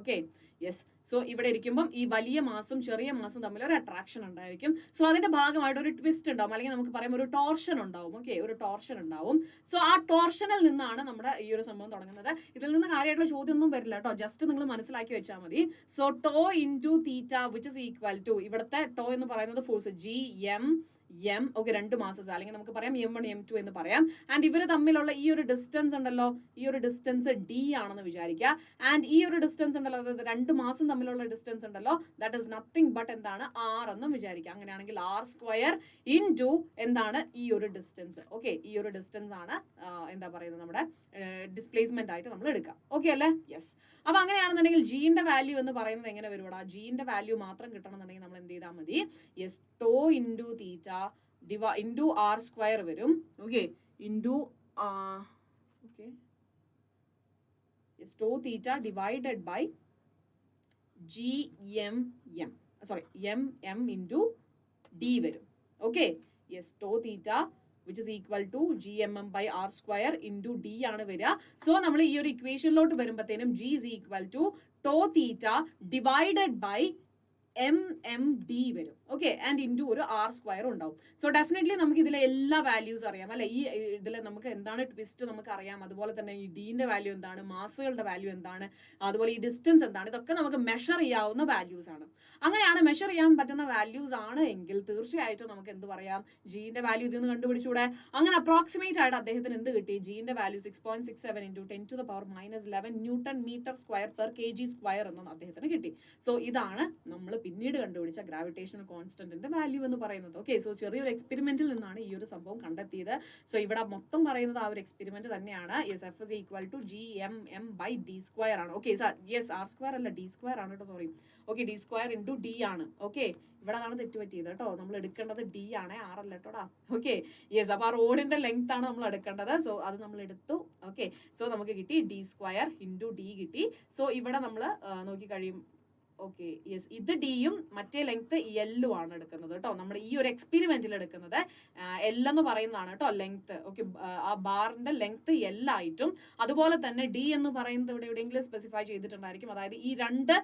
ഓക്കെ, യെസ്, സോ ഇവിടെ ഇരിക്കുമ്പം ഈ വലിയ മാസം ചെറിയ മാസം തമ്മിൽ ഒരു അട്രാക്ഷൻ ഉണ്ടായിരിക്കും. സോ അതിന്റെ ഭാഗമായിട്ട് ഒരു ട്വിസ്റ്റ് ഉണ്ടാവും, അല്ലെങ്കിൽ നമുക്ക് പറയാം ഒരു ടോർഷൻ ഉണ്ടാവും. ഓക്കെ, ഒരു ടോർഷൻ ഉണ്ടാവും. സോ ആ ടോർഷനിൽ നിന്നാണ് നമ്മുടെ ഈ ഒരു സംഭവം തുടങ്ങുന്നത്. ഇതിൽ നിന്ന് കാര്യമായിട്ടുള്ള ചോദ്യം ഒന്നും വരില്ല കേട്ടോ, ജസ്റ്റ് നിങ്ങൾ മനസ്സിലാക്കി വെച്ചാൽ മതി. So tau into theta which is equal to, ഇവിടുത്തെ ടോ എന്ന് പറയുന്നത് force G M M, okay, 2 masses, അല്ലെങ്കിൽ നമുക്ക് പറയാം M1 M2 എന്ന് പറയാം. ആൻഡ് ഇവർ തമ്മിലുള്ള ഈ ഒരു ഡിസ്റ്റൻസ് ഉണ്ടല്ലോ, ഈ ഒരു ഡിസ്റ്റൻസ് ഡി ആണെന്ന് വിചാരിക്കുക. ആൻഡ് ഈ ഒരു ഡിസ്റ്റൻസ് ഉണ്ടല്ലോ, അതായത് 2 മാസം തമ്മിലുള്ള ഡിസ്റ്റൻസ് ഉണ്ടല്ലോ, ദാറ്റ് ഇസ് നത്തിങ് ബട്ട് എന്താണ്, ആർ എന്നും വിചാരിക്കുക. അങ്ങനെയാണെങ്കിൽ R² ഇൻറ്റു എന്താണ്, ഈ ഒരു ഡിസ്റ്റൻസ്. ഓക്കെ, ഈ ഒരു ഡിസ്റ്റൻസ് ആണ് എന്താ പറയുന്നത്, നമ്മുടെ ഡിസ്പ്ലേസ്മെന്റ് ആയിട്ട് നമ്മൾ എടുക്കാം. ഓക്കെ അല്ലേ, യെസ്. അപ്പൊ അങ്ങനെയാണെന്നുണ്ടെങ്കിൽ ജിന്റെ വാല്യൂ എന്ന് പറയുന്നത് എങ്ങനെ വരുവാ, ജിന്റെ വാല്യൂ മാത്രം കിട്ടണമെന്നുണ്ടെങ്കിൽ നമ്മൾ എന്ത് ചെയ്താൽ മതി, yes, tau into theta into R² വരും. Okay, into okay, yes, tau theta divided by M into D വരും. Okay, yes, tau theta which is equal to GMM by R² into D ആണ് വരിക. സോ നമ്മൾ ഈ ഒരു ഇക്വേഷനിലോട്ട് വരുമ്പോഴത്തേനും G is equal to tau theta divided by MMD വരും. Okay, and into ഒരു R² ഉണ്ടാവും. സോ ഡെഫിനറ്റ്ലി നമുക്ക് ഇതിലെ എല്ലാ വാല്യൂസ് അറിയാം അല്ലെ, ഈ ഇതിൽ നമുക്ക് എന്താണ് ട്വിസ്റ്റ് നമുക്ക് അറിയാം, അതുപോലെ തന്നെ ഈ ഡീന്റെ വാല്യൂ എന്താണ്, മാസുകളുടെ വാല്യൂ എന്താണ്, അതുപോലെ ഈ ഡിസ്റ്റൻസ് എന്താണ്, ഇതൊക്കെ നമുക്ക് മെഷർ ചെയ്യാവുന്ന വാല്യൂസ് ആണ്. അങ്ങനെയാണ് മെഷർ ചെയ്യാൻ പറ്റുന്ന വാല്യൂസ് ആണ് എങ്കിൽ തീർച്ചയായിട്ടും നമുക്ക് എന്ത് പറയാം, ജിന്റെ വാല്യൂ ഇതിൽ നിന്ന് കണ്ടുപിടിച്ചൂടെ. അങ്ങനെ അപ്രോക്സിമേറ്റ് ആയിട്ട് അദ്ദേഹത്തിന് എന്ത് കിട്ടി, ജിന്റെ value 6.67 into 10⁻⁻11 newton metre square per kg² എന്ന് അദ്ദേഹത്തിന് കിട്ടി. സോ ഇതാണ് നമ്മൾ പിന്നീട് കണ്ടുപിടിച്ച ഗ്രാവിറ്റേഷണൽ കോൺസ്റ്റന്റിന്റെ വാല്യൂ എന്ന് പറയുന്നത്. ഓക്കെ, സോ ചെറിയൊരു എക്സ്പെരിമെന്റിൽ നിന്നാണ് ഈ ഒരു സംഭവം കണ്ടെത്തിയത്. സോ ഇവിടെ മൊത്തം പറയുന്നത് ആ ഒരു എക്സ്പെരിമെന്റ് തന്നെയാണ്. Yes, F is equal to GMM by D² ആണ്. ഓക്കെ സാർ, യെസ്, R² അല്ല D² ആണ് കേട്ടോ, sorry. Okay, D² into D ആണ്. ഓക്കെ, ഇവിടെ ആണ് തെറ്റുപറ്റിയത് കേട്ടോ, നമ്മൾ എടുക്കേണ്ടത് D ആണ്, R അല്ല കേട്ടോടാ. ഓക്കെ, യെസ്, അപ്പൊ ആ റോഡിന്റെ ലെങ്ത് ആണ് നമ്മൾ എടുക്കേണ്ടത്. സോ അത് നമ്മൾ എടുത്തു. ഓക്കെ, സോ നമുക്ക് കിട്ടി D² into D കിട്ടി. സോ ഇവിടെ നമ്മൾ നോക്കി കഴിയും. ഓക്കെ, യെസ്, ഇത് ഡിയും മറ്റേ ലെങ്ത് എല്ലും ആണ് എടുക്കുന്നത് കേട്ടോ, നമ്മുടെ ഈ ഒരു എക്സ്പെരിമെന്റിൽ എടുക്കുന്നത് എൽ എന്ന് പറയുന്നതാണ് കേട്ടോ ലെങ്ത്. ഓക്കെ, ആ ബാറിന്റെ ലെങ്ത് എല്ലായിട്ടും, അതുപോലെ തന്നെ ഡി എന്ന് പറയുന്നത് ഇവിടെ എവിടെയെങ്കിലും സ്പെസിഫൈ ചെയ്തിട്ടുണ്ടായിരിക്കും. അതായത് ഈ 2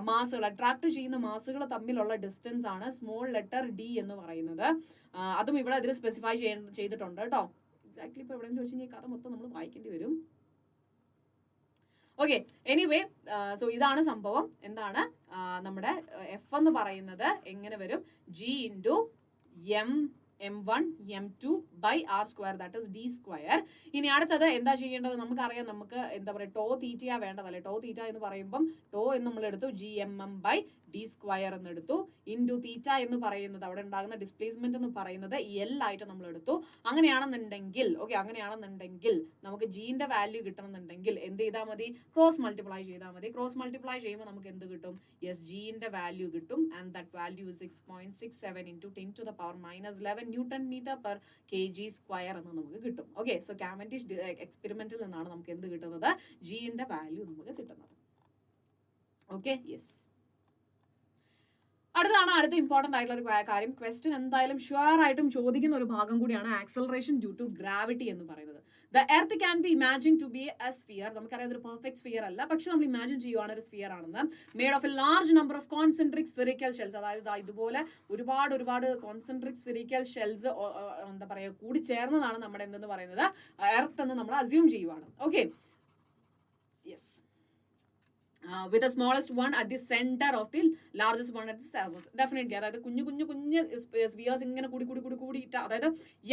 മാസുകൾ, അട്രാക്ട് ചെയ്യുന്ന മാസുകൾ തമ്മിലുള്ള ഡിസ്റ്റൻസ് ആണ് സ്മോൾ ലെറ്റർ ഡി എന്ന് പറയുന്നത്. അതും ഇവിടെ അതിൽ സ്പെസിഫൈ ചെയ്തിട്ടുണ്ട് കേട്ടോ. എക്സാക്ട്ലി ഇപ്പോൾ എവിടെയെന്ന് ചോദിച്ചു കഴിഞ്ഞാൽ കഥ മൊത്തം നമ്മൾ വായിക്കേണ്ടി വരും. ഓക്കെ, എനിവേ, സോ ഇതാണ് സംഭവം. എന്താണ് നമ്മുടെ എഫ് എന്ന് പറയുന്നത് എങ്ങനെ വരും, G into M1 M2 by R², that is D². ഇനി അടുത്തത് എന്താ ചെയ്യേണ്ടത്, നമുക്കറിയാം, നമുക്ക് എന്താ പറയുക, ടോ തീറ്റയാ വേണ്ടതല്ലേ. ടോ തീറ്റ എന്ന് പറയുമ്പം ടോ എന്ന് നമ്മൾ എടുത്തു GMM by D² എന്ന് എടുത്തു, ഇൻറ്റു തീറ്റ എന്ന് പറയുന്നത് അവിടെ ഉണ്ടാകുന്ന ഡിസ്പ്ലേസ്മെന്റ് എന്ന് പറയുന്നത് L ആയിട്ട് നമ്മൾ എടുത്തു. അങ്ങനെയാണെന്നുണ്ടെങ്കിൽ നമുക്ക് ജിന്റെ വാല്യൂ കിട്ടണമെന്നുണ്ടെങ്കിൽ എന്ത് ചെയ്താൽ മതി, ക്രോസ് മൾട്ടിപ്ലൈ ചെയ്താൽ മതി. ക്രോസ് മൾട്ടിപ്ലൈ ചെയ്യുമ്പോൾ നമുക്ക് എന്ത് കിട്ടും, യെസ്, ജിന്റെ വാല്യൂ കിട്ടും. And that value 6.67 into 10⁻⁻11 newton metre per kg² എന്ന് നമുക്ക് കിട്ടും. ഓക്കെ, സോ കാവൻഡിഷ് എക്സ്പെരിമെന്റിൽ നിന്നാണ് നമുക്ക് എന്ത് കിട്ടുന്നത്, ജിന്റെ വാല്യൂ നമുക്ക് കിട്ടുന്നത്. Okay, yes. അടുത്ത ഇമ്പോർട്ടന്റ് ആയിട്ടുള്ള ഒരു കാര്യം, ക്വസ്റ്റ്യൻ എന്തായാലും ഷുവർ ആയിട്ടും ചോദിക്കുന്ന ഒരു ഭാഗം കൂടിയാണ് ആക്സലറേഷൻ ഡ്യൂ ടു ഗ്രാവിറ്റി എന്ന് പറയുന്നത്. The earth can be imagine to be a sphere. നമുക്കറിയാം ഒരു പെർഫെക്റ്റ് സ്ഫിയർ അല്ല, പക്ഷെ നമ്മൾ ഇമാജിൻ ചെയ്യുവാണ് ഒരു സ്ഫിയർ ആണെന്ന്. Made of A large number of concentric spherical shells. അതായത് ഇതുപോലെ ഒരുപാട് കോൺസെൻട്രിക് സ്ഫെറിക്കൽ ഷെൽസ് എന്താ പറയുക കൂടി ചേർന്നതാണ് നമ്മുടെ എന്തെന്ന് പറയുന്നത് എർത്ത് എന്ന് നമ്മൾ അസ്യൂം ചെയ്യുവാണ്. Okay, yes. with the smallest one at the center of the largest one at the surface. Definitely അതായത് കുഞ്ഞു കുഞ്ഞു കുഞ്ഞു സ്ഫിയേഴ്സ് ഇങ്ങനെ കൂടിയിട്ട് അതായത്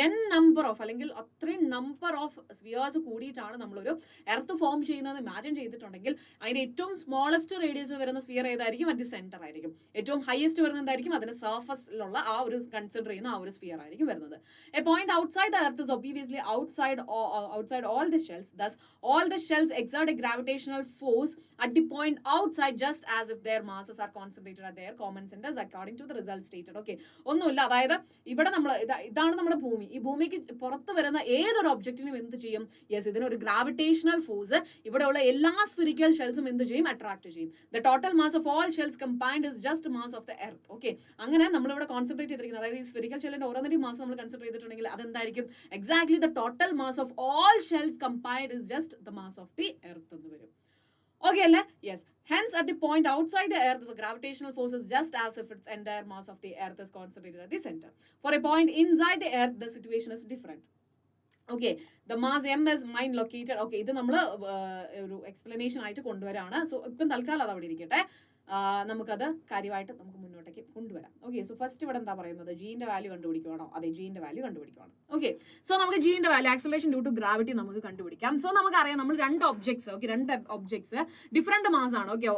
n നമ്പർ ഓഫ് അല്ലെങ്കിൽ അത്രയും നമ്പർ ഓഫ് സ്ഫിയേഴ്സ് കൂടിയിട്ടാണ് നമ്മളൊരു എർത്ത് ഫോം ചെയ്യുന്നത് ഇമാജിൻ ചെയ്തിട്ടുണ്ടെങ്കിൽ അതിന്റെ ഏറ്റവും സ്മോളസ്റ്റ് റേഡിയസ് വരുന്ന സ്ഫിയർ ഏതായിരിക്കും? അറ്റ് ദി സെന്റർ ആയിരിക്കും. ഏറ്റവും ഹയസ്റ്റ് വരുന്നത് എന്തായിരിക്കും? അതിന്റെ സർഫസിലുള്ള ആ ഒരു കൺസിഡർ ചെയ്യുന്ന ആ ഒരു സ്ഫിയർ ആയിരിക്കും വരുന്നത്. A point outside the earth is obviously outside all the shells. Thus all the shells exert a gravitational force at the point outside just as if their masses are concentrated at their common centers according to the result stated. Okay, ഒന്നുമില്ല. അതായത് ഇവിടെ നമ്മൾ ഇതാണ് നമ്മുടെ ഭൂമി. ഈ ഭൂമിക്ക് പുറത്ത് വരുന്ന ഏതൊരു ഒബ്ജക്റ്റിനും എന്ത് ചെയ്യും? യെസ്, ഇതിനൊരു ഗ്രാവിറ്റേഷണൽ ഫോഴ്സ് ഇവിടെയുള്ള എല്ലാ സ്ഫിറിക്കൽ ഷെൽസും എന്ത് ചെയ്യും? അട്രാക്ട് ചെയ്യും. The total mass of all shells combined is just mass of the earth. Okay, അങ്ങനെ നമ്മളിവിടെ കോൺസെൻട്രേറ്റ് ചെയ്തിരിക്കുന്നത് അതായത് ഈ സ്ഫിറിക്കൽ ഷെല്ലിന്റെ ഓരോന്നിന്റെയും മാസ് നമ്മൾ കൺസിഡർ ചെയ്തിട്ടുണ്ടെങ്കിൽ അതെന്തായിരിക്കും? Exactly the total mass of all shells combined is just the mass of the earth എന്ന് വരും. Okay, അല്ലേ? Yes. Hence, at the point outside the earth, the gravitational force is just as if its entire mass of the earth is concentrated at the center. For a point inside the earth, the situation is different. Okay, the mass m is mine located. Okay, ഇത് നമ്മൾ ഒരു explanation ആയിട്ട് കൊണ്ടുവരാണ്. So ഇപ്പം തൽക്കാലം അത് അവിടെ ഇരിക്കട്ടെ. നമുക്കത് കാര്യമായിട്ട് നമുക്ക് മുന്നോട്ടേക്ക് കൊണ്ടുവരാം. ഓക്കെ, സോ ഫസ്റ്റ് ഇവിടെ എന്താ പറയുന്നത്? ജീന്റെ വാല്യൂ കണ്ടുപിടിക്കുവാണോ? അതെ, ജീന്റെ വാല്യൂ കണ്ടുപിടിക്കുവാണ്. ഓക്കെ, സോ നമുക്ക് ജീന്റെ value acceleration due to gravity നമുക്ക് കണ്ടുപിടിക്കാം. സോ നമുക്കറിയാം നമ്മൾ രണ്ട് ഒബ്ജക്ട്സ്, ഓക്കെ, രണ്ട് ഒബ്ജക്ട്സ് ഡിഫറെന്റ് മാസ് ആണ്. ഓക്കെ,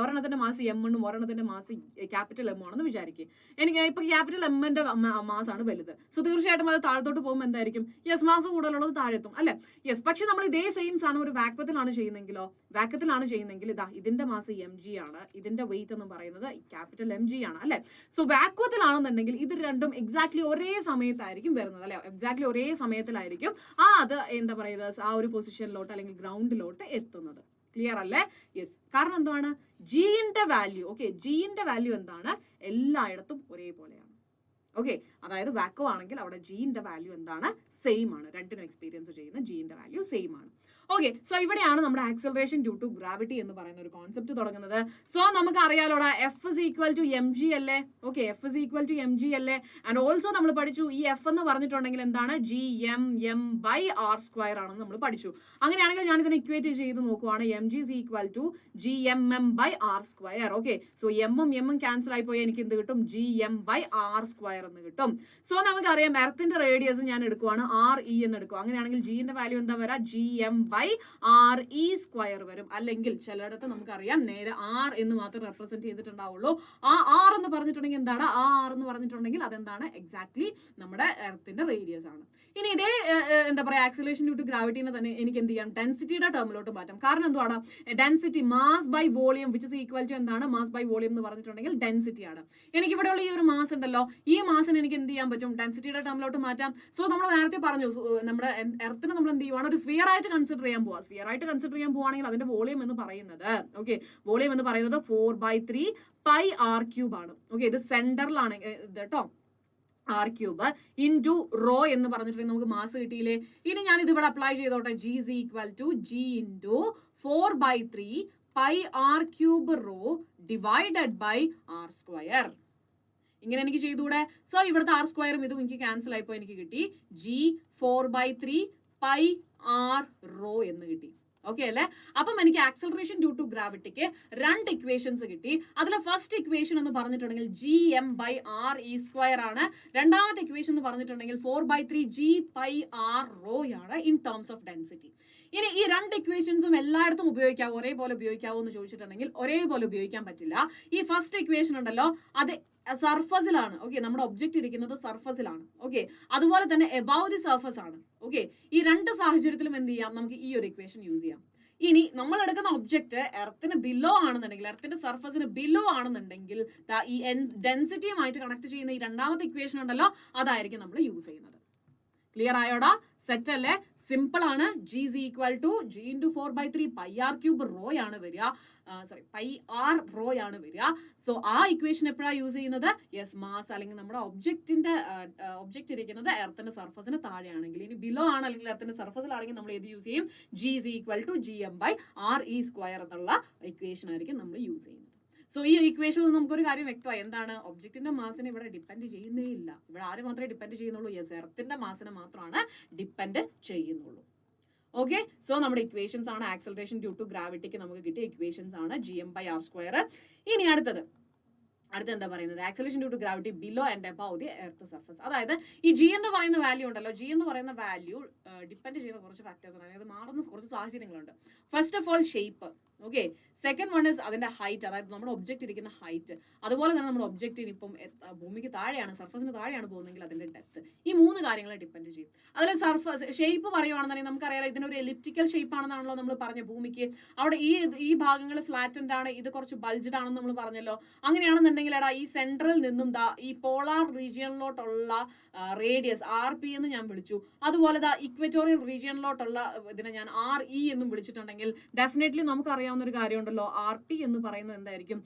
ഒരെണ്ണത്തിന്റെ മാസ് എം എന്നും ഒരെണ്ണത്തിന്റെ മാസ് ക്യാപിറ്റൽ എം ആണെന്ന് വിചാരിക്കുക. എനിക്ക് ഇപ്പൊ ക്യാപിറ്റൽ എമ്മിന്റെ മാസ് ആണ് വലുത്. സോ തീർച്ചയായിട്ടും അത് താഴത്തോട്ട് പോകുമ്പോൾ എന്തായിരിക്കും? യെസ്, മാസ് കൂടുതലുള്ളത് താഴെത്തും അല്ലെ? യെസ്, പക്ഷെ നമ്മൾ ഇതേ സെയിം സാധനം ഒരു വാക്വത്തിലാണ് ചെയ്യുന്നെങ്കിൽ ഇതാ ഇതിന്റെ മാസ് എം ജി ആണ്, ഇതിന്റെ വെയിറ്റ് എന്ന് പറയുന്നത് ക്യാപിറ്റൽ എം ജി ആണ് അല്ലെ? സോ വാക്വത്തിലാണെന്നുണ്ടെങ്കിൽ ഇത് രണ്ടും എക്സാക്ട്ലി ഒരേ സമയത്തായിരിക്കും വരുന്നത് അല്ലെ? എക്സാക്ട്ലി ഒരേ സമയത്തിലായിരിക്കും അത് എന്താ പറയുന്നത് ആ ഒരു പൊസിഷനിലോട്ട് അല്ലെങ്കിൽ ഗ്രൗണ്ടിലോട്ട് എത്തുന്നത്. ക്ലിയർ അല്ലേ? യെസ്, കാരണം എന്താണ്? ജിന്റെ വാല്യൂ, ഓക്കെ, ജിന്റെ വാല്യൂ എന്താണ്? എല്ലായിടത്തും ഒരേപോലെയാണ്. ഓക്കെ, അതായത് വാക്വം ആണെങ്കിൽ അവിടെ ജിന്റെ വാല്യൂ എന്താണ്? സെയിം ആണ്. രണ്ടിനും എക്സ്പീരിയൻസ് ചെയ്യുന്ന ജിന്റെ വാല്യൂ സെയിം ആണ്. ഓക്കെ, സോ ഇവിടെയാണ് നമ്മുടെ ആക്സലറേഷൻ ഡ്യൂ ടു ഗ്രാവിറ്റി എന്ന് പറയുന്ന ഒരു കോൺസെപ്റ്റ് തുടങ്ങുന്നത്. സോ നമുക്ക് അറിയാലോടാ, F is equal to M G അല്ലേ? Okay, F is equal to M G അല്ലേ? ആൻഡ് ഓൾസോ നമ്മൾ പഠിച്ചു ഈ എഫ് എന്ന് പറഞ്ഞിട്ടുണ്ടെങ്കിൽ എന്താണ്? G M M by R square ആണെന്ന് നമ്മൾ പഠിച്ചു. അങ്ങനെയാണെങ്കിൽ ഞാൻ ഇതിനെ ഇക്വേറ്റ് ചെയ്ത് നോക്കുവാണ്. M G is equal to G M M by R square. Okay, so എമ്മും എമ്മും ക്യാൻസൽ ആയി പോയി എനിക്ക് എന്ത് കിട്ടും? G M by R square എന്ന് കിട്ടും. സോ നമുക്കറിയാം എർത്തിന്റെ റേഡിയസ് ഞാൻ എടുക്കുവാണ് ആർ ഇ എന്ന് എടുക്കും. അങ്ങനെയാണെങ്കിൽ ജിന്റെ വാല്യൂ എന്താ വരാ? G M by R E square വരും. അല്ലെങ്കിൽ ചിലയിടത്ത് നമുക്കറിയാം നേരെ ആർ എന്ന് മാത്രം റെപ്രസെന്റ് ചെയ്തിട്ടുണ്ടാവുള്ളൂ. ആ ആർ എന്ന് പറഞ്ഞിട്ടുണ്ടെങ്കിൽ എന്താണ്? ആ ആർ എന്ന് പറഞ്ഞിട്ടുണ്ടെങ്കിൽ അതെന്താണ്? എക്സാക്ട്ലി നമ്മുടെ എർത്തിന്റെ റേഡിയസ് ആണ്. ഇനി ഇതേ എന്താ പറയുക ആക്സിലറേഷൻ ഡ്യൂ ടു ഗ്രാവിറ്റിനെ തന്നെ എനിക്ക് എന്ത് ചെയ്യാം? ഡെൻസിറ്റിയുടെ ടേമിലോട്ട് മാറ്റാം. കാരണം എന്താണ്? Density mass by volume which is equal to എന്താണ്? മാസ് ബൈ വോളിയം എന്ന് പറഞ്ഞിട്ടുണ്ടെങ്കിൽ ഡെൻസിറ്റി ആണ്. എനിക്ക് ഇവിടെയുള്ള ഈ ഒരു മാസ് ഉണ്ടല്ലോ, ഈ മാസിന് എനിക്ക് എന്ത് ചെയ്യാൻ പറ്റും? ഡെൻസിറ്റിയുടെ ടേമിലോട്ട് മാറ്റാം. സോ നമ്മൾ നേരത്തെ പറഞ്ഞു നമ്മുടെ എർത്തിനെ നമ്മൾ എന്ത് ചെയ്യുവാണ്? ഒരു സ്ഫിയർ ആയിട്ട് കൺസിഡർ ചെയ്യാൻ പോവാ. സ്ഫിയർ ആയിട്ട് കൺസിഡർ ചെയ്യാൻ പോവാണെങ്കിൽ അതിന്റെ വോളിയം എന്ന് പറയുന്നത്, ഓക്കെ, വോളിയം എന്ന് പറയുന്നത് 4/3 പൈ ആർ ക്യൂബ് ആണ്. ഓക്കെ, ഇത് സെന്ററിലാണ് ഇത് കേട്ടോ. ആർ ക്യൂബ് ഇൻറ്റു റോ എന്ന് പറഞ്ഞിട്ടുണ്ടെങ്കിൽ നമുക്ക് മാസ് കിട്ടിയില്ലേ? ഇനി ഞാൻ ഇത് ഇവിടെ അപ്ലൈ ചെയ്തോട്ടെ. G is equal to G into 4/3 pi R cube rho divided by R square. ഇങ്ങനെ എനിക്ക് ചെയ്തുകൂടെ? സോ ഇവിടുത്തെ ആർ സ്ക്വയറും ഇതും എനിക്ക് ക്യാൻസൽ ആയിപ്പോ എനിക്ക് കിട്ടി ജി 4/3 പൈ ആർ റോ എന്ന് കിട്ടി. ഓക്കെ അല്ലേ? അപ്പം എനിക്ക് ആക്സലറേഷൻ ഡ്യൂ ടു ഗ്രാവിറ്റിക്ക് രണ്ട് ഇക്വേഷൻസ് കിട്ടി. അതിലെ ഫസ്റ്റ് ഇക്വേഷൻ എന്ന് പറഞ്ഞിട്ടുണ്ടെങ്കിൽ G M by R E square ആണ്. രണ്ടാമത്തെ ഇക്വേഷൻ എന്ന് പറഞ്ഞിട്ടുണ്ടെങ്കിൽ 4/3 ജി പൈ ആർ റോ ആണ് ഇൻ ടേംസ് ഓഫ് ഡെൻസിറ്റി. ഇനി ഈ രണ്ട് ഇക്വേഷൻസും എല്ലായിടത്തും ഉപയോഗിക്കാവോ? ഒരേപോലെ ഉപയോഗിക്കാവോ എന്ന് ചോദിച്ചിട്ടുണ്ടെങ്കിൽ ഒരേപോലെ ഉപയോഗിക്കാൻ പറ്റില്ല. ഈ ഫസ്റ്റ് ഇക്വേഷൻ ഉണ്ടല്ലോ അത് സർഫസിലാണ്. ഓക്കെ, നമ്മുടെ ഒബ്ജക്റ്റ് ഇരിക്കുന്നത് സർഫസിലാണ്. ഓക്കെ, അതുപോലെ തന്നെ എബവ് ദി സർഫസ് ആണ്. ഓക്കെ, ഈ രണ്ട് സാഹചര്യത്തിലും എന്ത് ചെയ്യാം? നമുക്ക് ഈ ഒരു ഇക്വേഷൻ യൂസ് ചെയ്യാം. ഇനി നമ്മൾ എടുക്കുന്ന ഒബ്ജക്റ്റ് എർത്തിന് ബിലോ ആണെന്നുണ്ടെങ്കിൽ, എർത്തിന്റെ സർഫസിന് ബിലോ ആണെന്നുണ്ടെങ്കിൽ ഈ ഡെൻസിറ്റിയുമായിട്ട് കണക്ട് ചെയ്യുന്ന ഈ രണ്ടാമത്തെ ഇക്വേഷൻ ഉണ്ടല്ലോ അതായിരിക്കും നമ്മൾ യൂസ് ചെയ്യുന്നത്. ക്ലിയർ ആയോടാ? സെറ്റ് അല്ലേ? സിമ്പിൾ ആണ്. G is equal to G into 4/3 pi R cube rho ആണ് വരിക. പൈ ആർ റോ ആണ് വരിക. സോ ആ ഇക്വേഷൻ എപ്പോഴാണ് യൂസ് ചെയ്യുന്നത്? യെസ്, മാസ് അല്ലെങ്കിൽ നമ്മുടെ ഒബ്ജക്റ്റ് ഇരിക്കുന്നത് എർത്തിന്റെ സർഫസിന് താഴെയാണെങ്കിൽ. ഇനി ബിലോ ആണ് അല്ലെങ്കിൽ എർത്തിന്റെ സർഫസിലാണെങ്കിൽ നമ്മൾ ഏത് യൂസ് ചെയ്യും? G is equal to G M by R E square എന്നുള്ള ഇക്വേഷൻ ആയിരിക്കും നമ്മൾ യൂസ് ചെയ്യുന്നത്. സോ ഈ ഇക്വേഷനിൽ നമുക്കൊരു കാര്യം വ്യക്തമായി. എന്താണ്? ഒബ്ജക്റ്റിന്റെ മാസിനെ ഇവിടെ ഡിപ്പെൻഡ് ചെയ്യുന്നേ ഇല്ല. ഇവിടെ ആര് മാത്രമേ ഡിപ്പെൻഡ് ചെയ്യുന്നുള്ളൂ? യെസ്, എർത്തിന്റെ മാസിനെ മാത്രമാണ് ഡിപ്പെൻഡ് ചെയ്യുന്നുള്ളൂ. ഓക്കെ, സോ നമ്മുടെ ഇക്വേഷൻസ് ആണ് ആക്സലറേഷൻ ഡ്യൂ ടു ഗ്രാവിറ്റിക്ക് നമുക്ക് കിട്ടിയ ഇക്വേഷൻസ് ആണ് gm/r². ഇനി അടുത്തത് എന്താ പറയുന്നത്, acceleration due to gravity below and above the earth surface. അതായത് ഈ ജി എന്ന് പറയുന്ന വാല്യൂ ഉണ്ടല്ലോ, ജി എന്ന് പറയുന്ന വാല്യൂ ഡിപ്പെൻഡ് ചെയ്യുന്ന കുറച്ച് ഫാക്ടേഴ്സ് ഉണ്ട്, അതായത് മാറുന്ന കുറച്ച് സാഹചര്യങ്ങളുണ്ട്. First of all shape, okay. Second one is അതിന്റെ ഹൈറ്റ്, അതായത് നമ്മുടെ ഒബ്ജക്റ്റ് ഇരിക്കുന്ന ഹൈറ്റ്. അതുപോലെ തന്നെ നമ്മുടെ ഒബ്ജക്റ്റിന് ഇപ്പം ഭൂമിക്ക് താഴെയാണ്, സർഫസിന് താഴെയാണ് പോകുന്നതെങ്കിൽ അതിന്റെ ഡെപ്ത്. ഈ 3 കാര്യങ്ങളെ ഡിപ്പെൻഡ് ചെയ്യും. അതിൽ സർഫസ് ഷേപ്പ് പറയുവാണെന്നുണ്ടെങ്കിൽ നമുക്കറിയാം ഇതിനൊരു എലിപ്റ്റിക്കൽ ഷേപ്പ് ആണെന്നാണല്ലോ നമ്മൾ പറഞ്ഞ ഭൂമിക്ക്. അവിടെ ഈ ഭാഗങ്ങൾ ഫ്ലാറ്റൻഡ് ആണ്, ഇത് കുറച്ച് ബൾജ്ഡ് ആണെന്ന് നമ്മൾ പറഞ്ഞല്ലോ. അങ്ങനെയാണെന്നുണ്ടെങ്കിൽ എടാ ഈ സെൻട്രൽ നിന്നും ഈ പോളാർ റീജിയനിലോട്ടുള്ള റേഡിയസ് RP എന്ന് ഞാൻ വിളിച്ചു. അതുപോലെ ഇക്വറ്റോറിയൽ റീജിയനിലോട്ടുള്ള ഇതിനെ ഞാൻ RE എന്നും വിളിച്ചിട്ടുണ്ടെങ്കിൽ ഡെഫിനറ്റ്ലി നമുക്കറിയാവുന്ന ഒരു കാര്യമുണ്ടല്ലോ, RP എന്ന് പറയുന്നത് എന്തായിരിക്കും,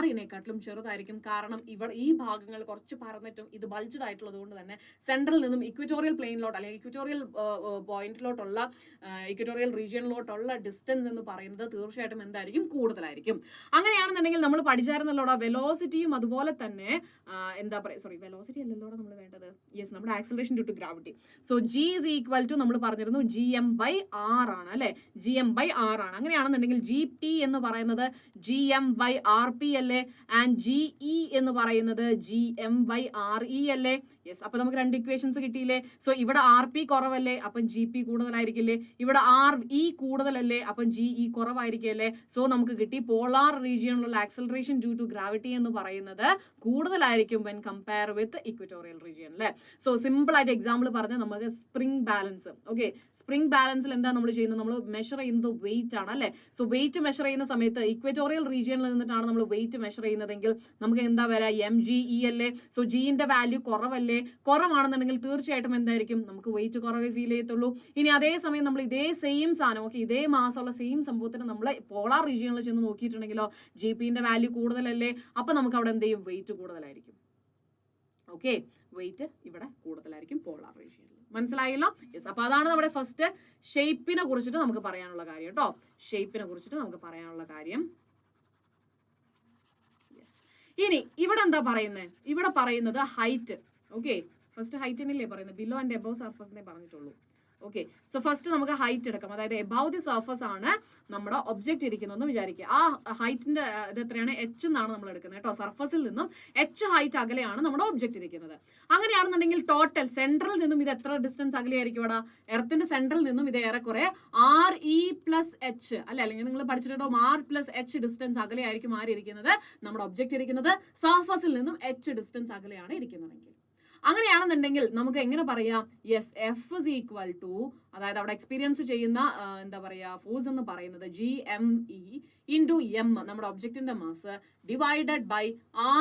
REനെക്കാട്ടിലും ചെറുതായിരിക്കും. കാരണം ഈ ഭാഗങ്ങൾ കുറച്ച് പരന്നിട്ടും ഇത് ബൾജ്ഡ് ആയിട്ടുള്ളത് കൊണ്ട് തന്നെ സെൻട്രൽ നിന്നും ഇക്വറ്റോറിയൽ പ്ലെയിനിലോട്ട് അല്ലെങ്കിൽ ഇക്വറ്റോറിയൽ പോയിന്റിലോട്ടുള്ള ഇക്വറ്റോറിയൽ റീജിയനിലോട്ടുള്ള ഡിസ്റ്റൻസ് എന്ന് പറയുന്നത് തീർച്ചയായിട്ടും എന്തായിരിക്കും, കൂടുതലായിരിക്കും. അങ്ങനെയാണെന്നുണ്ടെങ്കിൽ നമ്മൾ പഠിച്ചായിരുന്നല്ലോടാ വെലോസിറ്റിയും അതുപോലെ തന്നെ എന്താ പറയുക, സോറി വെലോസിറ്റി അല്ലല്ലോടാ നമ്മൾ വേണ്ടത്, യെസ് നമ്മുടെ acceleration due to gravity. So G is equal to നമ്മൾ പറഞ്ഞിരുന്നു gm/r ആണ് അല്ലെ, gm/r ആണ്. അങ്ങനെയാണെന്നുണ്ടെങ്കിൽ GP എന്ന് പറയുന്നത് gm/rp അല്ലേ, ആൻഡ് GE എന്ന് പറയുന്നത് gm/re അല്ലേ. യെസ്, അപ്പൊ നമുക്ക് 2 ഇക്വേഷൻസ് കിട്ടിയില്ലേ. സോ ഇവിടെ RP കുറവല്ലേ, അപ്പം GP കൂടുതലായിരിക്കില്ലേ. ഇവിടെ RE കൂടുതലല്ലേ, അപ്പം GE കുറവായിരിക്കല്ലേ. സോ നമുക്ക് കിട്ടി പോളാർ റീജിയനിലുള്ള ആക്സലറേഷൻ ഡ്യൂ ടു ഗ്രാവിറ്റി എന്ന് പറയുന്നത് കൂടുതലായിരിക്കും when compare with equatorial region അല്ലേ. സോ സിമ്പിൾ ആയിട്ട് എക്സാമ്പിൾ പറഞ്ഞാൽ നമുക്ക് സ്പ്രിംഗ് ബാലൻസ്, ഓക്കെ. സ്പ്രിംഗ് ബാലൻസിൽ എന്താ നമ്മൾ ചെയ്യുന്നത്, നമ്മൾ മെഷർ ചെയ്യുന്നത് വെയിറ്റ് ആണ് അല്ലേ. സോ വെയിറ്റ് മെഷർ ചെയ്യുന്ന സമയത്ത് ഇക്വറ്റോറിയൽ റീജിയനിൽ നിന്നിട്ടാണ് നമ്മൾ വെയിറ്റ് മെഷർ ചെയ്യുന്നതെങ്കിൽ നമുക്ക് എന്താ വരാ, mge അല്ലേ. സോ ജിന്റെ വാല്യൂ കുറവല്ലേ, കുറവാണെന്നുണ്ടെങ്കിൽ തീർച്ചയായിട്ടും എന്തായിരിക്കും, നമുക്ക് വെയിറ്റ് കുറവേ ഫീൽ ചെയ്യത്തുള്ളൂ. ഇനി അതേസമയം നമ്മൾ ഇതേ സെയിം സാധനം, ഓക്കെ, ഇതേ മാസമുള്ള സെയിം സംഭവത്തിന് നമ്മൾ പോളാർ റീജിയനിൽ ചെന്ന് നോക്കിയിട്ടുണ്ടെങ്കിലോ GPന്റെ വാല്യൂ കൂടുതലല്ലേ, അപ്പൊ നമുക്ക് അവിടെ എന്ത് ചെയ്യും, വെയിറ്റ് കൂടുതലായിരിക്കും. ഓക്കെ, വെയിറ്റ് ഇവിടെ കൂടുതലായിരിക്കും പോളാർ റീജിയനിൽ. മനസ്സിലായല്ലോ. യെസ്, അപ്പൊ അതാണ് നമ്മുടെ ഫസ്റ്റ് ഷേപ്പിനെ കുറിച്ചിട്ട് നമുക്ക് പറയാനുള്ള കാര്യം കേട്ടോ. ഷേപ്പിനെ കുറിച്ചിട്ട് നമുക്ക് പറയാനുള്ള കാര്യം. യെസ്, ഇനി ഇവിടെ എന്താ പറയുന്നത്, ഇവിടെ പറയുന്നത് ഹൈറ്റ്. ഓക്കെ, ഫസ്റ്റ് ഹൈറ്റിനല്ലേ പറയുന്നത്, ബിലോ ആൻഡ് എബവ് സർഫസിനെ പറഞ്ഞിട്ടുള്ളൂ. ഓക്കെ, സോ ഫസ്റ്റ് നമുക്ക് ഹൈറ്റ് എടുക്കാം. അതായത് എബവ് ദി സർഫസ് ആണ് നമ്മുടെ ഒബ്ജക്റ്റ് ഇരിക്കുന്നതെന്ന് വിചാരിക്കുക. ആ ഹൈറ്റിന്റെ ഇത് എത്രയാണ്, H എന്നാണ് നമ്മൾ എടുക്കുന്നത് കേട്ടോ. സർഫസിൽ നിന്നും H ഹൈറ്റ് അകലെയാണ് നമ്മുടെ ഒബ്ജക്റ്റ് ഇരിക്കുന്നത്. അങ്ങനെയാണെന്നുണ്ടെങ്കിൽ ടോട്ടൽ സെൻട്രൽ നിന്നും ഇത് എത്ര ഡിസ്റ്റൻസ് അകലെയായിരിക്കും ഇവിടെ, എർത്തിന്റെ സെൻട്രൽ നിന്നും ഇത് ഏറെക്കുറെ RE+H അല്ലെ, അല്ലെങ്കിൽ നിങ്ങൾ പഠിച്ചിട്ടുണ്ടോ R+H ഡിസ്റ്റൻസ് അകലെയായിരിക്കും ആരിയിരിക്കുന്നത്, നമ്മുടെ ഒബ്ജക്റ്റ് ഇരിക്കുന്നത്. സർഫസിൽ നിന്നും H ഡിസ്റ്റൻസ് അകലെയാണ് ഇരിക്കുന്നതെങ്കിൽ അങ്ങനെയാണെന്നുണ്ടെങ്കിൽ നമുക്ക് എങ്ങനെ പറയാം, yes F is equal to, അതായത് അവിടെ എക്സ്പീരിയൻസ് ചെയ്യുന്ന എന്താ പറയുക ഫോഴ്സ് എന്ന് പറയുന്നത് GME into M നമ്മുടെ ഒബ്ജക്റ്റിന്റെ mass divided by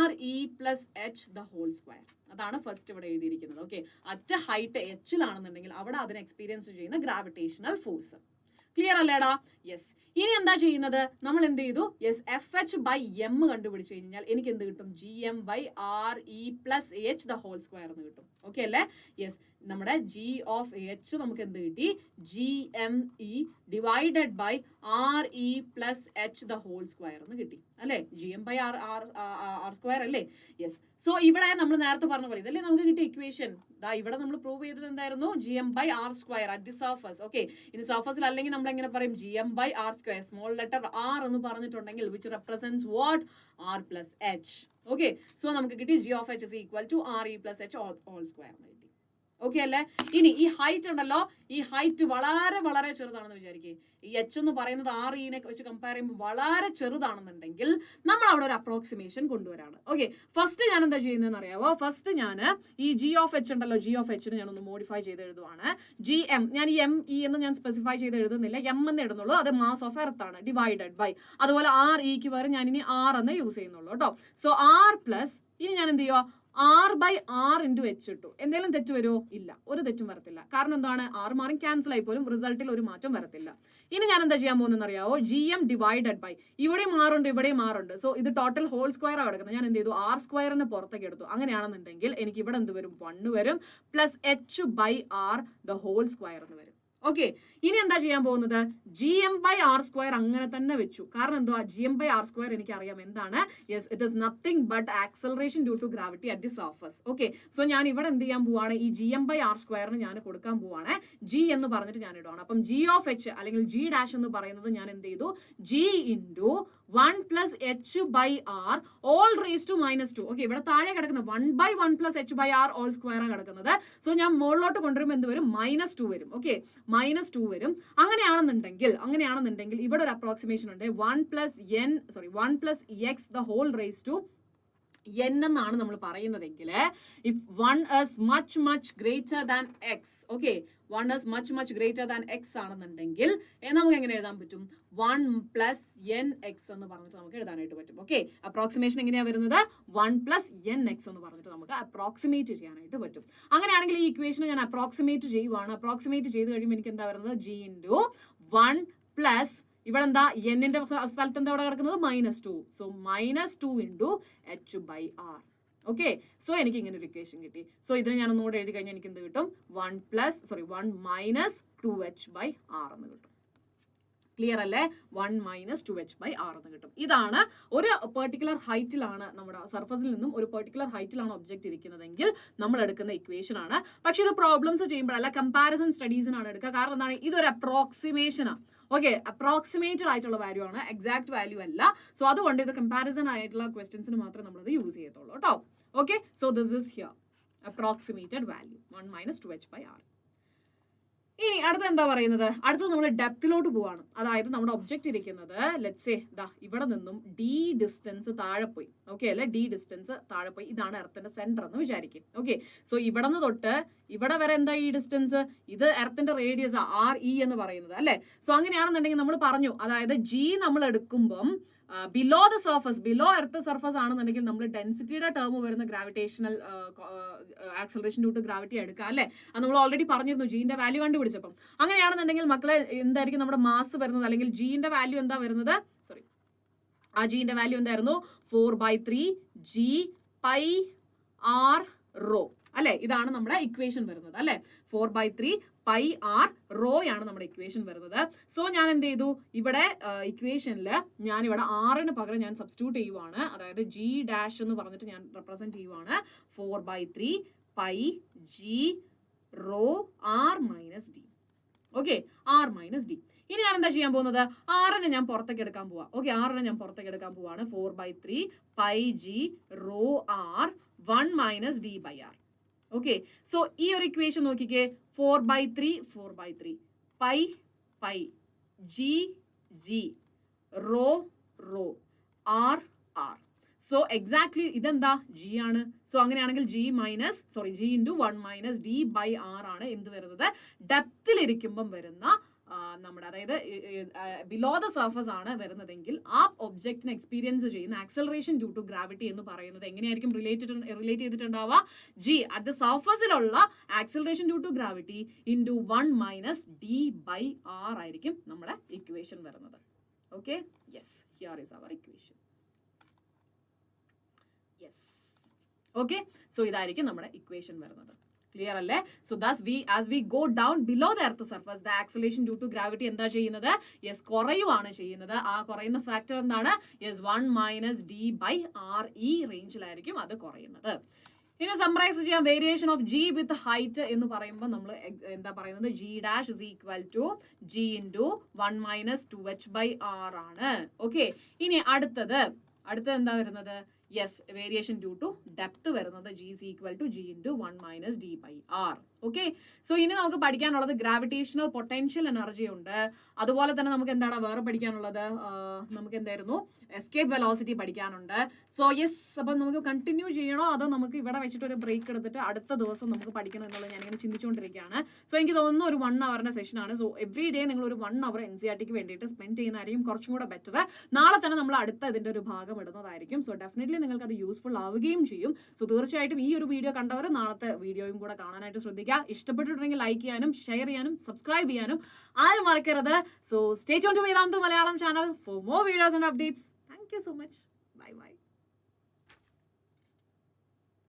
RE+H the whole square. അതാണ് ഫസ്റ്റ് ഇവിടെ എഴുതിയിരിക്കുന്നത്. ഓക്കെ, അറ്റ് ഹൈറ്റ് Hലാണെന്നുണ്ടെങ്കിൽ അവിടെ അതിന് എക്സ്പീരിയൻസ് ചെയ്യുന്ന ഗ്രാവിറ്റേഷണൽ ഫോഴ്സ്. ക്ലിയർ അല്ലേടാ. യെസ്, ഇനി എന്താ ചെയ്യുന്നത്, നമ്മൾ എന്ത് ചെയ്തു, യെസ് FH/m കണ്ടുപിടിച്ചു കഴിഞ്ഞാൽ എനിക്ക് എന്ത് കിട്ടും, GM/RE+H the whole square എന്ന് കിട്ടും. ഓക്കെ അല്ലേ. യെസ്, നമ്മുടെ G(H) നമുക്ക് എന്ത് കിട്ടി, GME divided by RE+H the whole square എന്ന് കിട്ടി അല്ലേ. GM/R² അല്ലേ. യെസ്, സോ ഇവിടെ നമ്മൾ നേരത്തെ പറഞ്ഞ പോലെ ഇതല്ലേ നമുക്ക് കിട്ടിയ ഇക്വേഷൻ. ഇവിടെ നമ്മൾ പ്രൂവ് ചെയ്തത് എന്തായിരുന്നു, GM/R² at the surface. Okay, ഇനി സർഫസിൽ അല്ലെങ്കിൽ നമ്മൾ എങ്ങനെ പറയും, GM/R², സ്മോൾ ലെറ്റർ R എന്ന് പറഞ്ഞിട്ടുണ്ടെങ്കിൽ which represents what, R+H. Okay, so നമുക്ക് കിട്ടി G(H) is equal to RE+H whole square എന്ന് കിട്ടി. ഓക്കെ അല്ലേ. ഇനി ഈ ഹൈറ്റ് ഉണ്ടല്ലോ, ഈ ഹൈറ്റ് വളരെ വളരെ ചെറുതാണെന്ന് വിചാരിക്കുക. ഈ H എന്ന് പറയുന്നത് RE-നെ വെച്ച് കമ്പയർ ചെയ്യുമ്പോൾ വളരെ ചെറുതാണെന്നുണ്ടെങ്കിൽ നമ്മൾ അവിടെ ഒരു അപ്രോക്സിമേഷൻ കൊണ്ടുവരാണ്. ഓക്കെ, ഫസ്റ്റ് ഞാൻ എന്താ ചെയ്യുന്നതെന്ന് അറിയാവോ, ഫസ്റ്റ് ഞാൻ ഈ G(H) ഉണ്ടല്ലോ, G(H)ന് ഞാനൊന്ന് മോഡിഫൈ ചെയ്ത് എഴുതുവാണ്. GM, ഞാൻ ഈ ME എന്ന് ഞാൻ സ്പെസിഫൈ ചെയ്ത് എഴുതുന്നില്ല, M എന്ന് ഇടുന്നുള്ളൂ. അത് മാസ് ഓഫ് എർത്ത് ആണ് ഡിവൈഡഡ് ബൈ, അതുപോലെ RE-ക്ക് പകരം ഞാൻ ഇനി R എന്ന് യൂസ് ചെയ്യുന്നുള്ളൂ കേട്ടോ. സോ R+, ഇനി ഞാൻ എന്ത് ചെയ്യുക, R/R into H ഇട്ടു. എന്തെങ്കിലും തെറ്റ് വരുമോ, ഇല്ല, ഒരു തെറ്റും വരത്തില്ല. കാരണം എന്താണ്, R മാറും ക്യാൻസൽ ആയി പോലും റിസൾട്ടിൽ ഒരു മാറ്റം വരത്തില്ല. ഇനി ഞാൻ എന്താ ചെയ്യാൻ പോകുന്നതെന്ന് അറിയാവോ, GM ഡിവൈഡഡ് ബൈ, ഇവിടെയും മാറുണ്ട് ഇവിടെയും മാറുണ്ട്. സോ ഇത് ടോട്ടൽ ഹോൾ സ്ക്വയർ ആണ് കിടക്കുന്നത്. ഞാൻ എന്ത് ചെയ്തു, R² പുറത്തേക്ക് എടുത്തു. അങ്ങനെയാണെന്നുണ്ടെങ്കിൽ എനിക്ക് ഇവിടെ എന്ത് വരും, 1 വരും, plus H/R the whole square എന്ന് വരും. ഓക്കെ, ഇനി എന്താ ചെയ്യാൻ പോകുന്നത്? GM/r² അങ്ങനെ തന്നെ വെച്ചു. കാരണം എന്തുവാ? GM/r² എനിക്കറിയാം എന്താണ്. Yes, it is nothing but acceleration due to gravity at the surface. Okay, so ഞാൻ ഇവിടെ എന്ത് ചെയ്യാൻ പോവാണ്? ഈ GM/r² ഞാൻ കൊടുക്കാൻ പോവാണ്. G എന്ന് പറഞ്ഞിട്ട് ഞാൻ ഇടുവാണ്. അപ്പം G(h) അല്ലെങ്കിൽ G' എന്ന് പറയുന്നത് ഞാൻ എന്ത് ചെയ്തു? G × 1 + h/r all raised to -2. Okay, ഇവിടെ താഴെ കിടക്കുന്നത് 1/1 + h/r all² കിടക്കുന്നത്. സോ ഞാൻ മുകളിലോട്ട് കൊണ്ടുവരുമ്പോൾ എന്ത് വരും? -2 വരും. ഓക്കെ, -2 വരും. അങ്ങനെയാണെന്നുണ്ടെങ്കിൽ ഇവിടെ ഒരു അപ്രോക്സിമേഷൻ ഉണ്ട്. 1 + x the whole raised to n എന്നാണ് നമ്മൾ പറയുന്നതെങ്കിൽ, if 1 is much greater than x, okay, 1 is much greater than x ആണെന്നുണ്ടെങ്കിൽ നമുക്ക് എങ്ങനെ എഴുതാൻ പറ്റും? 1 + nx എന്ന് പറഞ്ഞിട്ട് നമുക്ക് എഴുതാനായിട്ട് പറ്റും. ഓക്കെ, അപ്രോക്സിമേഷൻ എങ്ങനെയാ വരുന്നത്? 1 + nx എന്ന് പറഞ്ഞിട്ട് നമുക്ക് അപ്രോക്സിമേറ്റ് ചെയ്യാനായിട്ട് പറ്റും. അങ്ങനെയാണെങ്കിൽ ഈ ഇക്വേഷൻ ഞാൻ അപ്രോക്സിമേറ്റ് ചെയ്യുവാണ്. അപ്രോക്സിമേറ്റ് ചെയ്ത് കഴിയുമ്പോൾ എനിക്ക് എന്താ വരുന്നത്? G × 1 + ഇവിടെ എന്താ? എന്നിന്റെ സ്ഥലത്ത് എന്താ ഇവിടെ കിടക്കുന്നത്? -2. So -2 × h/r. ഓക്കെ, സോ എനിക്ക് ഇങ്ങനെ ഒരു ഇക്വേഷൻ കിട്ടി. സോ ഇതിനെ ഞാൻ ഒന്നുകൂടെ എഴുതി കഴിഞ്ഞാൽ എനിക്ക് എന്ത് കിട്ടും? 1 - 2h/r എന്ന് കിട്ടും. ക്ലിയർ അല്ലേ? 1 - 2h/r എന്ന് കിട്ടും. ഇതാണ് ഒരു പെർട്ടിക്കുലർ ഹൈറ്റിലാണ്, നമ്മുടെ സർഫസിൽ നിന്നും ഒരു പെർട്ടിക്കുലർ ഹൈറ്റിലാണ് ഒബ്ജക്റ്റ് ഇരിക്കുന്നതെങ്കിൽ നമ്മൾ എടുക്കുന്ന ഇക്വേഷൻ ആണ്. പക്ഷെ ഇത് പ്രോബ്ലംസ് ചെയ്യുമ്പോഴല്ല, കമ്പാരിസൺ സ്റ്റഡീസിനാണ് എടുക്കുക. കാരണം എന്താണ്? ഇതൊരു അപ്രോക്സിമേഷനാണ്. ഓക്കെ, അപ്രോക്സിമേറ്റഡ് ആയിട്ടുള്ള വാല്യൂ ആണ്, എക്സാക്ട് വാല്യൂ അല്ല. സോ അതുകൊണ്ട് ഇത് കമ്പാരിസൺ ആയിട്ടുള്ള ക്വസ്റ്റ്യൻസിന് മാത്രമേ നമ്മളത് യൂസ് ചെയ്യത്തുള്ളൂ കേട്ടോ. Okay, so this is here approximated value 1 - 2h/r. ഇനി അടുത്ത എന്താ പറയുന്നത്? അടുത്തത് നമ്മൾ ഡെപ്തിലോട്ട് പോവാണ്. അതായത് നമ്മുടെ ഒബ്ജക്റ്റ് ഇരിക്കുന്നത് ലെറ്റ്സ് സേ ദാ ഇവിടെ നിന്നും d ഡിസ്റ്റൻസ് താഴെ പോയി. ഓക്കെ അല്ലെ? d ഡിസ്റ്റൻസ് താഴെ പോയി. ഇതാണ് എർത്തിന്റെ സെന്റർ എന്ന് വിചാരിക്കും. ഓക്കെ, സോ ഇവിടെ നിന്ന് തൊട്ട് ഇവിടെ വരെ എന്താ ഈ ഡിസ്റ്റൻസ്? ഇത് എർത്തിന്റെ റേഡിയസ് RE എന്ന് പറയുന്നത് അല്ലെ? സോ അങ്ങനെയാണെന്നുണ്ടെങ്കിൽ നമ്മൾ പറഞ്ഞു, അതായത് G നമ്മൾ എടുക്കുമ്പം below the surface, below earth surface ആണെന്നുണ്ടെങ്കിൽ നമ്മൾ ഡെൻസിറ്റിയുടെ ടേം വരുന്ന gravitational acceleration due to gravity എടുക്കുക അല്ലേ? അത് നമ്മൾ ഓൾറെഡി പറഞ്ഞിരുന്നു ജീന്റെ വാല്യൂ കണ്ടുപിടിച്ചപ്പം. അങ്ങനെയാണെന്നുണ്ടെങ്കിൽ മക്കളെ എന്തായിരിക്കും നമ്മുടെ മാസ് വരുന്നത്? അല്ലെങ്കിൽ ജീന്റെ വാല്യൂ എന്താ വരുന്നത്? സോറി, ആ ജീന്റെ വാല്യൂ എന്തായിരുന്നു? 4/3 g/r rho അല്ലെ? ഇതാണ് നമ്മുടെ ഇക്വേഷൻ വരുന്നത് അല്ലെ? 4/3 πr റോ ആണ് നമ്മുടെ ഇക്വേഷൻ വരുന്നത്. സോ ഞാൻ എന്ത് ചെയ്തു? ഇവിടെ ഇക്വേഷനിൽ ഞാൻ ഇവിടെ r പകരം ഞാൻ സബ്സ്റ്റിറ്റ്യൂട്ട് ചെയ്യുവാണ്. അതായത് G' എന്ന് പറഞ്ഞിട്ട് ഞാൻ റെപ്രസെന്റ് ചെയ്യുവാണ്. 4/3 π g rho r - d. Okay, r - d. ഇനി ഞാൻ എന്താ ചെയ്യാൻ പോകുന്നത്? r ഞാൻ പുറത്തേക്ക് എടുക്കാൻ പോവാ. ഓക്കെ, r ഞാൻ പുറത്തേക്ക് എടുക്കാൻ പോവാണ്. 4/3 π g rho r 1 - d/r. Okay, so ഈ ഒരു ഇക്വേഷൻ നോക്കിക്കേ. 4/3 പൈ g rho r. So exactly ഇതെന്താ? G ആണ്. സോ അങ്ങനെയാണെങ്കിൽ G × 1 - d/r ആണ് എന്ത് വരുന്നത്? ഡെപ്തിലിരിക്കുമ്പം വരുന്ന നമ്മുടെ, അതായത് ബിലോ ദ സർഫസ് ആണ് വരുന്നതെങ്കിൽ ആ ഒബ്ജക്റ്റിന് എക്സ്പീരിയൻസ് ചെയ്യുന്ന ആക്സലറേഷൻ ഡ്യൂ ടു ഗ്രാവിറ്റി എന്ന് പറയുന്നത് എങ്ങനെയായിരിക്കും റിലേറ്റ് ചെയ്തിട്ടുണ്ടാവുക? G അറ്റ് ദ സർഫസിലുള്ള acceleration due to gravity × 1 - d/r ആയിരിക്കും നമ്മുടെ ഇക്വേഷൻ വരുന്നത്. Okay, yes, here is our equation. Yes, okay, so ഇതായിരിക്കും നമ്മുടെ ഇക്വേഷൻ വരുന്നത്. ക്ലിയർ അല്ലേ? So as we go down below the earth surface, the acceleration due to gravity എന്താ ചെയ്യുന്നത്? Yes, കുറയുവാണ് ചെയ്യുന്നത്. ആ കുറയുന്ന ഫാക്ടർ എന്താണ്? യെസ്, 1 - d/r ഈ റേഞ്ചിലായിരിക്കും അത് കുറയുന്നത്. ഇനി സമ്മറൈസ് ചെയ്യാം. Variation of G with height എന്ന് പറയുമ്പോൾ നമ്മൾ എന്താ പറയുന്നത്? G' is equal to G × 1 - 2h/r ആണ്. ഓക്കെ, ഇനി അടുത്തത് എന്താ വരുന്നത്? Yes, variation due to depth വരുന്നത് G is equal to G × 1 - d/r. Okay, so ഇനി നമുക്ക് പഠിക്കാനുള്ളത് ഗ്രാവിറ്റേഷണൽ പൊട്ടൻഷ്യൽ എനർജി ഉണ്ട്. അതുപോലെ തന്നെ നമുക്ക് എന്താണ് വേറെ പഠിക്കാനുള്ളത്? നമുക്ക് എന്തായിരുന്നു? എസ്കേപ്പ് വെലോസിറ്റി പഠിക്കാനുണ്ട്. സോ യെസ്, അപ്പം നമുക്ക് കണ്ടിന്യൂ ചെയ്യണോ അതോ നമുക്ക് ഇവിടെ വെച്ചിട്ട് ഒരു ബ്രേക്ക് എടുത്തിട്ട് അടുത്ത ദിവസം നമുക്ക് പഠിക്കണം എന്നുള്ളത് ഞാനിങ്ങനെ ചിന്തിച്ചുകൊണ്ടിരിക്കുകയാണ്. സോ എനിക്ക് തോന്നുന്നു ഒരു 1 hour സെഷനാണ്. സോ എവറി ഡേ നിങ്ങൾ ഒരു 1 hour NCERTക്ക് വേണ്ടിയിട്ട് സ്പെൻഡ് ചെയ്യുന്നതായിരിക്കും കുറച്ചും കൂടെ ബെറ്റർ. നാളെ തന്നെ നമ്മൾ അടുത്ത ഇതിൻ്റെ ഒരു ഭാഗം ഇടുന്നതായിരിക്കും. സോ ഡെഫിനറ്റ്ലി നിങ്ങൾക്ക് അത് യൂസ്ഫുൾ ആവുകയും ചെയ്യും. സോ തീർച്ചയായിട്ടും ഈ ഒരു വീഡിയോ കണ്ടവർ നാളത്തെ വീഡിയോയും കൂടെ കാണാനായിട്ട് ശ്രദ്ധിക്കുക. ഇഷ്ടപ്പെട്ടിട്ടുണ്ടെങ്കിൽ ലൈക്ക് ചെയ്യാനും ഷെയർ ചെയ്യാനും സബ്സ്ക്രൈബ് ചെയ്യാനും ആരും മറക്കരുത്. So stay tuned to Vedantu Malayalam channel for more videos and updates. Thank you so much. Bye bye.